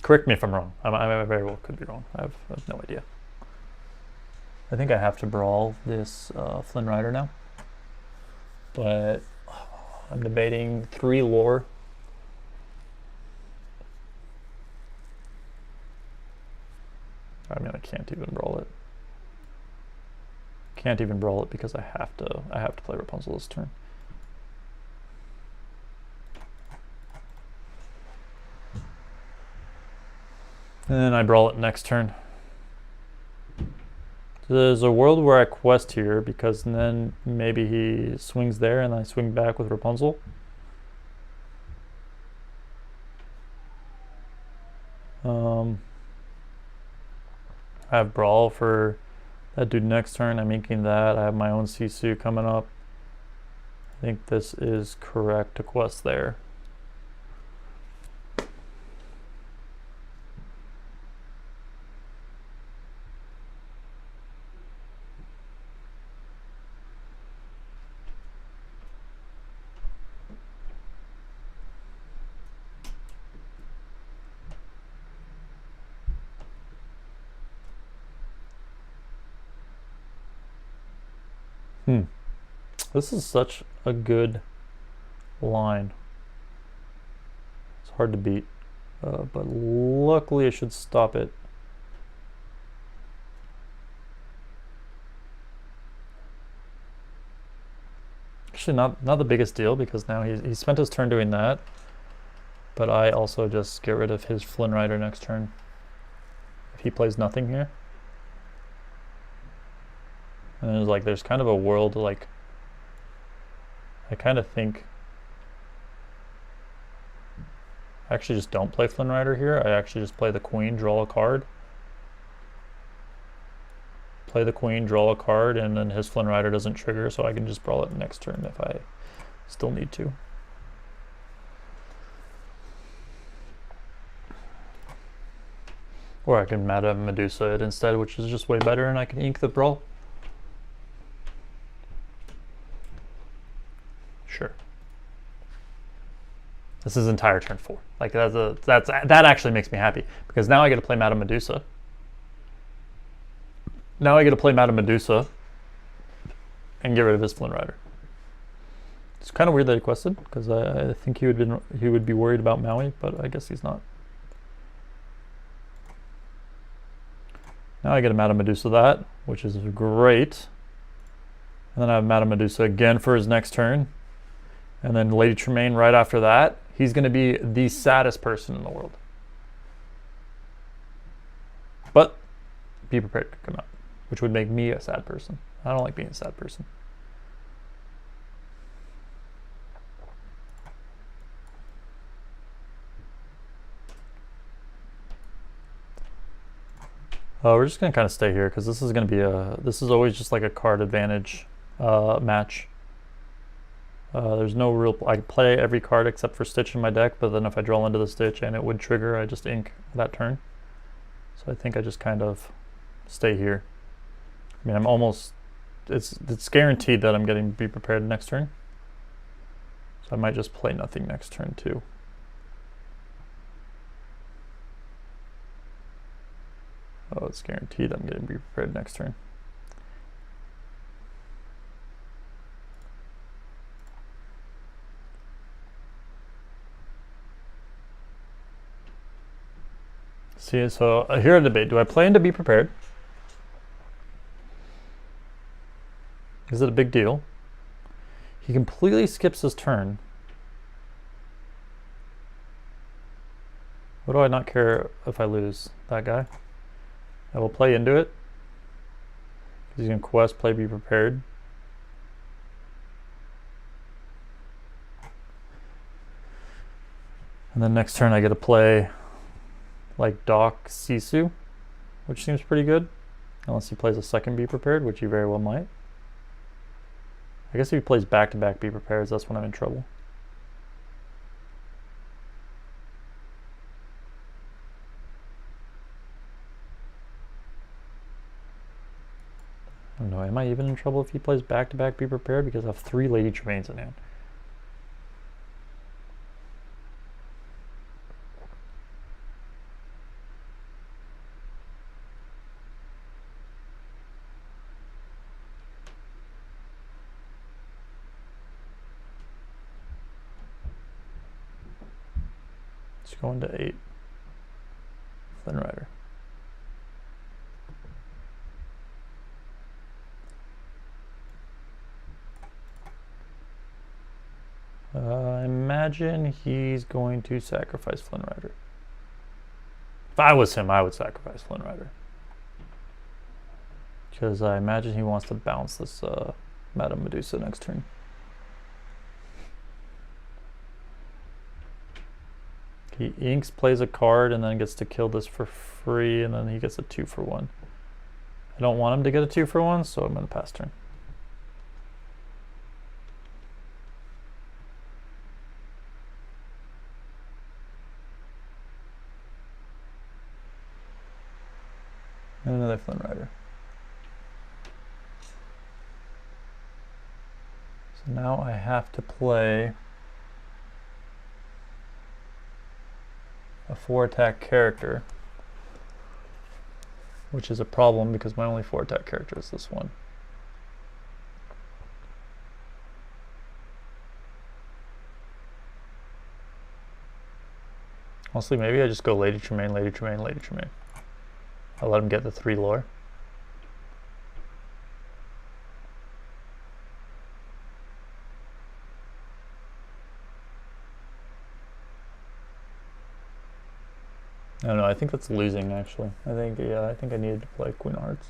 Correct me if I'm wrong. I very well could be wrong. I have no idea. I think I have to Brawl this Flynn Rider now. But I'm debating 3 lore. I mean, I can't even Brawl it. Can't even Brawl it because I have to play Rapunzel this turn. And then I Brawl it next turn. There's a world where I quest here, because then maybe he swings there and I swing back with Rapunzel. I have Brawl for that dude next turn. I'm inking that. I have my own Sisu coming up. I think this is correct to quest there. This is such a good line. It's hard to beat. But luckily I should stop it. Actually, not the biggest deal, because now he spent his turn doing that. But I also just get rid of his Flynn Rider next turn. If he plays nothing here. And there's like, there's kind of a world, like, I kind of think I actually just don't play Flynn Rider here. I actually just play the Queen, draw a card. Play the Queen, draw a card, and then his Flynn Rider doesn't trigger, so I can just brawl it next turn if I still need to. Or I can Madame Medusa it instead, which is just way better, and I can ink the brawl. Sure. This is entire turn 4. Like that actually makes me happy, because now I get to play Madame Medusa. Now I get to play Madame Medusa and get rid of his Flynn Rider. It's kind of weird that he quested, because I think he would be worried about Maui, but I guess he's not. Now I get a Madame Medusa that, which is great. And then I have Madame Medusa again for his next turn. And then Lady Tremaine right after that. He's going to be the saddest person in the world. But be prepared to come out, which would make me a sad person. I don't like being a sad person. We're just going to kind of stay here, because this is going to be this is always just like a card advantage match. There's no real, I play every card except for Stitch in my deck, but then if I draw into the Stitch and it would trigger, I just ink that turn. So I think I just kind of stay here. I mean, I'm almost, it's guaranteed that I'm getting Be Prepared next turn. So I might just play nothing next turn too. Oh, it's guaranteed I'm getting Be Prepared next turn. See, so here a debate. Do I play into Be Prepared? Is it a big deal? He completely skips his turn. What do I not care if I lose? That guy? I will play into it. He's going to quest, play Be Prepared. And then next turn I get to play like Doc Sisu, which seems pretty good. Unless he plays a second Be Prepared, which he very well might. I guess if he plays back-to-back Be Prepared, that's when I'm in trouble. I don't know, am I even in trouble if he plays back-to-back Be Prepared? Because I have 3 Lady Tremaines in hand. Let's go into 8. Flynn Rider. I imagine he's going to sacrifice Flynn Rider. If I was him, I would sacrifice Flynn Rider. Because I imagine he wants to bounce this Madame Medusa next turn. He inks, plays a card, and then gets to kill this for free, and then he gets a 2-for-1. I don't want him to get a 2-for-1, so I'm going to pass turn. And another Flynn Rider. So now I have to play a 4-attack character, which is a problem because my only 4-attack character is this one. Honestly, maybe I just go Lady Tremaine, Lady Tremaine, Lady Tremaine. I'll let him get the 3 lore. I don't know, I think that's losing actually. I think I needed to play Queen of Hearts.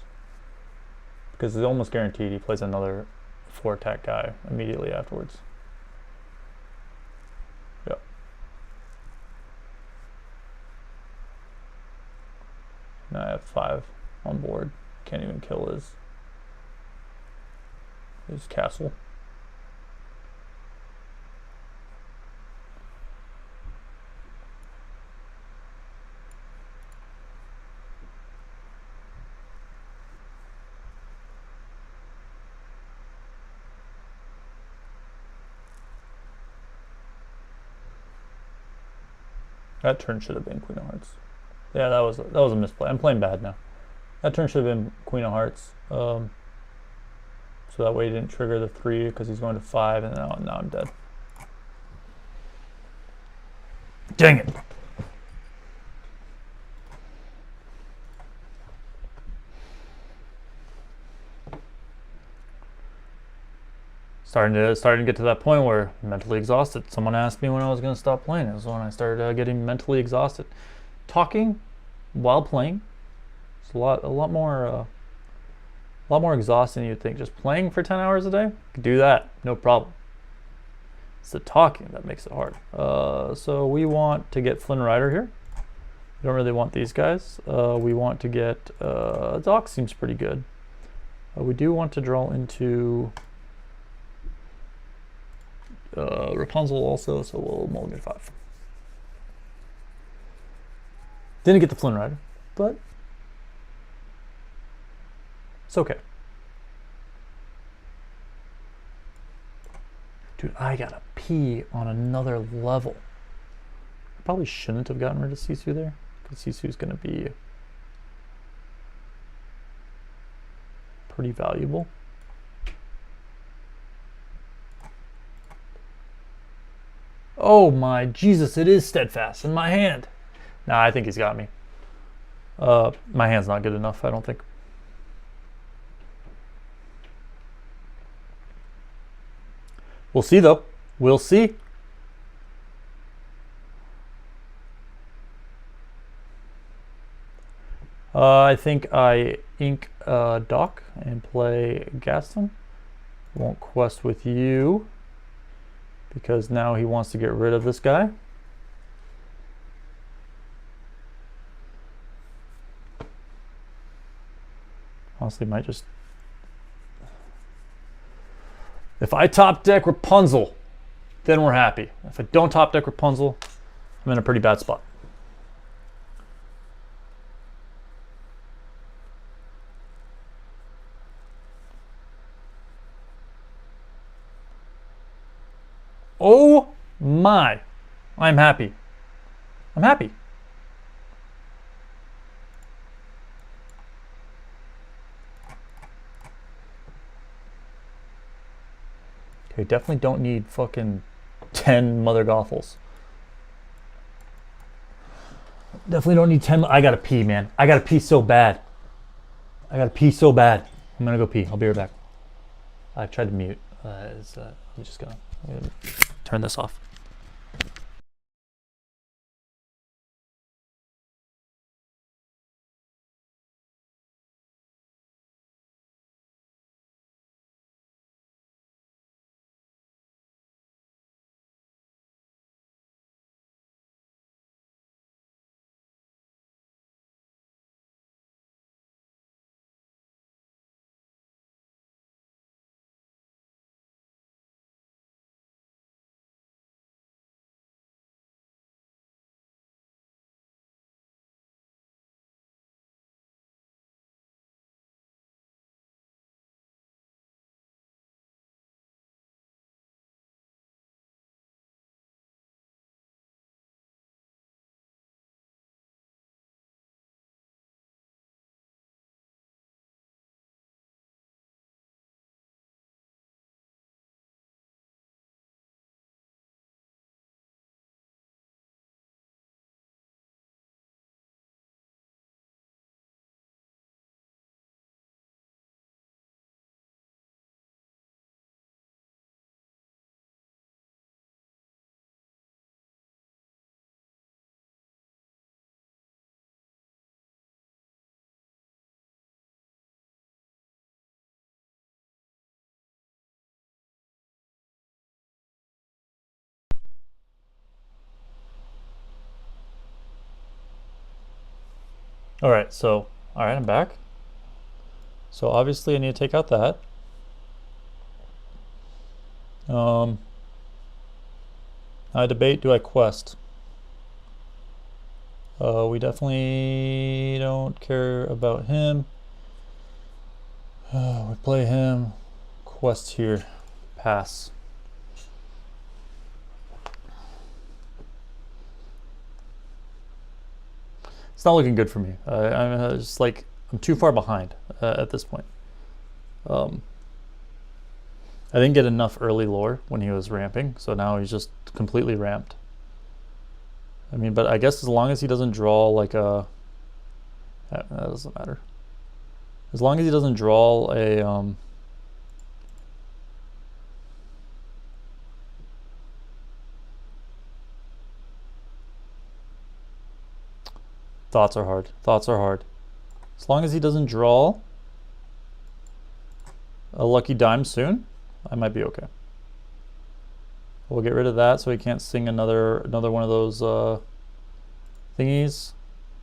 Because it's almost guaranteed he plays another 4 attack guy immediately afterwards. Yep. Now I have 5 on board. Can't even kill his castle. That turn should have been Queen of Hearts. Yeah, that was a misplay. I'm playing bad now. That turn should have been Queen of Hearts. So that way he didn't trigger the 3 because he's going to 5, and now I'm dead. Dang it! Starting to get to that point where I'm mentally exhausted. Someone asked me when I was going to stop playing. It was when I started getting mentally exhausted. Talking while playing is a lot more exhausting than you'd think. Just playing for 10 hours a day, could do that, no problem. It's the talking that makes it hard. So we want to get Flynn Rider here. We don't really want these guys. We want to get Doc seems pretty good. We do want to draw into Rapunzel also, so we'll mulligan 5. Didn't get the Flynn Rider, but it's okay. Dude, I gotta pee on another level. I probably shouldn't have gotten rid of Sisu there, because Sisu's gonna be pretty valuable. Oh my Jesus, it is Steadfast in my hand. Nah, I think he's got me. My hand's not good enough, I don't think. We'll see though. We'll see. I think I ink Doc and play Gaston. Won't quest with you because now he wants to get rid of this guy. Honestly, might just... If I top deck Rapunzel, then we're happy. If I don't top deck Rapunzel, I'm in a pretty bad spot. Oh my. I'm happy. I'm happy. Okay, definitely don't need fucking 10 Mother Gothels. Definitely don't need 10. I gotta pee, man. I gotta pee so bad. I gotta pee so bad. I'm gonna go pee. I'll be right back. I tried to mute. I'm just gonna turn this off. All right, so all right, I'm back. So obviously I need to take out that. I debate, do I quest? We definitely don't care about him. We play him. Quest here. Pass. It's not looking good for me. I'm just like, I'm too far behind at this point. I didn't get enough early lore when he was ramping, so now he's just completely ramped. I mean, but I guess as long as he doesn't draw like a... That doesn't matter. As long as he doesn't draw a... Thoughts are hard. Thoughts are hard. As long as he doesn't draw a lucky dime soon, I might be okay. We'll get rid of that so he can't sing another one of those thingies.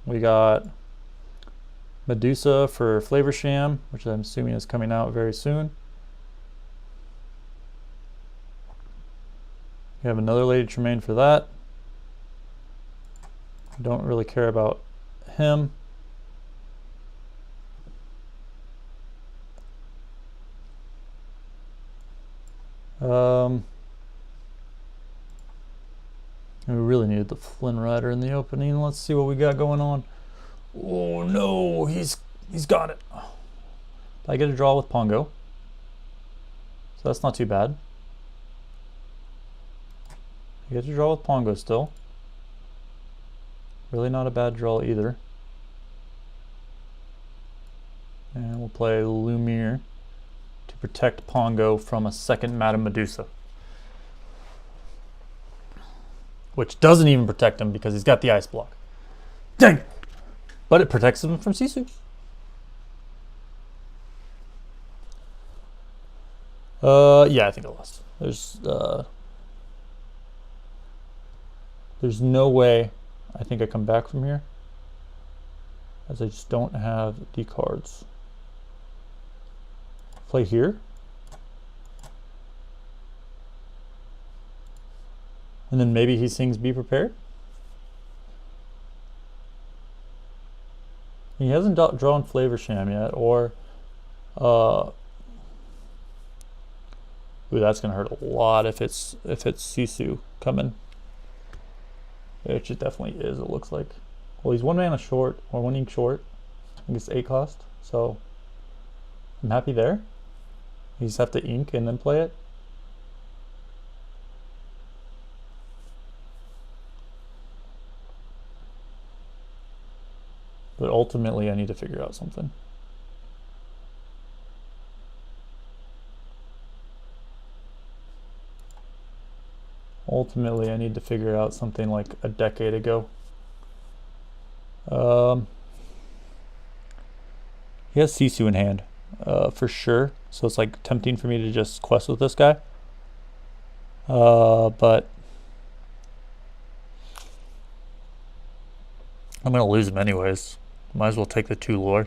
We got Medusa for Flavor Sham, which I'm assuming is coming out very soon. We have another Lady Tremaine for that. Don't really care about him. We really needed the Flynn Rider in the opening. Let's see what we got going on. Oh no, he's got it. I get a draw with Pongo, so that's not too bad. I get to draw with Pongo still. Really not a bad draw either. And we'll play Lumiere to protect Pongo from a second Madame Medusa. Which doesn't even protect him because he's got the ice block. Dang! But it protects him from Sisu. Yeah, I think I lost. There's no way I think I come back from here, as I just don't have the cards. Play here. And then maybe he sings Be Prepared. He hasn't drawn Flavor Sham yet, or ooh, that's gonna hurt a lot if it's Sisu coming. Which it definitely is, it looks like. Well, he's 1 mana short, or 1 ink short. I think it's 8 cost, so I'm happy there. You just have to ink and then play it. But ultimately, I need to figure out something. Ultimately, I need to figure out something like a decade ago. He has Sisu in hand, for sure. So it's like tempting for me to just quest with this guy. But I'm gonna lose him anyways. Might as well take the 2 lore.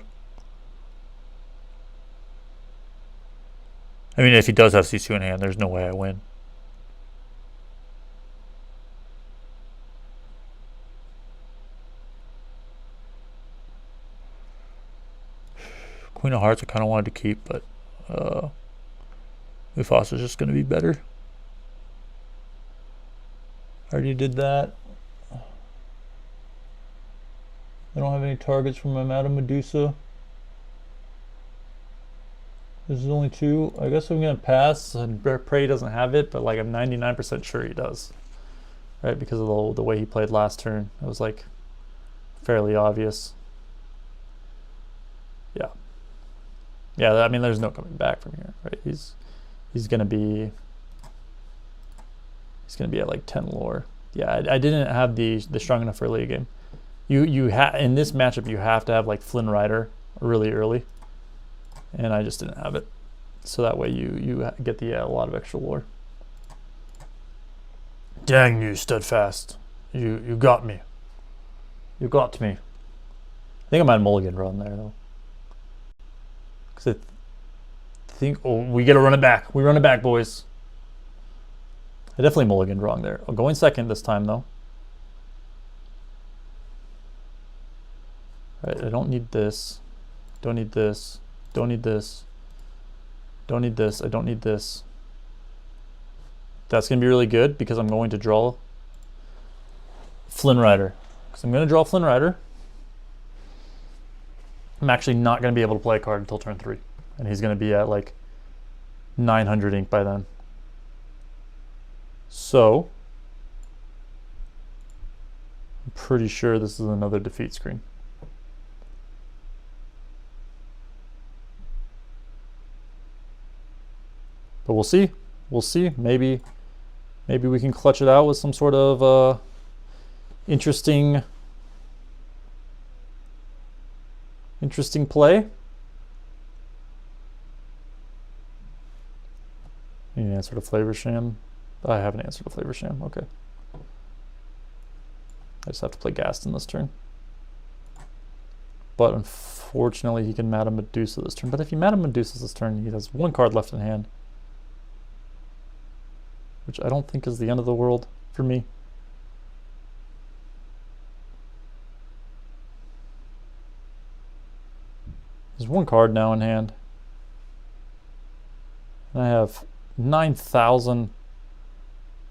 I mean, if he does have Sisu in hand, there's no way I win. Queen of Hearts I kind of wanted to keep, but Mufasa's just going to be better. Already did that. I don't have any targets for my Madame Medusa. There's only 2. I guess I'm going to pass, and Prey doesn't have it, but like I'm 99% sure he does. Right, because of the way he played last turn. It was like fairly obvious. Yeah. Yeah, I mean, there's no coming back from here, right? He's gonna be at like 10 lore. Yeah, I didn't have the strong enough early game. You in this matchup you have to have like Flynn Rider really early, and I just didn't have it. So that way you get a lot of extra lore. Dang you, Steadfast! You got me. You got me. I think I might mulligan run there though. Because I think, oh, we gotta run it back. We run it back, boys. I definitely mulliganed wrong there. I'm going second this time though. All right, I don't need this. Don't need this. Don't need this. Don't need this. I don't need this. That's gonna be really good because I'm going to draw Flynn Rider. Because I'm gonna draw Flynn Rider. I'm actually not gonna be able to play a card until turn 3. And he's gonna be at like 900 ink by then. So I'm pretty sure this is another defeat screen. But we'll see. We'll see. Maybe we can clutch it out with some sort of interesting play. You need an answer to Flavor Sham? I have an answer to Flavor Sham. Okay. I just have to play Gaston this turn. But unfortunately, he can Madame Medusa this turn. But if he Madame Medusa this turn, he has 1 card left in hand. Which I don't think is the end of the world for me. There's 1 card now in hand. And I have 9,000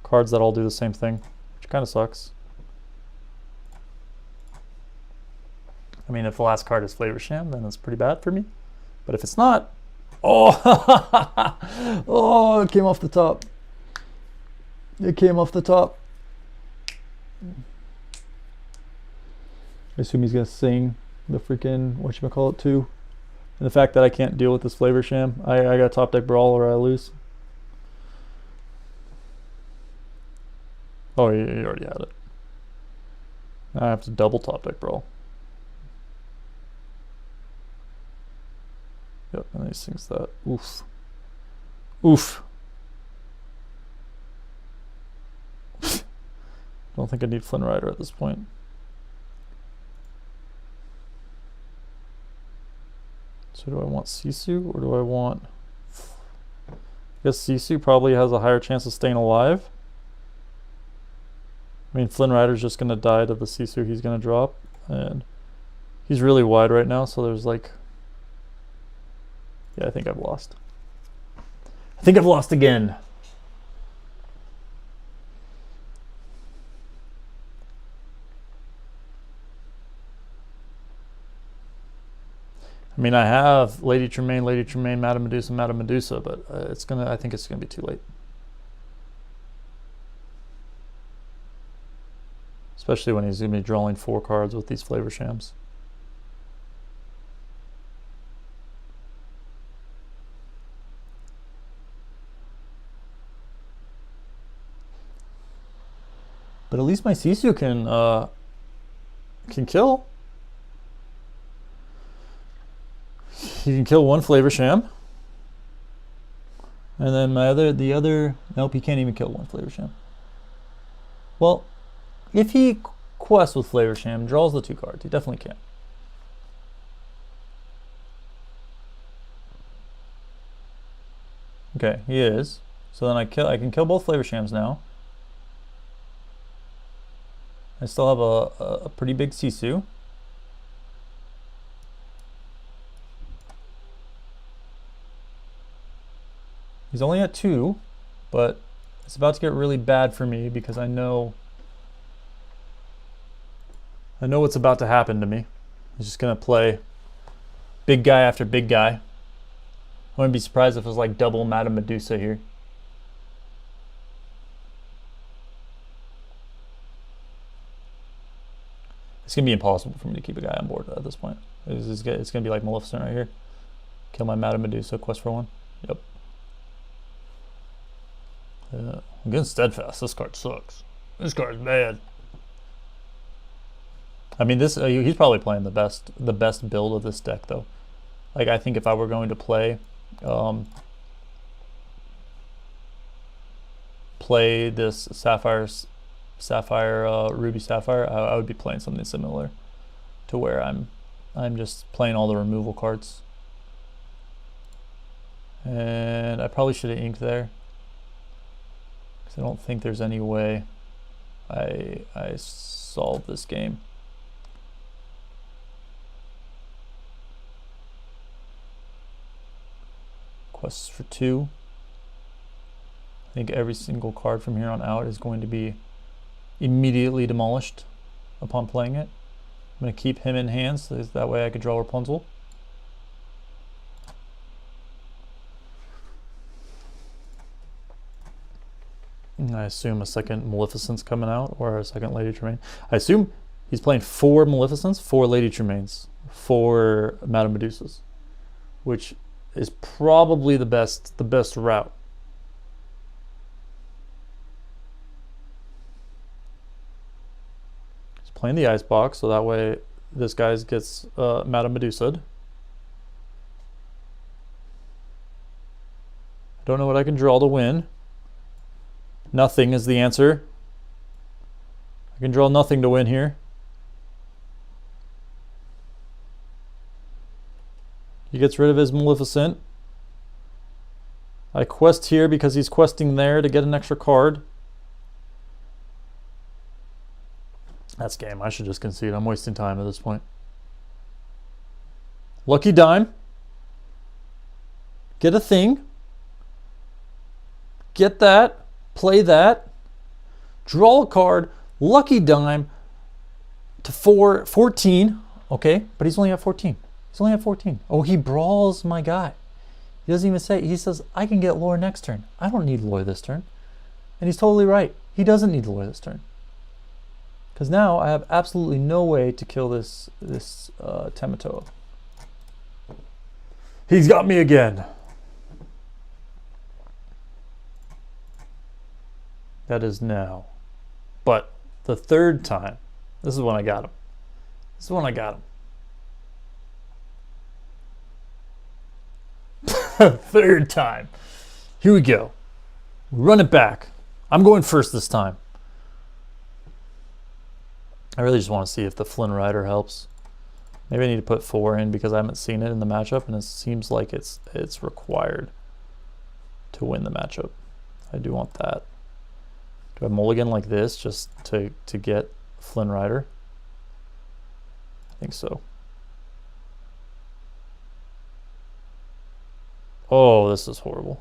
cards that all do the same thing, which kind of sucks. I mean, if the last card is Flavor Sham, then it's pretty bad for me. But if it's not, oh, oh, it came off the top. It came off the top. I assume he's gonna sing the freaking whatchamacallit too. And the fact that I can't deal with this Flavor Sham, I got top deck brawl or I lose. Oh, you already had it. Now I have to double top deck brawl. Yep, and he sings that. Oof. Oof. Don't think I need Flynn Rider at this point. So do I want Sisu or do I want... I guess Sisu probably has a higher chance of staying alive. I mean, Flynn Rider's just going to die to the Sisu he's going to drop. And he's really wide right now, so there's like... Yeah, I think I've lost. I think I've lost again. I mean, I have Lady Tremaine, Madame Medusa, but I think it's gonna be too late. Especially when he's gonna be drawing 4 cards with these Flavor Shams. But at least my Sisu can kill. He can kill 1 Flavor Sham. And then nope, he can't even kill 1 Flavor Sham. Well, if he quests with Flavor Sham, draws the 2 cards, he definitely can. Okay, he is. So then I can kill both Flavor Shams now. I still have a pretty big Sisu. He's only at 2, but it's about to get really bad for me because I know what's about to happen to me. He's just gonna play big guy after big guy. I wouldn't be surprised if it was like double Madame Medusa here. It's gonna be impossible for me to keep a guy on board at this point. It's gonna be like Maleficent right here. Kill my Madame Medusa, quest for 1. Yep. I'm getting Steadfast. This card sucks. This card's bad. I mean, this he's probably playing the best build of this deck though. Like I think if I were going to play this Sapphire, Ruby Sapphire, I would be playing something similar to where I'm I'm just playing all the removal cards. And I probably should have inked there, because I don't think there's any way I solve this game. Quests for 2. I think every single card from here on out is going to be immediately demolished upon playing it. I'm going to keep him in hand, so that way I could draw Rapunzel. And I assume a second Maleficent's coming out, or a second Lady Tremaine. I assume he's playing 4 Maleficents, 4 Lady Tremaines, 4 Madame Medusas, which is probably the best route. He's playing the Icebox, so that way this guy gets Madame Medusa'd. I don't know what I can draw to win. Nothing is the answer. I can draw nothing to win here. He gets rid of his Maleficent. I quest here because he's questing there to get an extra card. That's game. I should just concede. I'm wasting time at this point. Lucky dime. Get a thing. Get that. Play that. Draw a card. Lucky dime to 14. Okay, but he's only at 14. He's only at 14. Oh, he brawls my guy. He doesn't even say. He says, I can get lore next turn. I don't need lore this turn. And he's totally right. He doesn't need lore this turn. Because now I have absolutely no way to kill this Tematoa. He's got me again. That is now. But the third time, this is when I got him. This is when I got him. Third time. Here we go. Run it back. I'm going first this time. I really just want to see if the Flynn Rider helps. Maybe I need to put 4 in because I haven't seen it in the matchup, and it seems like it's required to win the matchup. I do want that. Do I mulligan like this just to get Flynn Rider? I think so. Oh, this is horrible.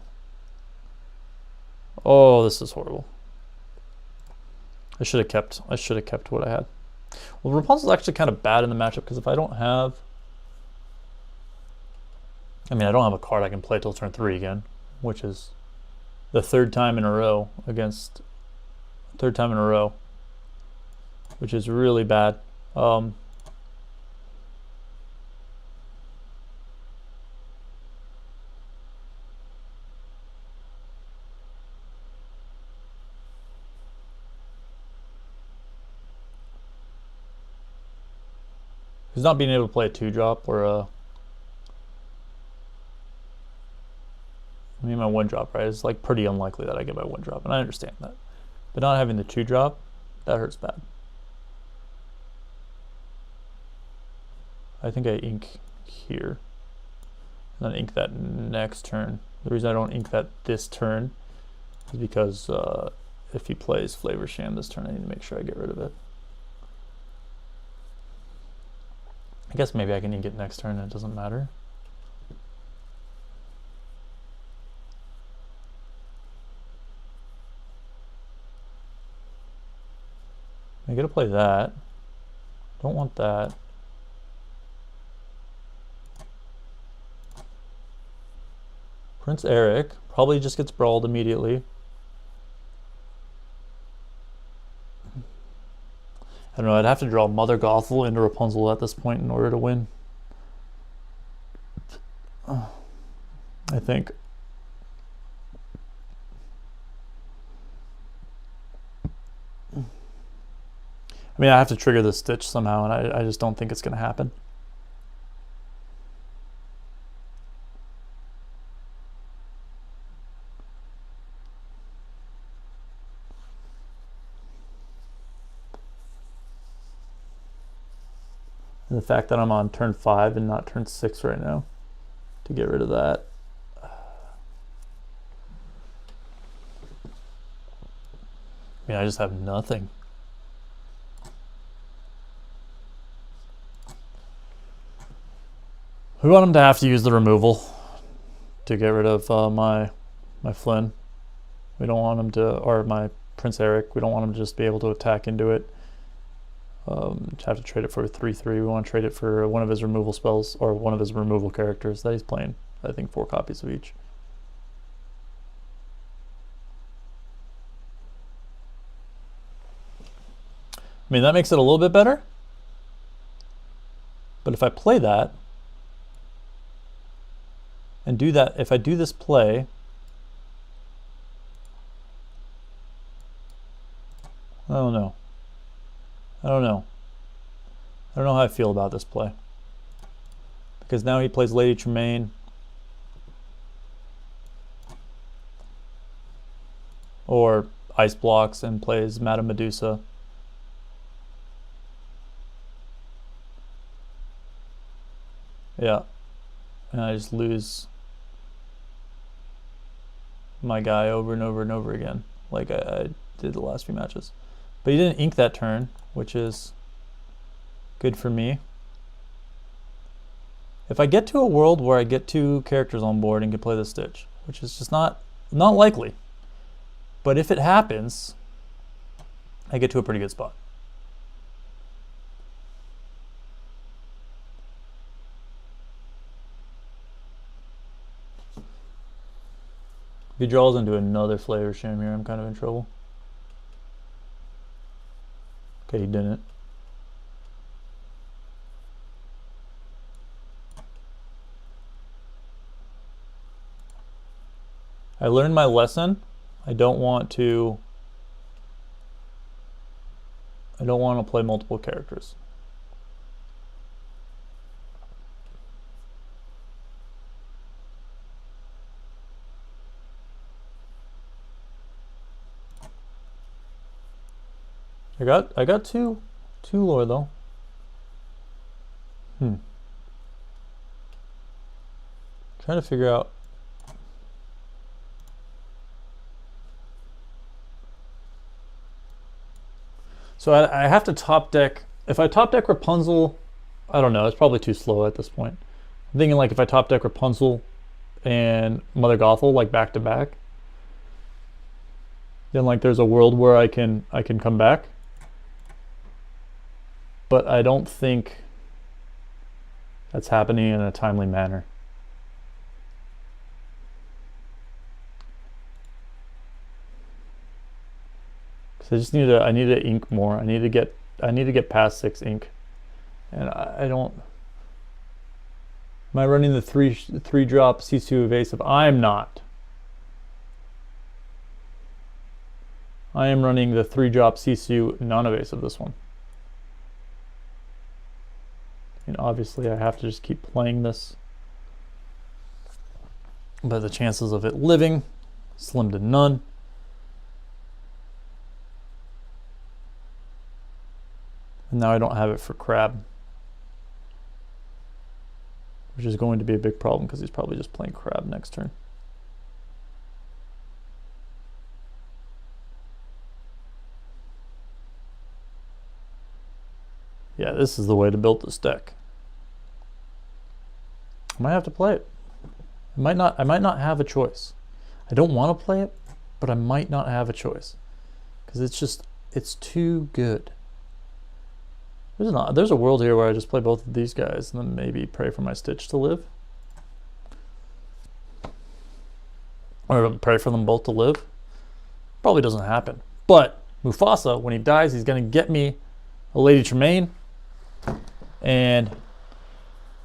Oh, this is horrible. I should have kept what I had. Well, Rapunzel's actually kind of bad in the matchup because if I don't have, I don't have a card I can play till turn 3 again, which is the third time in a row, which is really bad. He's not being able to play a 2-drop or a... I mean, my 1-drop, right? It's like pretty unlikely that I get my 1-drop, and I understand that. But not having the 2-drop, that hurts bad. I think I ink here. And then ink that next turn. The reason I don't ink that this turn is because if he plays Flavor Sham this turn, I need to make sure I get rid of it. I guess maybe I can ink it next turn and it doesn't matter. I gotta play that. Don't want that. Prince Eric probably just gets brawled immediately. I don't know, I'd have to draw Mother Gothel into Rapunzel at this point in order to win. I think. I mean, I have to trigger the Stitch somehow, and I just don't think it's going to happen. And the fact that I'm on turn 5 and not turn 6 right now to get rid of that. I mean, I just have nothing. We want him to have to use the removal to get rid of my Flynn. We don't want him to, or my Prince Eric. We don't want him to just be able to attack into it. Have to trade it for a 3/3. We want to trade it for one of his removal spells or one of his removal characters that he's playing. I think 4 copies of each. I mean, that makes it a little bit better. But if I play that and do that, if I do this play, I don't know. I don't know how I feel about this play. Because now he plays Lady Tremaine. Or Ice Blocks and plays Madame Medusa. Yeah. And I just lose my guy over and over and over again, like I did the last few matches. But he didn't ink that turn, which is good for me. If I get to a world where I get 2 characters on board and can play the Stitch, which is just not likely, but if it happens, I get to a pretty good spot. If he draws into another Flavor Sham here, I'm kind of in trouble. Okay, he didn't. I learned my lesson. I don't want to play multiple characters. I got two lore though. Trying to figure out. So I have to top deck. If I top deck Rapunzel, I don't know. It's probably too slow at this point. I'm thinking like if I top deck Rapunzel and Mother Gothel like back to back, then like there's a world where I can come back. But I don't think that's happening in a timely manner. Because I need to ink more. I need to get past 6 ink, and I don't. Am I running the three drop Sisu evasive? I'm not. I am running the 3-drop Sisu non-evasive this one. And obviously I have to just keep playing this. But the chances of it living, slim to none. And now I don't have it for Crab. Which is going to be a big problem because he's probably just playing Crab next turn. Yeah, this is the way to build this deck. I might have to play it. I might not have a choice. I don't want to play it, but I might not have a choice. Because it's too good. There's a world here where I just play both of these guys and then maybe pray for my Stitch to live. Or pray for them both to live. Probably doesn't happen. But Mufasa, when he dies, he's going to get me a Lady Tremaine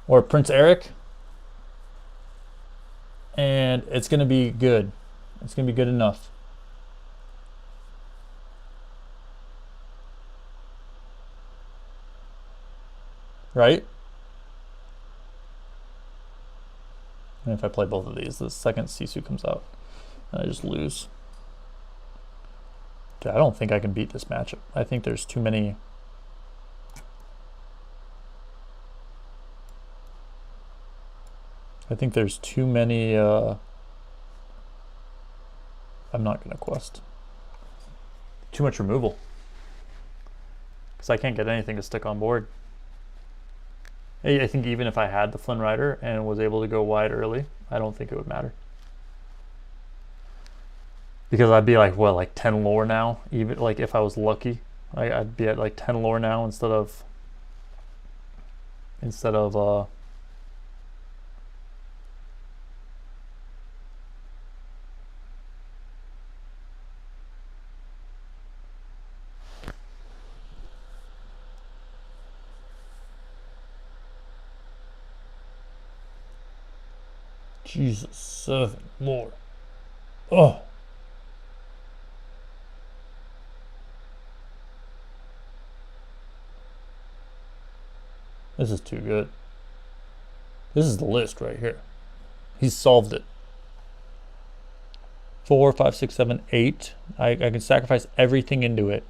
or Prince Eric, and it's going to be good. It's going to be good enough. Right? And if I play both of these, the second Sisu comes out, and I just lose. Dude, I don't think I can beat this matchup. I think there's too many. I think there's too many, I'm not gonna quest. Too much removal. Because I can't get anything to stick on board. I think even if I had the Flynn Rider and was able to go wide early, I don't think it would matter. Because I'd be like, what, like 10 lore now? Even like if I was lucky, I'd be at like 10 lore now instead of Jesus, 7 lore. Oh. This is too good. This is the list right here. He's solved it. 4, 5, 6, 7, 8. I can sacrifice everything into it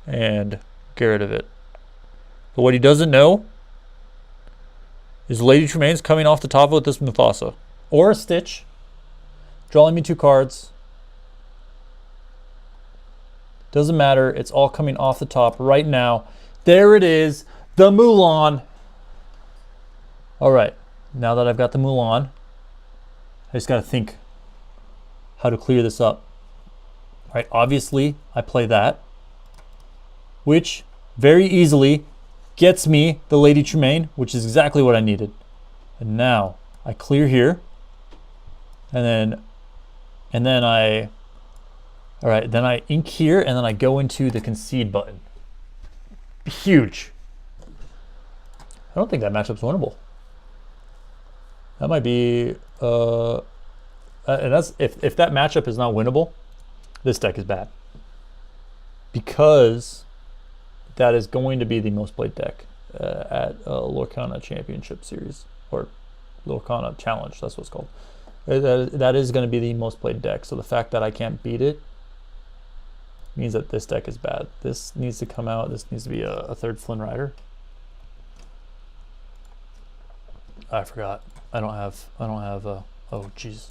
and get rid of it. But what he doesn't know is Lady Tremaine's coming off the top with this Mufasa. Or a Stitch. Drawing me 2 cards. Doesn't matter. It's all coming off the top right now. There it is. The Mulan. All right. Now that I've got the Mulan, I just got to think how to clear this up. All right. Obviously, I play that, which very easily gets me the Lady Tremaine, which is exactly what I needed. And now I clear here, and then I ink here, and then I go into the concede button. Huge. I don't think that matchup's winnable. That might be, and that's if that matchup is not winnable, this deck is bad. Because that is going to be the most played deck at Lorcana Championship Series, or Lorcana Challenge, that's what it's called. That is going to be the most played deck. So the fact that I can't beat it means that this deck is bad. This needs to come out. This needs to be a third Flynn Rider. I forgot. I don't have oh jeez.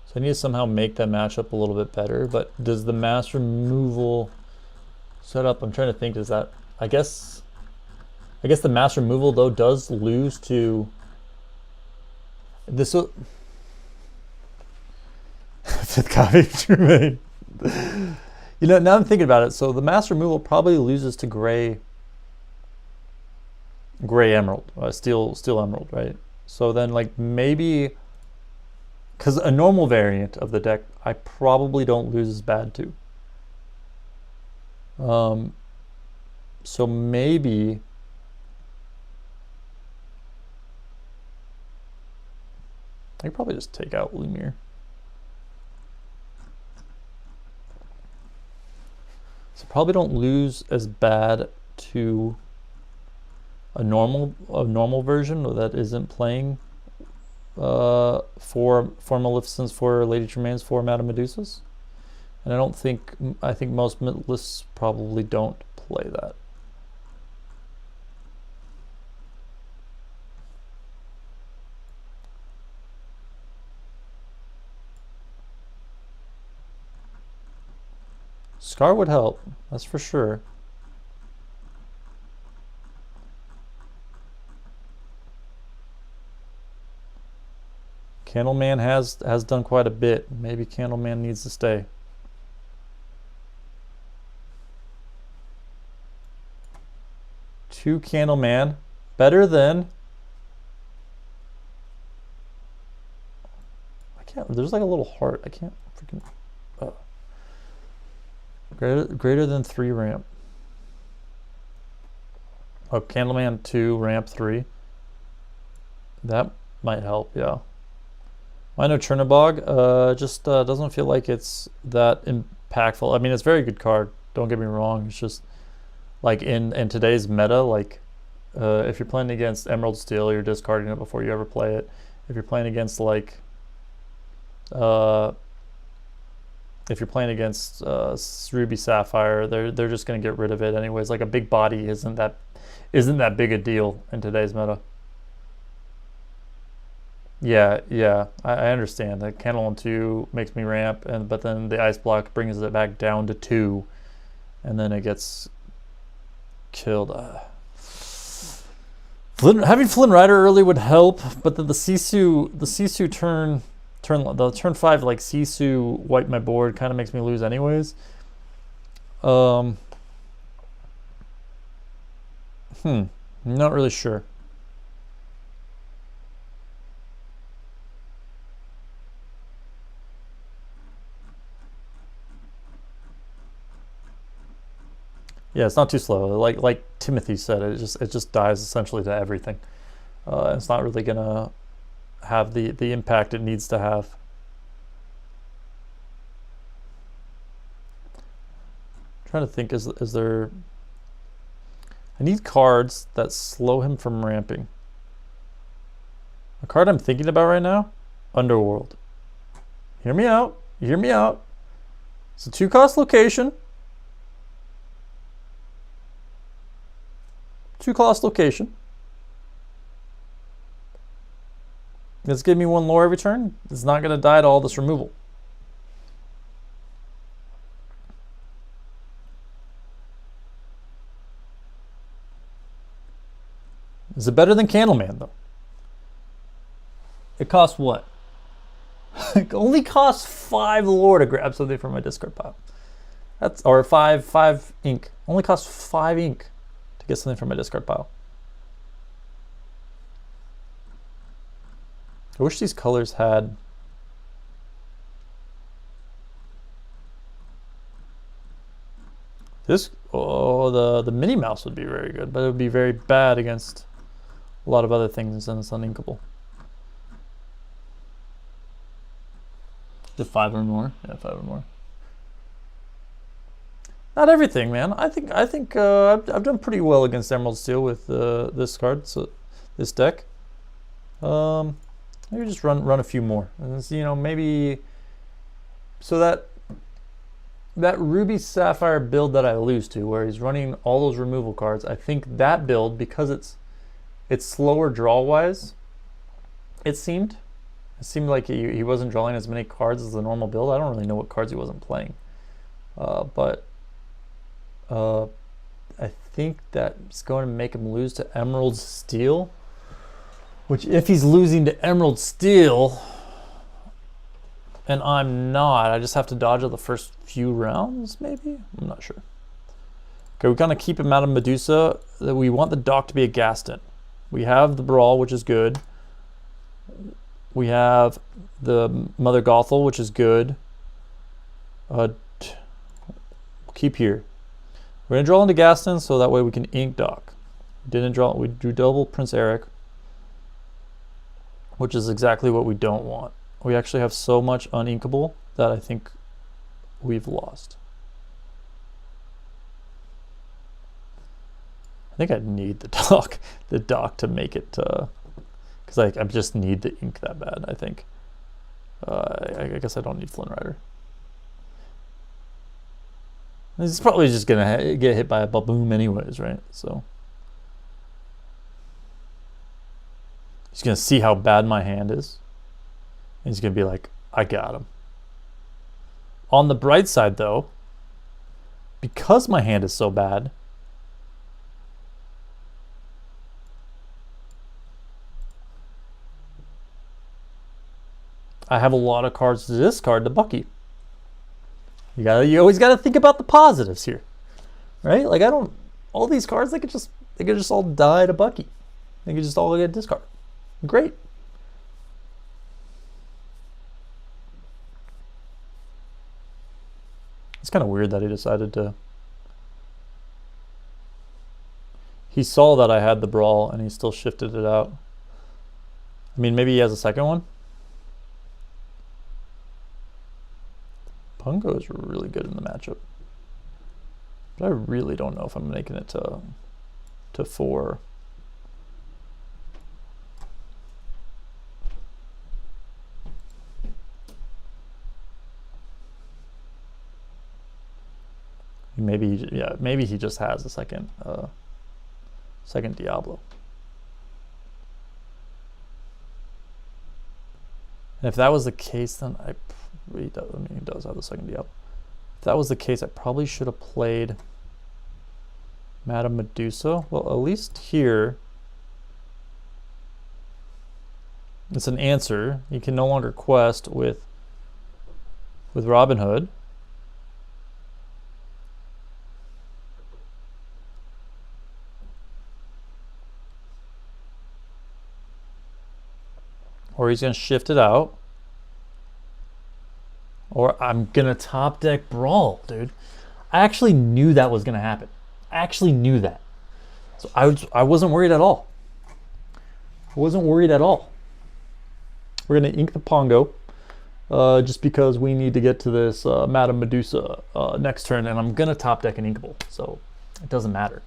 So I need to somehow make that matchup a little bit better, but does the mass removal setup, I'm trying to think, does that, I guess the mass removal though does lose to this. Fifth copy of Tremaine. You know, now I'm thinking about it, so the mass removal probably loses to gray emerald, steel emerald, right? So then like maybe, because a normal variant of the deck I probably don't lose as bad to. So maybe I could probably just take out Lumiere. So probably don't lose as bad to a normal version that isn't playing for Maleficent's, for Lady Tremaine's, for Madame Medusa's. And I think most lists probably don't play that. Scar would help, that's for sure. Candleman has done quite a bit. Maybe Candleman needs to stay. Two Candleman, better than. I can't. There's like a little heart. I can't freaking. Greater than 3 ramp. Oh, Candleman 2, ramp 3. That might help, yeah. I know Chernobog just doesn't feel like it's that impactful. I mean, it's a very good card. Don't get me wrong. It's just like in today's meta, like if you're playing against Emerald Steel, you're discarding it before you ever play it. If you're playing against like if you're playing against Ruby Sapphire, they're just gonna get rid of it anyways. Like a big body isn't that isn't that big a deal in today's meta. Yeah, yeah, I understand that Candle on 2 makes me ramp, but then the ice block brings it back down to 2, and then it gets killed. Having Flynn Rider early would help, but then the Sisu turn 5 like Sisu wipe my board kind of makes me lose anyways. Not really sure. Yeah, it's not too slow. Like Timothy said, it just dies essentially to everything. It's not really gonna have the impact it needs to have. I'm trying to think, is there? I need cards that slow him from ramping. A card I'm thinking about right now, Underworld. Hear me out. Hear me out. It's a 2-cost location. 2-cost location. It's giving me 1 lore every turn. It's not going to die to all this removal. Is it better than Candleman, though? It costs what? It only costs 5 lore to grab something from my discard pile. That's, or 5 ink. Only costs 5 ink to get something from my discard pile. I wish these colors had this. Oh, the Minnie Mouse would be very good, but it would be very bad against a lot of other things, and it's uninkable. The 5 or more, yeah, 5 or more. Not everything, man. I think I've done pretty well against Emerald Steel with this card, so this deck. Maybe just run a few more, and you know, maybe so that Ruby Sapphire build that I lose to, where he's running all those removal cards. I think that build, because it's slower draw wise. It seemed like he wasn't drawing as many cards as the normal build. I don't really know what cards he wasn't playing, but I think that's going to make him lose to Emerald Steel. Which, if he's losing to Emerald Steel, and I'm not, I just have to dodge the first few rounds, maybe? I'm not sure. Okay, we're going to keep him out of Medusa. We want the dock to be a Gaston. We have the Brawl, which is good. We have the Mother Gothel, which is good. We'll keep here. We're going to draw into Gaston, so that way we can ink dock. We drew double Prince Eric, which is exactly what we don't want. We actually have so much uninkable that I think we've lost. I think I need the dock to make it, because I just need the ink that bad, I think. I guess I don't need Flynn Rider. He's probably just gonna get hit by a Baboom anyways, right? So he's gonna see how bad my hand is, and he's gonna be like, I got him. On the bright side though, because my hand is so bad, I have a lot of cards to discard to Bucky. You always gotta think about the positives here, right? Like all these cards, they could just all die to Bucky. They could just all get discarded. Great. It's kind of weird that he decided to. He saw that I had the Brawl and he still shifted it out. I mean, maybe he has a second one. Pungo is really good in the matchup, but I really don't know if I'm making it to 4. Maybe he just has a second second Diablo. And if that was the case, then he does have the second Diablo. If that was the case, I probably should have played Madame Medusa. Well, at least here, it's an answer. You can no longer quest with Robin Hood. Or he's going to shift it out. Or I'm going to top deck Brawl, dude. I actually knew that was going to happen. I actually knew that. So I wasn't worried at all. I wasn't worried at all. We're going to ink the Pongo just because we need to get to this Madame Medusa next turn. And I'm going to top deck an Inkable. So it doesn't matter.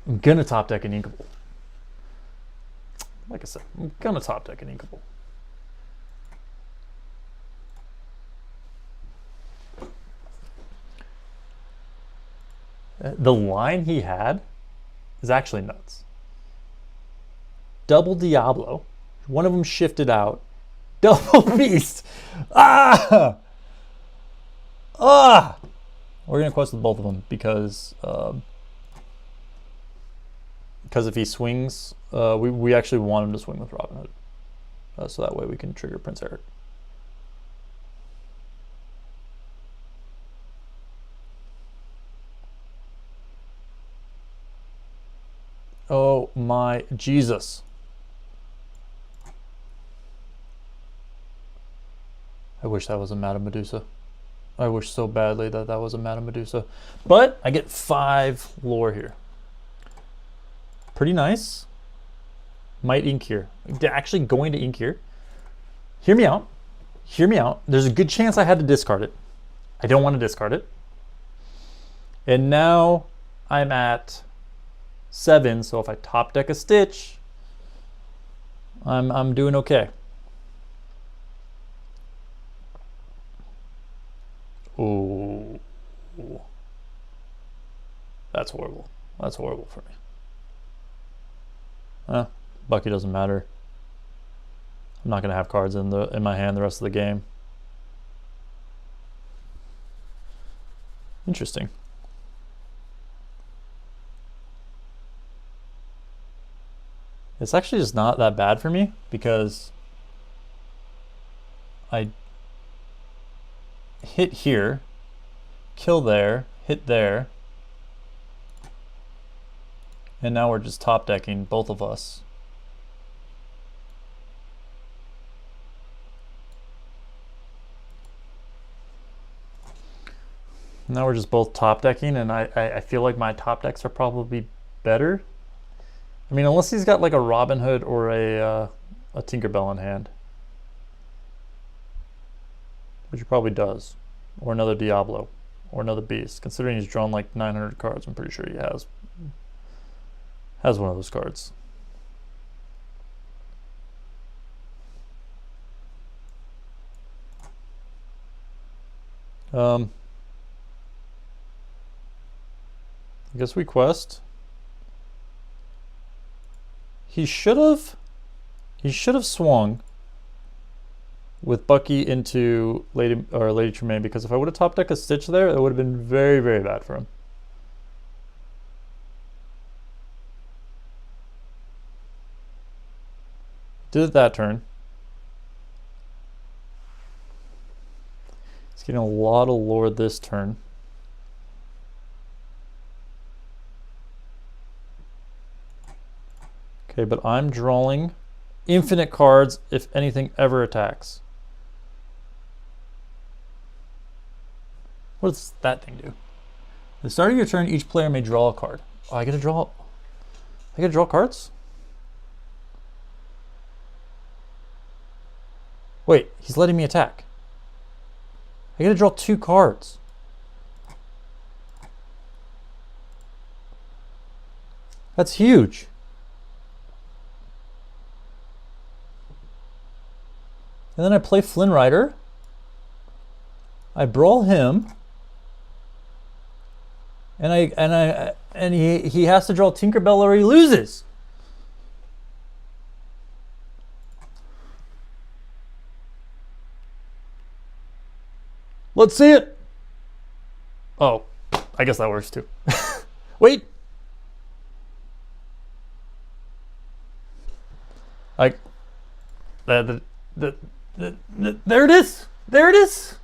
I'm going to top deck an Inkable. Like I said, I'm going to top deck an Inkable. The line he had is actually nuts. Double Diablo. One of them shifted out. Double Beast. Ah! Ah! We're going to quest with both of them because if he swings, we actually want him to swing with Robin Hood. So that way we can trigger Prince Eric. Oh my Jesus. I wish that was a Madame Medusa. I wish so badly that that was a Madame Medusa. But I get 5 lore here. Pretty nice. Might ink here. Actually going to ink here. Hear me out. Hear me out. There's a good chance I had to discard it. I don't want to discard it. And now I'm at 7, so if I top deck a Stitch, I'm doing okay. Ooh. That's horrible. That's horrible for me. Bucky doesn't matter. I'm not gonna have cards in my hand the rest of the game. Interesting. It's actually just not that bad for me because I hit here, kill there, hit there, and now we're just top decking both of us. Now we're just both top decking, and I feel like my top decks are probably better. I mean, unless he's got like a Robin Hood or a Tinkerbell in hand. Which he probably does. Or another Diablo. Or another Beast. Considering he's drawn like 900 cards, I'm pretty sure he has one of those cards. I guess we quest. He should have swung with Bucky into Lady Tremaine, because if I would have top decked a Stitch there, it would have been very, very bad for him. Did it that turn. He's getting a lot of lore this turn. Okay, but I'm drawing infinite cards if anything ever attacks. What does that thing do? At the start of your turn, each player may draw a card. Oh, I get to draw cards? Wait, he's letting me attack. I get to draw 2 cards. That's huge. And then I play Flynn Rider. I brawl him. And And he has to draw Tinkerbell or he loses. Let's see it. Oh, I guess that works too. Wait. Like, there it is. There it is.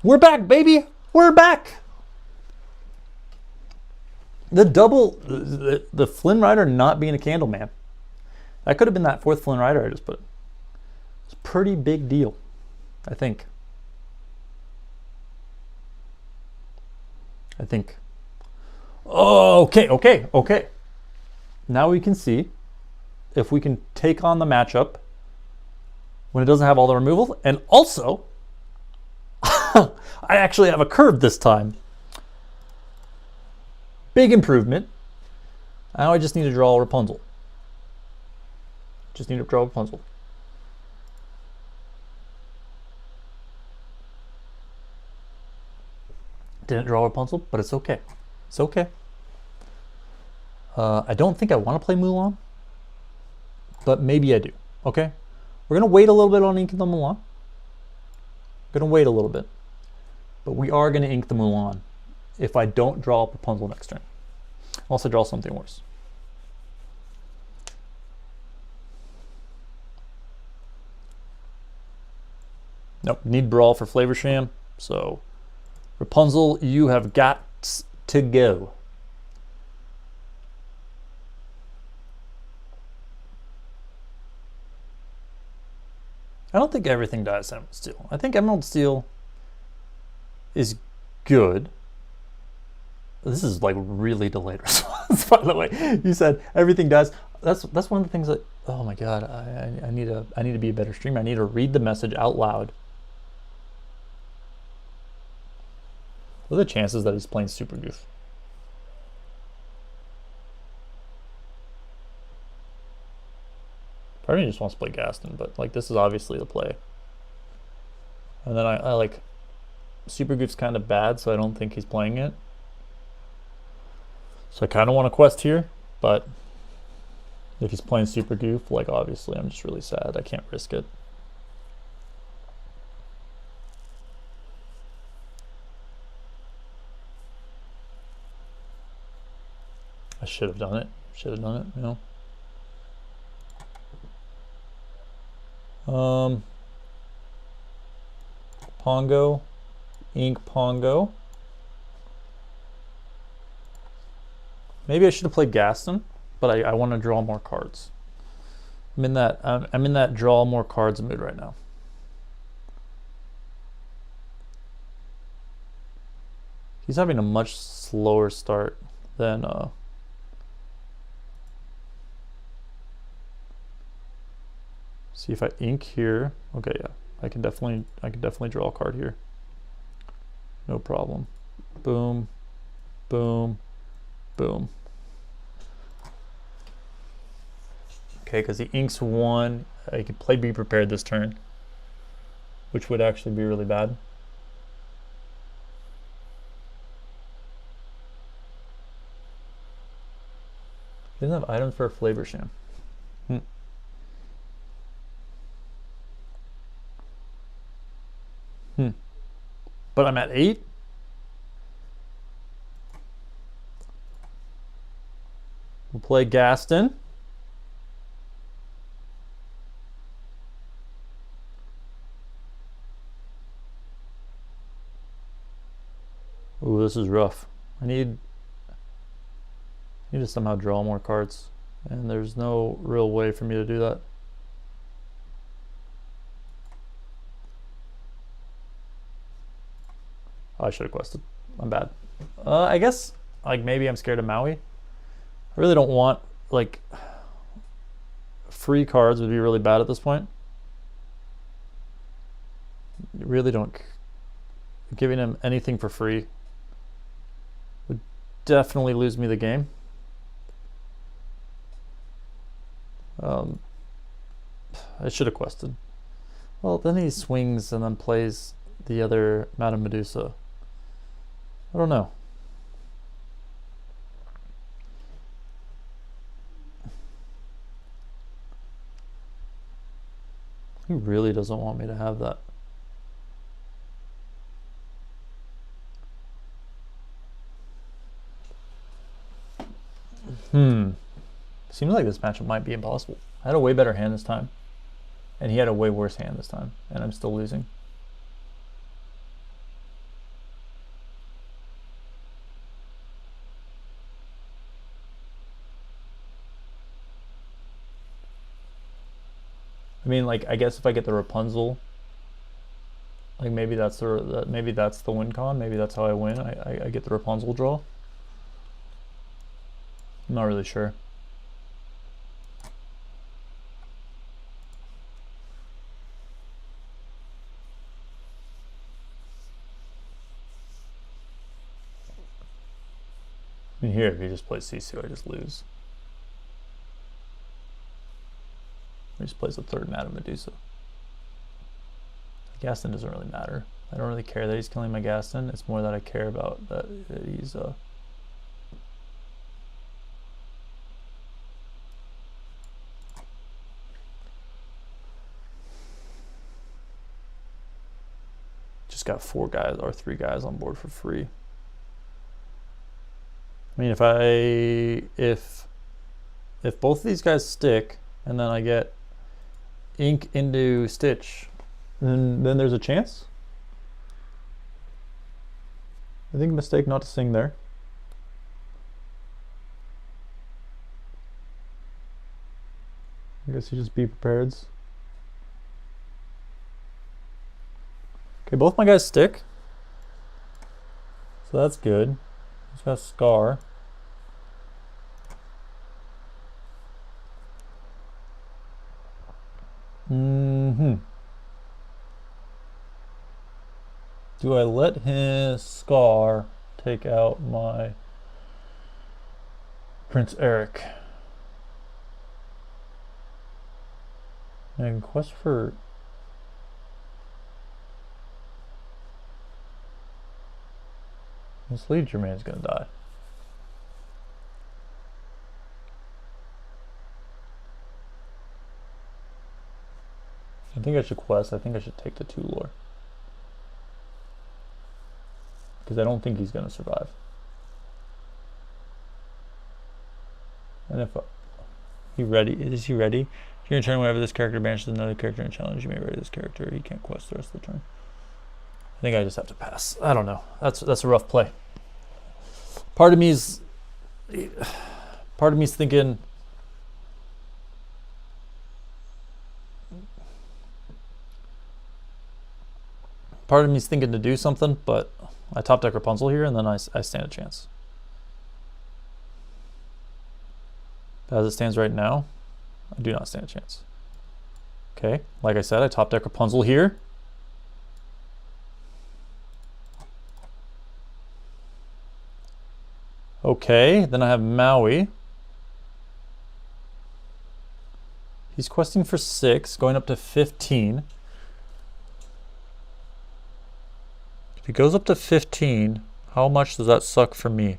We're back, baby. We're back. The double, the Flynn Rider not being a candle man. That could have been that fourth Flynn Rider I just put. It's a pretty big deal, I think. Oh, okay. Now we can see if we can take on the matchup when it doesn't have all the removal. And also, I actually have a curve this time. Big improvement. Now I just need to draw Rapunzel. Just need to draw Rapunzel. Didn't draw Rapunzel, but it's okay. It's okay. I don't think I want to play Mulan, but maybe I do. Okay? We're going to wait a little bit on inking the Mulan. We're going to wait a little bit. But we are going to ink the Mulan if I don't draw Rapunzel next turn. I'll also draw something worse. Nope, need Brawl for Flavor Sham. So, Rapunzel, you have got to go. I don't think everything dies Emerald Steel. I think Emerald Steel is good. This is like really delayed response, by the way. You said everything dies. That's one of the things that, oh my god, I need to be a better streamer. I need to read the message out loud. What are the chances that he's playing Super Goof? Part of me just wants to play Gaston, but like this is obviously the play. And then I like Super Goof's kind of bad, so I don't think he's playing it. So I kind of want a quest here, but if he's playing Super Goof, like obviously I'm just really sad. I can't risk it. I should have done it. Should have done it, you know. Pongo, ink Pongo. Maybe I should have played Gaston, but I want to draw more cards. I'm in that draw more cards mood right now. He's having a much slower start than see if I ink here. Okay, yeah. I can definitely draw a card here. No problem. Boom. Boom. Boom. Okay, because he inks one. I could play Be Prepared this turn, which would actually be really bad. He doesn't have items for a Flavor Sham. But I'm at 8. We'll play Gaston. Ooh, this is rough. I need to somehow draw more cards, and there's no real way for me to do that. I should have quested. I'm bad. I guess like maybe I'm scared of Maui. I really don't want like free cards would be really bad at this point. You really don't. Giving him anything for free would definitely lose me the game. I should have quested. Well, then he swings and then plays the other Madame Medusa. I don't know. He really doesn't want me to have that. Seems like this matchup might be impossible. I had a way better hand this time, and he had a way worse hand this time, and I'm still losing. I mean, like, I guess if I get the Rapunzel, like maybe that's the win con. Maybe that's how I win. I get the Rapunzel draw. I'm not really sure. I mean, here, if he just plays Sisu, I just lose. He just plays a third Madame Medusa. Gaston doesn't really matter. I don't really care that he's killing my Gaston. It's more that I care about that he's just got 4 guys or 3 guys on board for free. I mean, if both of these guys stick and then I get ink into Stitch, then there's a chance. I think a mistake not to sing there. I guess you just be prepared. Okay, both my guys stick, so that's good. He's got Scar. Do I let his Scar take out my Prince Eric? I can quest for... This Lady Germain's gonna die. I think I should quest. I think I should take the 2 lore. Because I don't think he's going to survive. And if he ready, is he ready? If you're in turn, whenever this character banishes another character in challenge, you may ready this character. He can't quest the rest of the turn. I think I just have to pass. I don't know. That's a rough play. Part of me's thinking, to do something, but I top deck Rapunzel here, and then I stand a chance. But as it stands right now, I do not stand a chance. Okay, like I said, I top deck Rapunzel here. Okay, then I have Maui. He's questing for 6, going up to 15. If he goes up to 15, how much does that suck for me?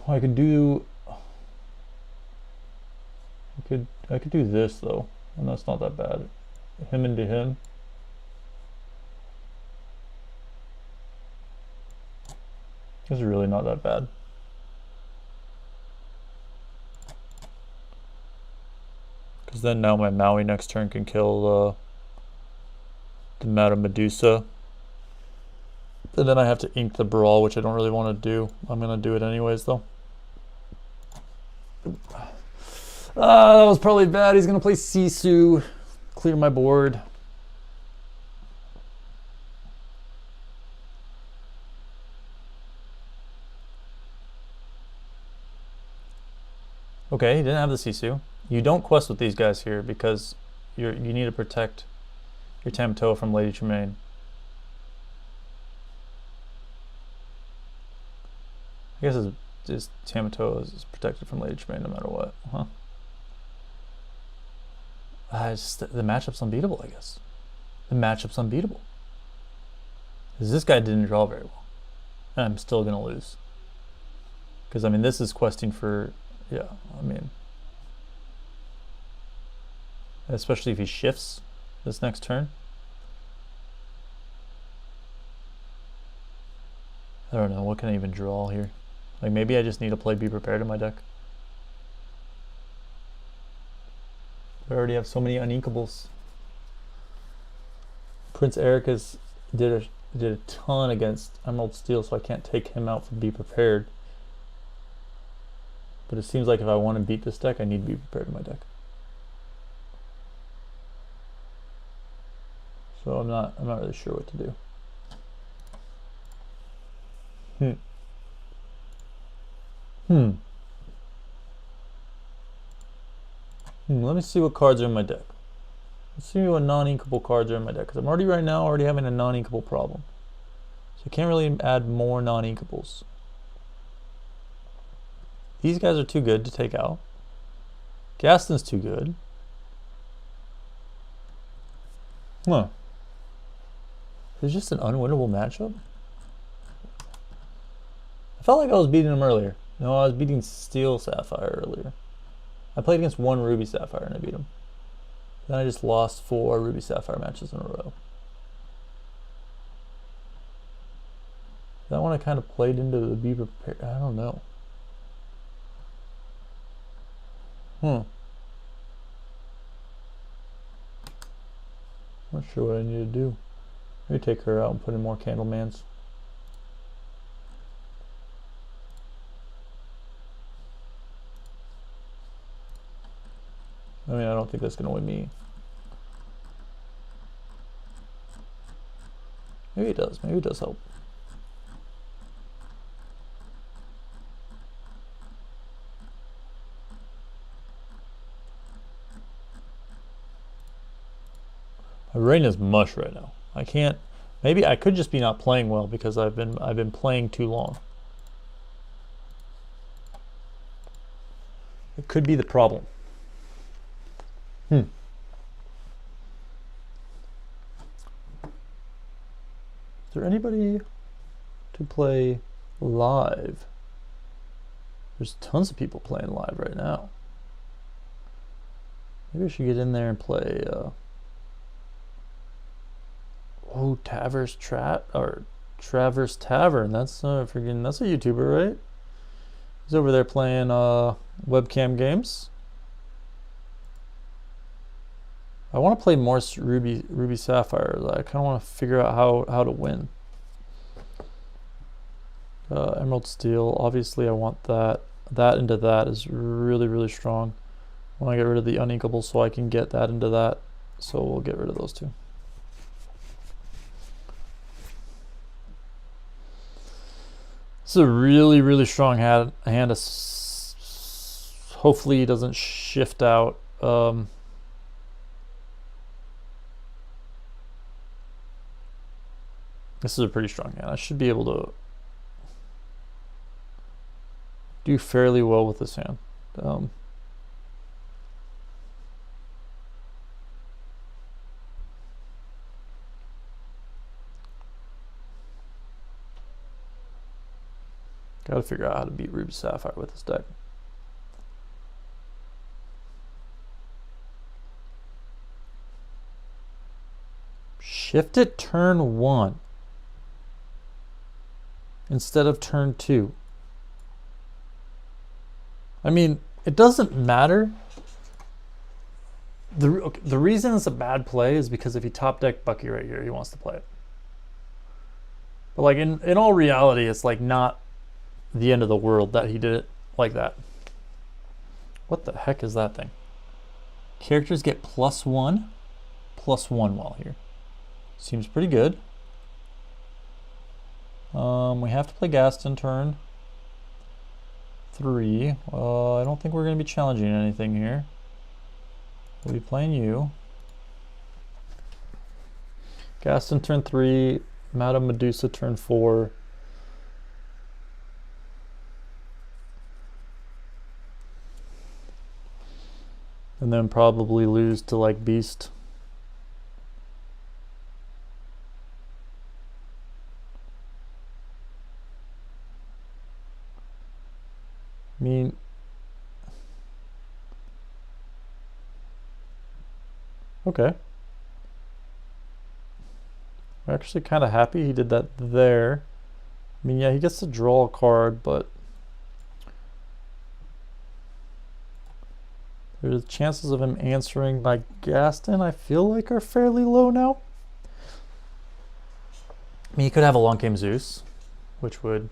I could do... I could do this though, and that's not that bad. Him into him. This is really not that bad. Because then now my Maui next turn can kill the Madame Medusa. And then I have to ink the Brawl, which I don't really want to do. I'm going to do it anyways though. That was probably bad. He's going to play Sisu. Clear my board. Okay, he didn't have the Sisu. You don't quest with these guys here because you need to protect your Tamatoa from Lady Tremaine. I guess his Tamatoa is protected from Lady Tremaine no matter what, huh? The matchup's unbeatable, I guess. The matchup's unbeatable. Because this guy didn't draw very well. And I'm still going to lose. Because, I mean, this is questing for Yeah, I mean, especially if he shifts this next turn. I don't know, what can I even draw here? Like, maybe I just need to play Be Prepared in my deck. I already have so many uninkables. Prince Eric did a ton against Emerald Steel, so I can't take him out for Be Prepared. But it seems like if I want to beat this deck, I need to Be Prepared in my deck. So I'm not really sure what to do. Let me see what cards are in my deck. Let's see what non-inkable cards are in my deck, because I'm already having a non-inkable problem. So I can't really add more non-inkables. These guys are too good to take out. Gaston's too good. Huh. It's just an unwinnable matchup? I felt like I was beating him earlier. No, I was beating Steel Sapphire earlier. I played against one Ruby Sapphire and I beat him. Then I just lost 4 Ruby Sapphire matches in a row. That one I kind of played into the Be Prepared. I don't know. Not sure what I need to do. Maybe take her out and put in more Candlemans. I mean, I don't think that's going to win me. Maybe it does. Maybe it does help. My brain is mush right now. I can't. Maybe I could just be not playing well because I've been playing too long. It could be the problem. Is there anybody to play live? There's tons of people playing live right now. Maybe I should get in there and play. Traverse Tavern. That's that's a YouTuber, right? He's over there playing webcam games. I want to play more Ruby Sapphire. I kind of want to figure out how to win. Emerald Steel. Obviously, I want that. That into that is really, really strong. I want to get rid of the uninkables so I can get that into that. So we'll get rid of those two. This is a really, really strong hand. Hopefully he doesn't shift out. This is a pretty strong hand. I should be able to do fairly well with this hand. Got to figure out how to beat Ruby Sapphire with this deck. Shift it turn 1 instead of turn 2. I mean, it doesn't matter. The reason it's a bad play is because if he top deck Bucky right here, he wants to play it. But like in all reality, it's like not the end of the world that he did it like that. What the heck is that thing? Characters get +1 while here. Seems pretty good. We have to play Gaston turn 3. I don't think we're going to be challenging anything here. We'll be playing you. Gaston turn 3. Madame Medusa turn 4. And then probably lose to like Beast. I mean, Okay. I'm actually kind of happy he did that there. I mean, yeah, he gets to draw a card, but the chances of him answering by Gaston, I feel like, are fairly low now. I mean, he could have a long game Zeus, which would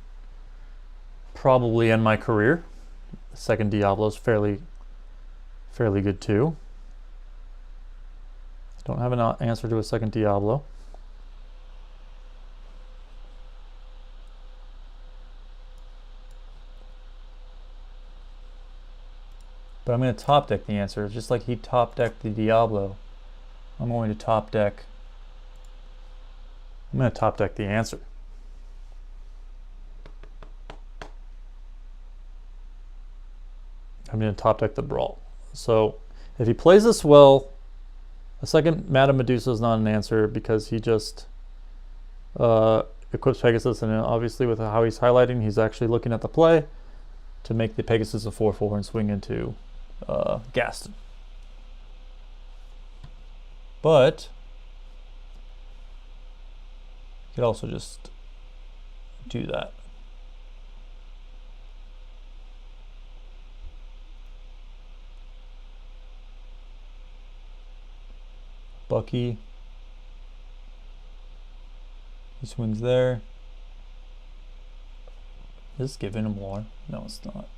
probably end my career. The second Diablo's fairly good too. Don't have an answer to a second Diablo. But I'm going to top deck the answer. Just like he top decked the Diablo, I'm going to top deck the answer. I'm going to top deck the Brawl. So if he plays this well, a second Madame Medusa is not an answer because he just equips Pegasus, and obviously with how he's highlighting, he's actually looking at the play to make the Pegasus a 4/4 and swing into Gaston. But you could also just do that. Bucky. He swings there. Is this giving him more? No, it's not.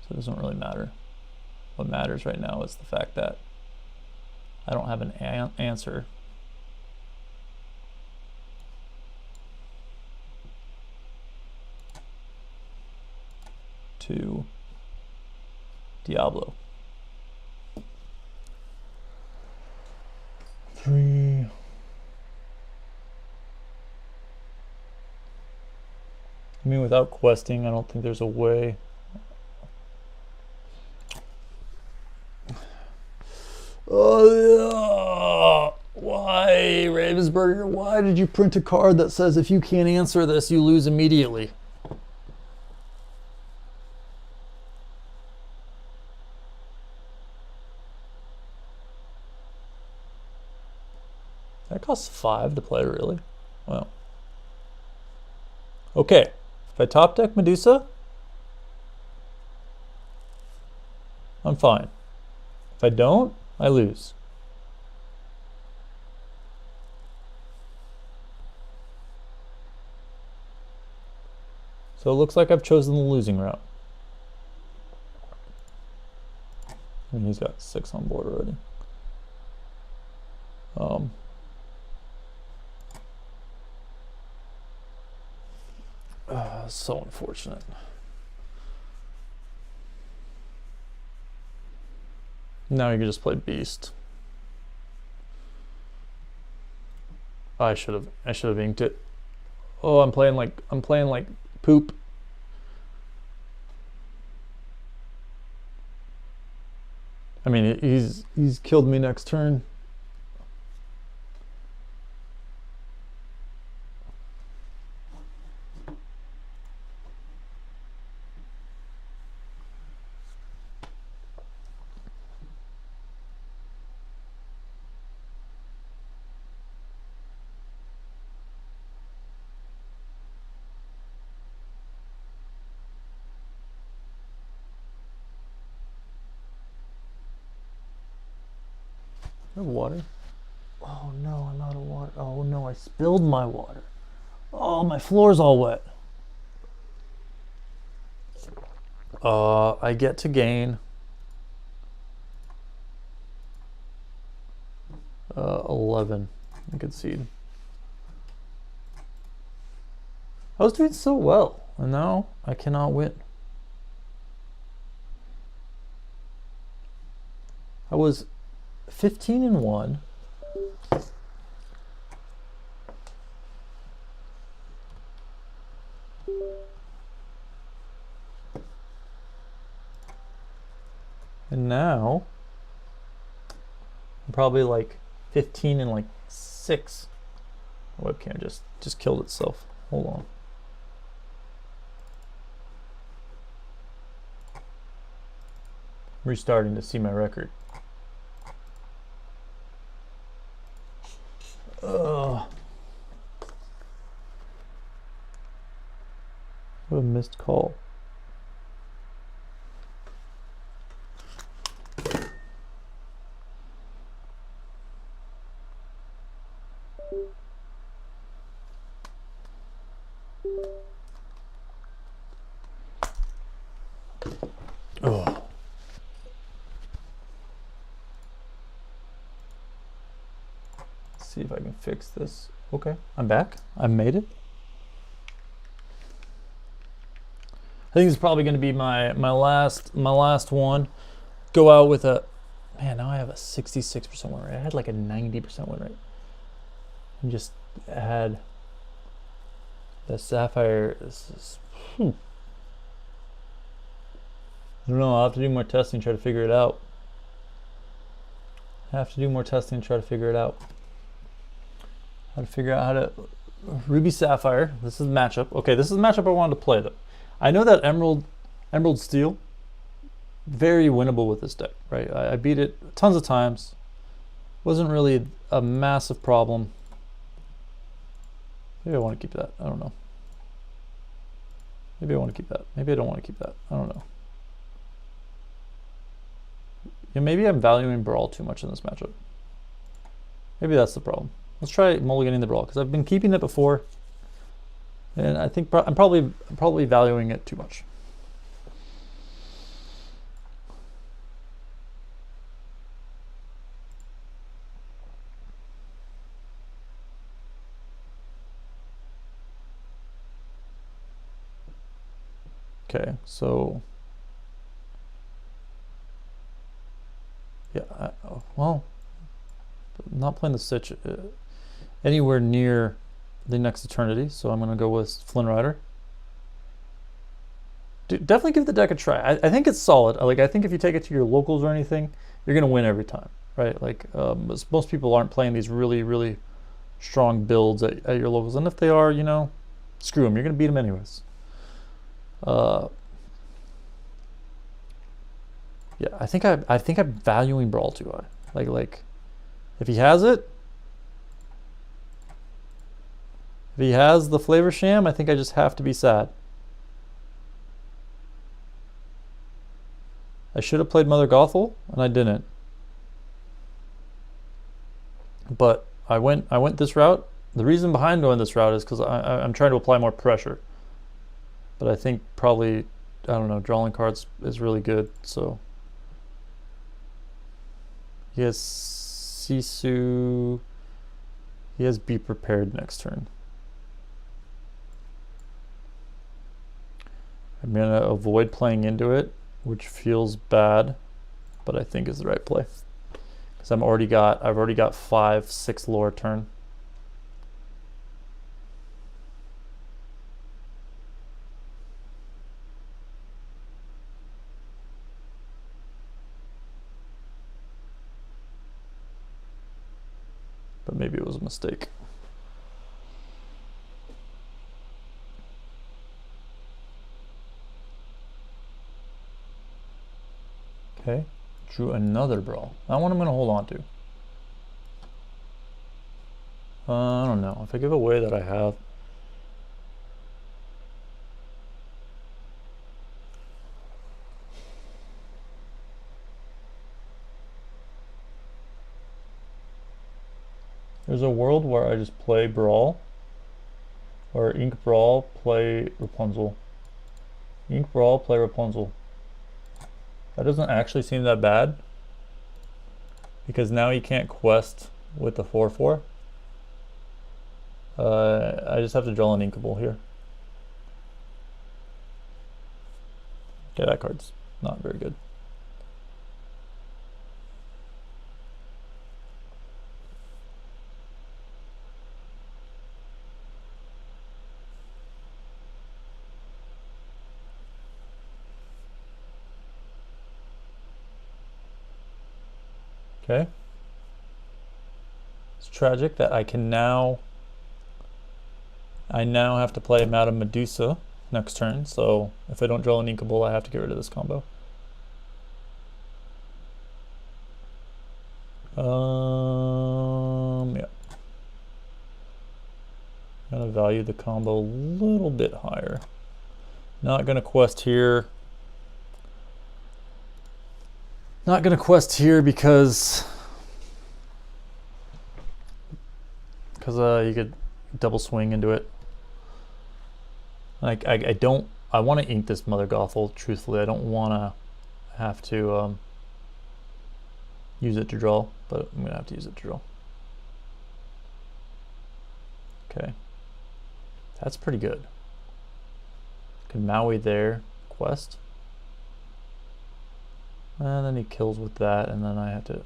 So it doesn't really matter. What matters right now is the fact that I don't have an answer. To Diablo. 3. I mean, without questing, I don't think there's a way. Why, Ravensburger? Why did you print a card that says if you can't answer this, you lose immediately? That costs 5 to play, really? Wow. Okay, if I top deck Medusa, I'm fine. If I don't, I lose. So it looks like I've chosen the losing route. I mean, he's got 6 on board already. So unfortunate. Now you can just play Beast. I should have inked it. Oh, I'm playing like poop. I mean, he's killed me next turn. Water. Oh no, I'm out of water. Oh no, I spilled my water. Oh, my floor's all wet. I get to gain 11. I concede. I was doing so well, and now I cannot win. I was 15-1. And now I'm probably like 15-6. The webcam just killed itself. Hold on. Restarting to see my record. missed call. Oh. Let's see if I can fix this. Okay, I'm back. I made it. I think it's probably going to be my last one. Go out with a, man, now I have a 66% win rate. I had like a 90% win rate. And just add the sapphire. This is, I don't know, I'll have to do more testing, try to figure it out. I have to do more testing, try to figure it out. How to figure out how to, Ruby Sapphire, this is the matchup. Okay, this is the matchup I wanted to play though. I know that Emerald Steel, very winnable with this deck, right? I beat it tons of times. Wasn't really a massive problem. Maybe I want to keep that, I don't know. Maybe I want to keep that. Maybe I don't want to keep that, I don't know. Yeah, maybe I'm valuing Brawl too much in this matchup. Maybe that's the problem. Let's try mulliganing the Brawl, because I've been keeping it before. And I think I'm probably valuing it too much. Okay, so yeah, well, not playing the Stitch anywhere near the next Eternity, so I'm going to go with Flynn Rider. Definitely give the deck a try. I think it's solid. Like, I think if you take it to your locals or anything, you're going to win every time, right? Like, most people aren't playing these really, really strong builds at your locals, and if they are, you know, screw them. You're going to beat them anyways. Yeah, I think I'm valuing Brawl too high. Like, if he has it, if he has the Flavor Sham, I think I just have to be sad. I should have played Mother Gothel, and I didn't. But I went this route. The reason behind going this route is because I'm trying to apply more pressure. But I think probably, I don't know, drawing cards is really good, so. He has Sisu. He has Be Prepared next turn. I'm gonna avoid playing into it, which feels bad, but I think is the right play. Because I've already got 5-6 lore turn. But maybe it was a mistake. Okay, drew another Brawl. That one I'm going to hold on to. I don't know. If I give away that I have. There's a world where I just play Brawl. Or Ink Brawl, play Rapunzel. Ink Brawl, play Rapunzel. That doesn't actually seem that bad. Because now he can't quest with the 4/4. I just have to draw an Inkable here. Okay, that card's not very good. Okay. It's tragic that I now have to play Madame Medusa next turn, so if I don't draw an Inkable, I have to get rid of this combo. Yeah. I'm gonna value the combo a little bit higher. Not gonna quest here. Not gonna quest here because you could double swing into it. Like I don't. I want to ink this Mother Gothel. Truthfully, I don't want to have to use it to draw, but I'm gonna have to use it to draw. Okay, that's pretty good. Can Maui there quest, and then he kills with that, and then I have to.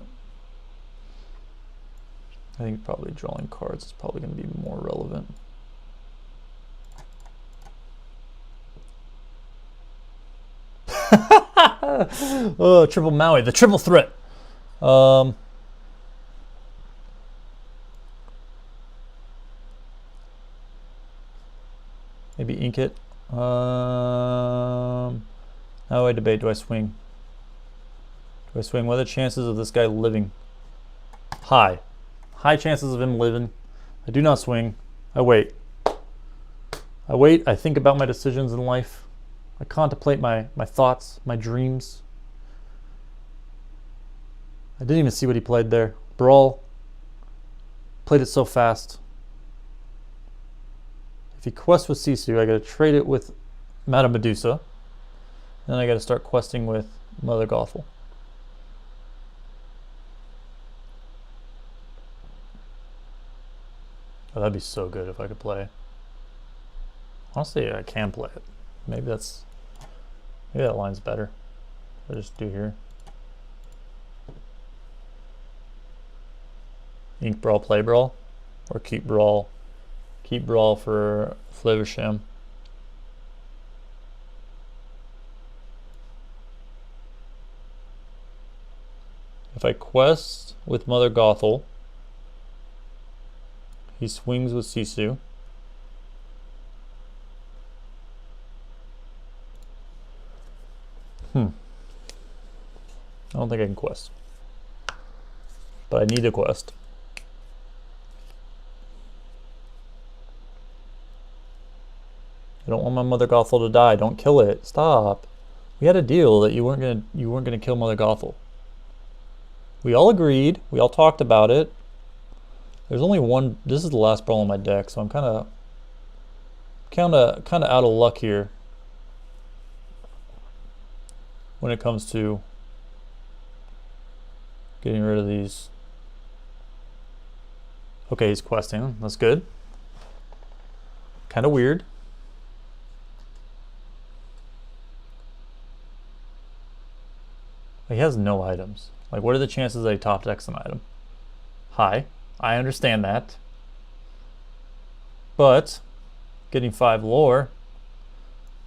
I think probably drawing cards is probably going to be more relevant. Oh, triple Maui, the triple threat. Maybe ink it. Now I debate, do I swing? Do I swing? What are the chances of this guy living? High. High chances of him living. I do not swing. I wait. I wait. I think about my decisions in life. I contemplate my thoughts, my dreams. I didn't even see what he played there. Brawl. Played it so fast. If he quests with Sisu, I gotta trade it with Madame Medusa. Then I gotta start questing with Mother Gothel. Oh, that'd be so good if I could play. Honestly, I can play it. Maybe that line's better. I just do here. Ink Brawl, play Brawl, or keep Brawl. Keep Brawl for Flaversham. If I quest with Mother Gothel, he swings with Sisu. I don't think I can quest. But I need a quest. I don't want my Mother Gothel to die. Don't kill it. Stop. We had a deal that you weren't gonna kill Mother Gothel. We all agreed. We all talked about it. There's only one. This is the last brawl on my deck, so I'm kind of out of luck here when it comes to getting rid of these. Okay, he's questing. That's good. Kind of weird. He has no items. Like, what are the chances that he top decks an item? High. I understand that. But getting 5 lore,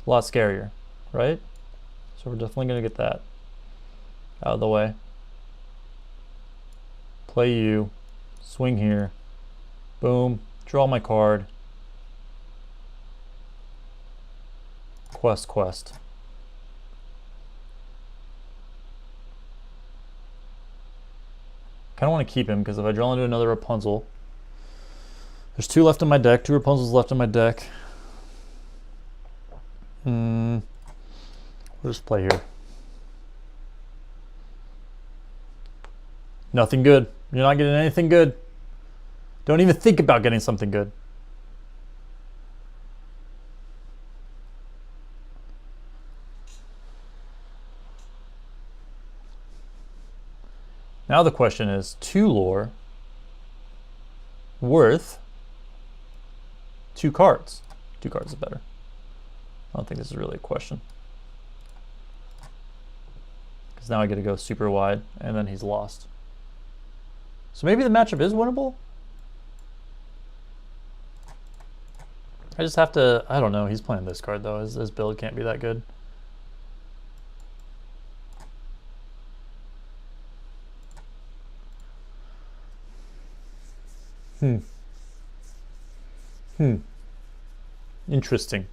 a lot scarier, right? So we're definitely going to get that out of the way. Play you. Swing here. Boom. Draw my card. Quest. Kind of want to keep him because if I draw into another Rapunzel, there's 2 left in my deck, 2 Rapunzels left in my deck. We'll just play here. Nothing good. You're not getting anything good. Don't even think about getting something good. Now the question is, 2 lore worth 2 cards. 2 cards is better. I don't think this is really a question. Because now I get to go super wide, and then he's lost. So maybe the matchup is winnable? I just have to, I don't know, he's playing this card though. His build can't be that good. Interesting.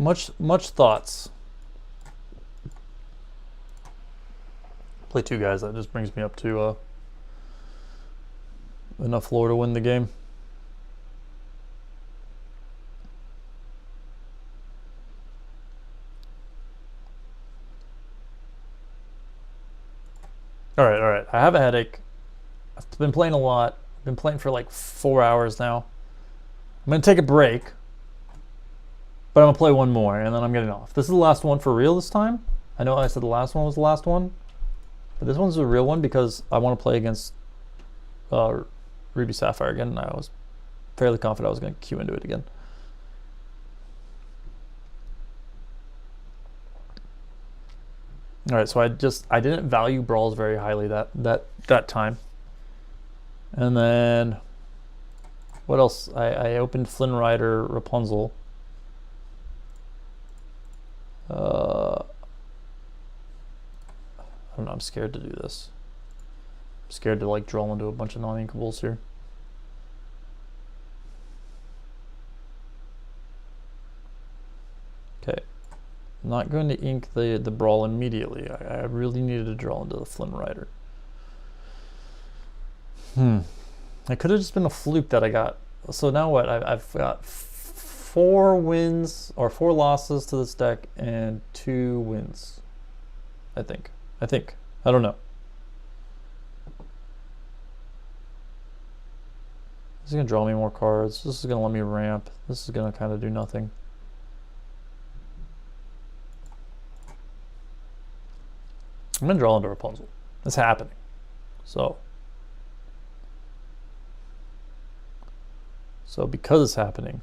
much thoughts. Play two guys, that just brings me up to enough floor to win the game. All right. I have a headache. I've been playing a lot. I've been playing for like 4 hours now. I'm gonna take a break, but I'm gonna play one more and then I'm getting off. This is the last one for real this time. I know I said the last one was the last one, but this one's a real one because I want to play against Ruby Sapphire again, and I was fairly confident I was gonna queue into it again. All right, so I didn't value brawls very highly that time. And then what else? I opened Flynn Rider Rapunzel. I don't know, I'm scared to do this. I'm scared to like draw into a bunch of non-inkables here. Okay. I'm not going to ink the brawl immediately. I really needed to draw into the Flynn Rider. It could have just been a fluke that I got. So now what? I've got 4 wins or 4 losses to this deck and 2 wins. I think. I don't know. This is gonna draw me more cards. This is gonna let me ramp. This is gonna kind of do nothing. I'm gonna draw into Rapunzel. It's happening. So because it's happening,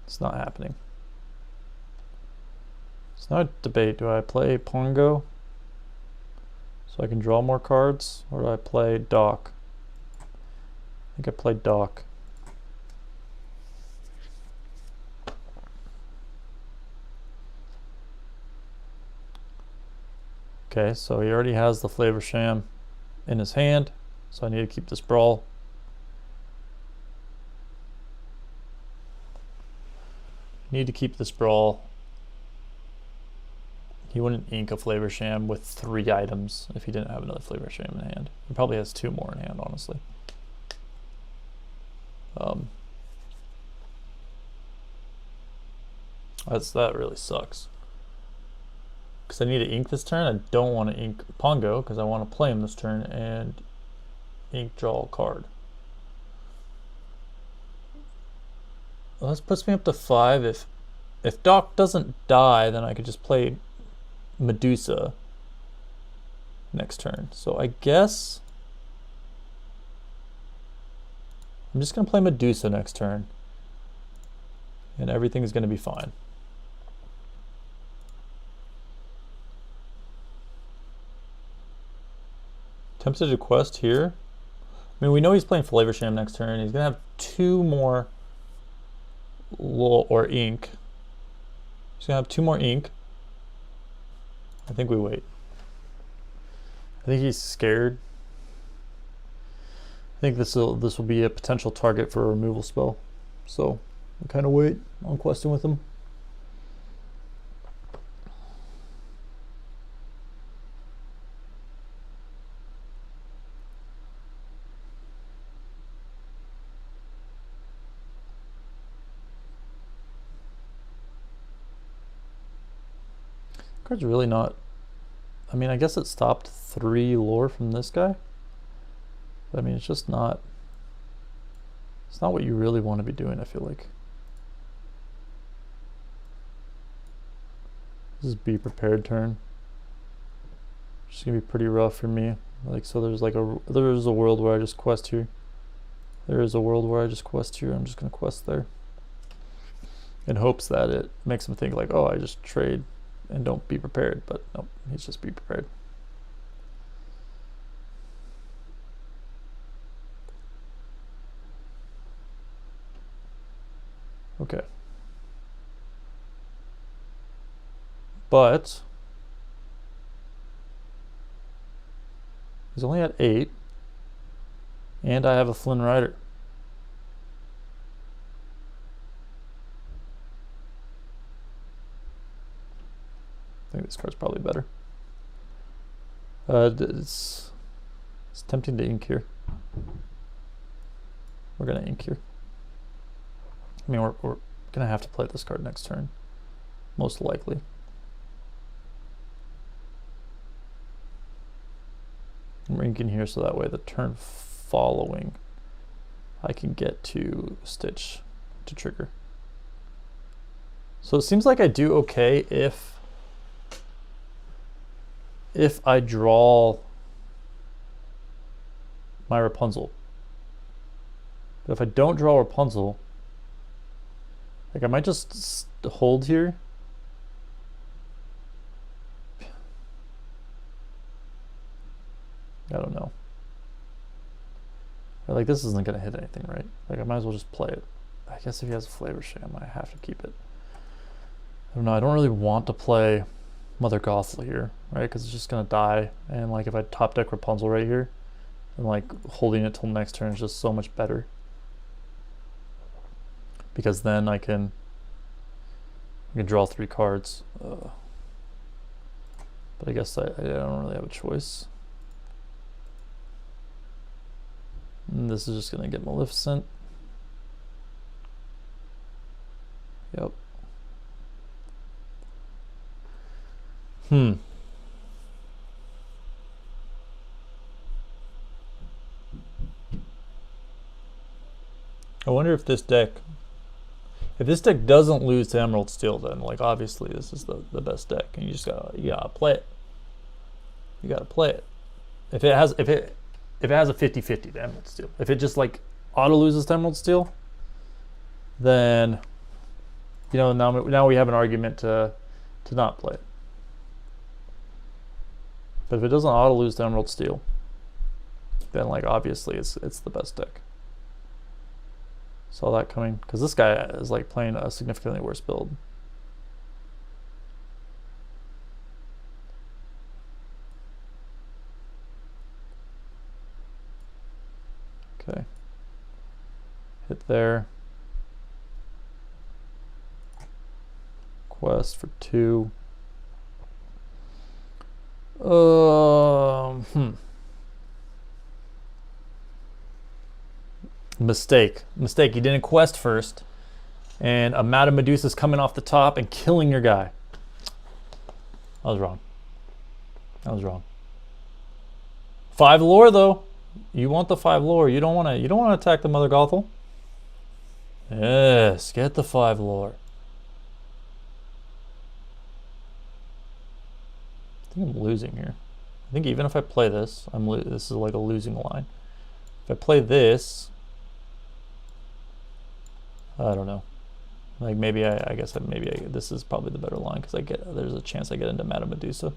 it's not happening. It's not a debate. Do I play Pongo so I can draw more cards, or do I play Doc? I think I played Doc. Okay, so he already has the Flavor Sham in his hand, so I need to keep this brawl. Need to keep this brawl. He wouldn't ink a Flavor Sham with 3 items if he didn't have another Flavor Sham in hand. He probably has 2 more in hand, honestly. That really sucks. Because I need to ink this turn. I don't want to ink Pongo because I want to play him this turn and ink draw a card. Well, this puts me up to 5. If Doc doesn't die, then I could just play Medusa next turn. So I guess I'm just going to play Medusa next turn, and everything's going to be fine. Tempted to quest here. I mean, we know he's playing Flavor Sham next turn. He's going to have 2 more or ink. He's going to have 2 more ink. I think we wait. I think he's scared. I think this will be a potential target for a removal spell. So we kind of wait on questing with him. Card's really not. I mean, I guess it stopped 3 lore from this guy. But I mean, it's just not. It's not what you really want to be doing, I feel like. This is be prepared turn. It's just gonna be pretty rough for me. Like, so there's a world where I just quest here. There is a world where I just quest here. I'm just gonna quest there. In hopes that it makes him think like, oh, I just trade and don't be prepared. But nope, he's just be prepared. Okay. But He's only at 8. And I have a Flynn Rider. I think this card's probably better. It's tempting to ink here. We're gonna ink here. I mean, we're gonna have to play this card next turn, most likely. We're inking here so that way the turn following I can get to Stitch to trigger. So it seems like I do okay if I draw my Rapunzel. But if I don't draw Rapunzel, like I might just hold here. I don't know. Like this isn't gonna hit anything, right? Like I might as well just play it. I guess if he has a flavor shake, I might have to keep it. I don't know, I don't really want to play Mother Gothel here, right? Because it's just gonna die. And like if I top deck Rapunzel right here, and like holding it till next turn is just so much better. Because then I can draw 3 cards. But I guess I don't really have a choice. And this is just gonna get Maleficent. Yep. I wonder if this deck doesn't lose to Emerald Steel, then like obviously this is the best deck, and you gotta play it. You gotta play it. If it has a 50-50 to Emerald Steel, if it just like auto loses to Emerald Steel, then now we have an argument to not play it. But if it doesn't auto lose to Emerald Steel, then like obviously it's the best deck. Saw that coming, because this guy is like playing a significantly worse build. Okay. Hit there. Quest for 2. Mistake. You didn't quest first, and a Madame Medusa's coming off the top and killing your guy. I was wrong. 5 lore though. You want the 5 lore. You don't want to attack the Mother Gothel. Yes, get the 5 lore. I think I'm losing here. I think even if I play this, this is like a losing line. If I play this, I don't know. Like maybe this is probably the better line, because there's a chance I get into Madame Medusa.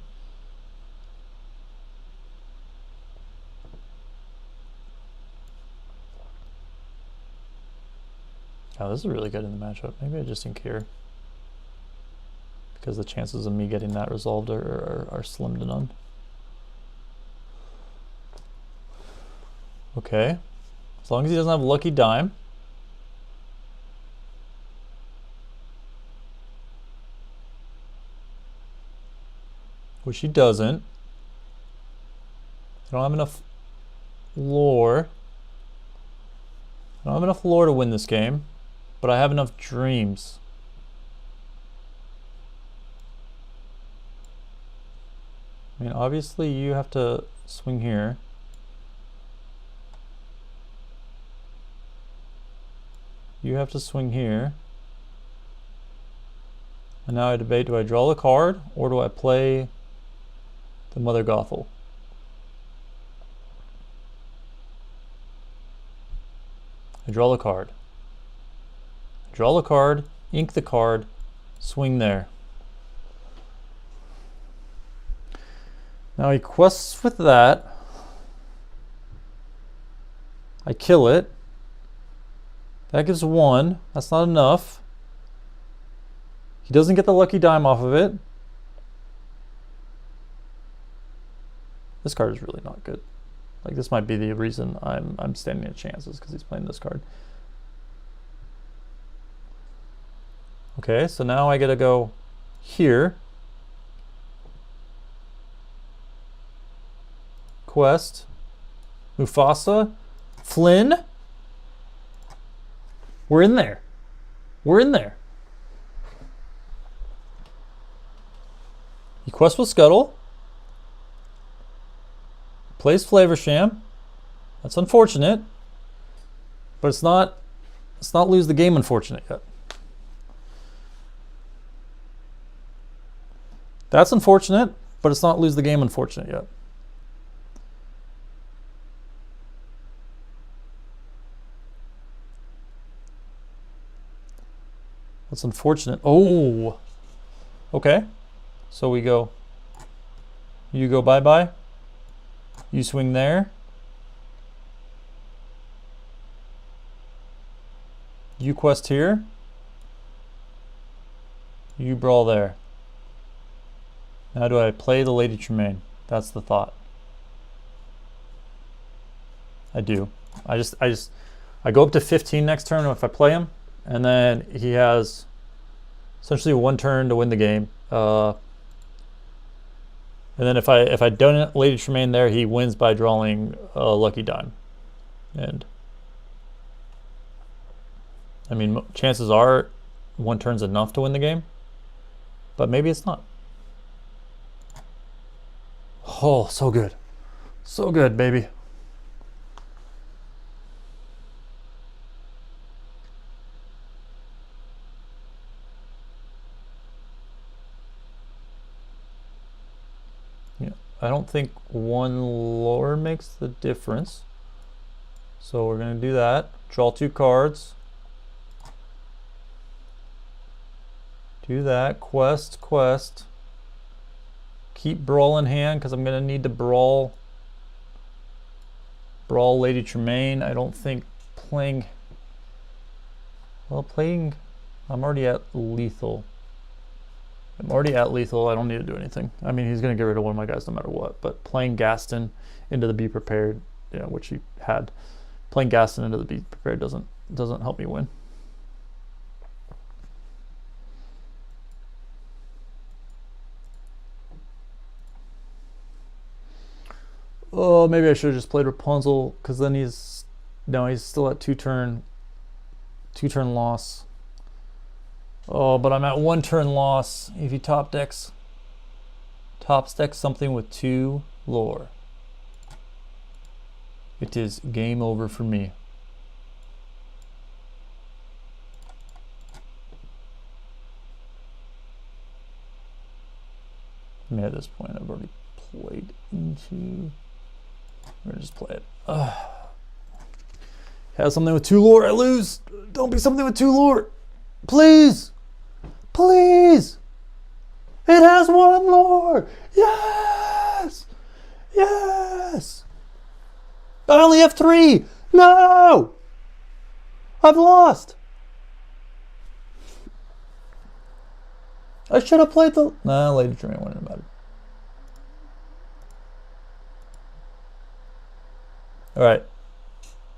Oh, this is really good in the matchup. Maybe I just ink here, because the chances of me getting that resolved are slim to none. Okay, as long as he doesn't have Lucky Dime. Which he doesn't. I don't have enough lore. I don't have enough lore to win this game, but I have enough dreams. I mean, obviously you have to swing here. You have to swing here. And now I debate, do I draw the card or do I play the Mother Gothel? I draw the card. Draw the card, ink the card, swing there. Now he quests with that. I kill it. That gives 1. That's not enough. He doesn't get the Lucky Dime off of it. This card is really not good. Like, this might be the reason I'm standing a chance, is because he's playing this card. Okay, so now I gotta go here. Quest. Mufasa. Flynn. We're in there. We're in there. He quests with Scuttle. Plays Flavorsham. That's unfortunate. But it's not lose the game unfortunate yet. That's unfortunate, but it's not lose the game unfortunate yet. That's unfortunate. Oh, okay. So we go, you go bye-bye. You swing there. You quest here. You brawl there. Now do I play the Lady Tremaine? That's the thought. I do. I go up to 15 next turn if I play him, and then he has essentially one turn to win the game. And then if I don't Lady Tremaine there, he wins by drawing a lucky dime. And I mean, chances are one turn's enough to win the game, but maybe it's not. Oh, so good. So good, baby. I don't think one lore makes the difference. So we're going to do that. Draw 2 cards. Do that. Quest. Keep Brawl in hand because I'm going to need to Brawl Lady Tremaine. I don't think playing... Well, playing... I'm already at lethal. I don't need to do anything. I mean, he's going to get rid of one of my guys no matter what. But playing Gaston into the Be Prepared, which he had, playing Gaston into the Be Prepared doesn't help me win. Oh, maybe I should have just played Rapunzel, because then he's still at 2-turn loss. Oh, but I'm at 1-turn loss. If he top decks something with 2 lore, it is game over for me. I mean, at this point, I've already played into... We're gonna just play it. Has something with 2 lore, I lose. Don't be something with 2 lore. Please. Please! It has 1 lore! Yes! Yes! I only have 3! No! I've lost! I should have played the... Nah, Lady Tremaine wouldn't have mattered. Alright.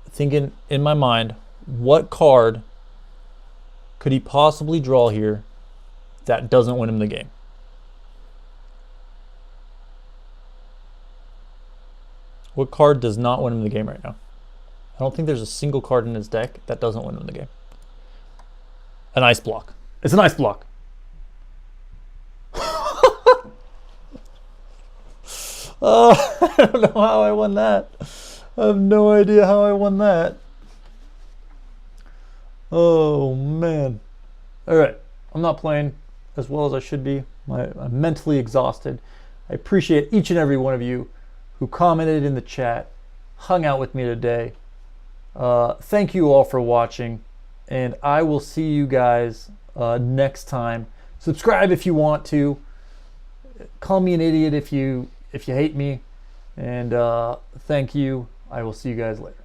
Thinking in my mind, what card could he possibly draw here that doesn't win him the game? What card does not win him the game right now? I don't think there's a single card in his deck that doesn't win him the game. An ice block. It's an ice block. I don't know how I won that. I have no idea how I won that. Oh, man. All right. I'm not playing as well as I should be. I'm mentally exhausted. I appreciate each and every one of you who commented in the chat, hung out with me today. Thank you all for watching, and I will see you guys next time. Subscribe if you want to. Call me an idiot if you hate me. And thank you. I will see you guys later.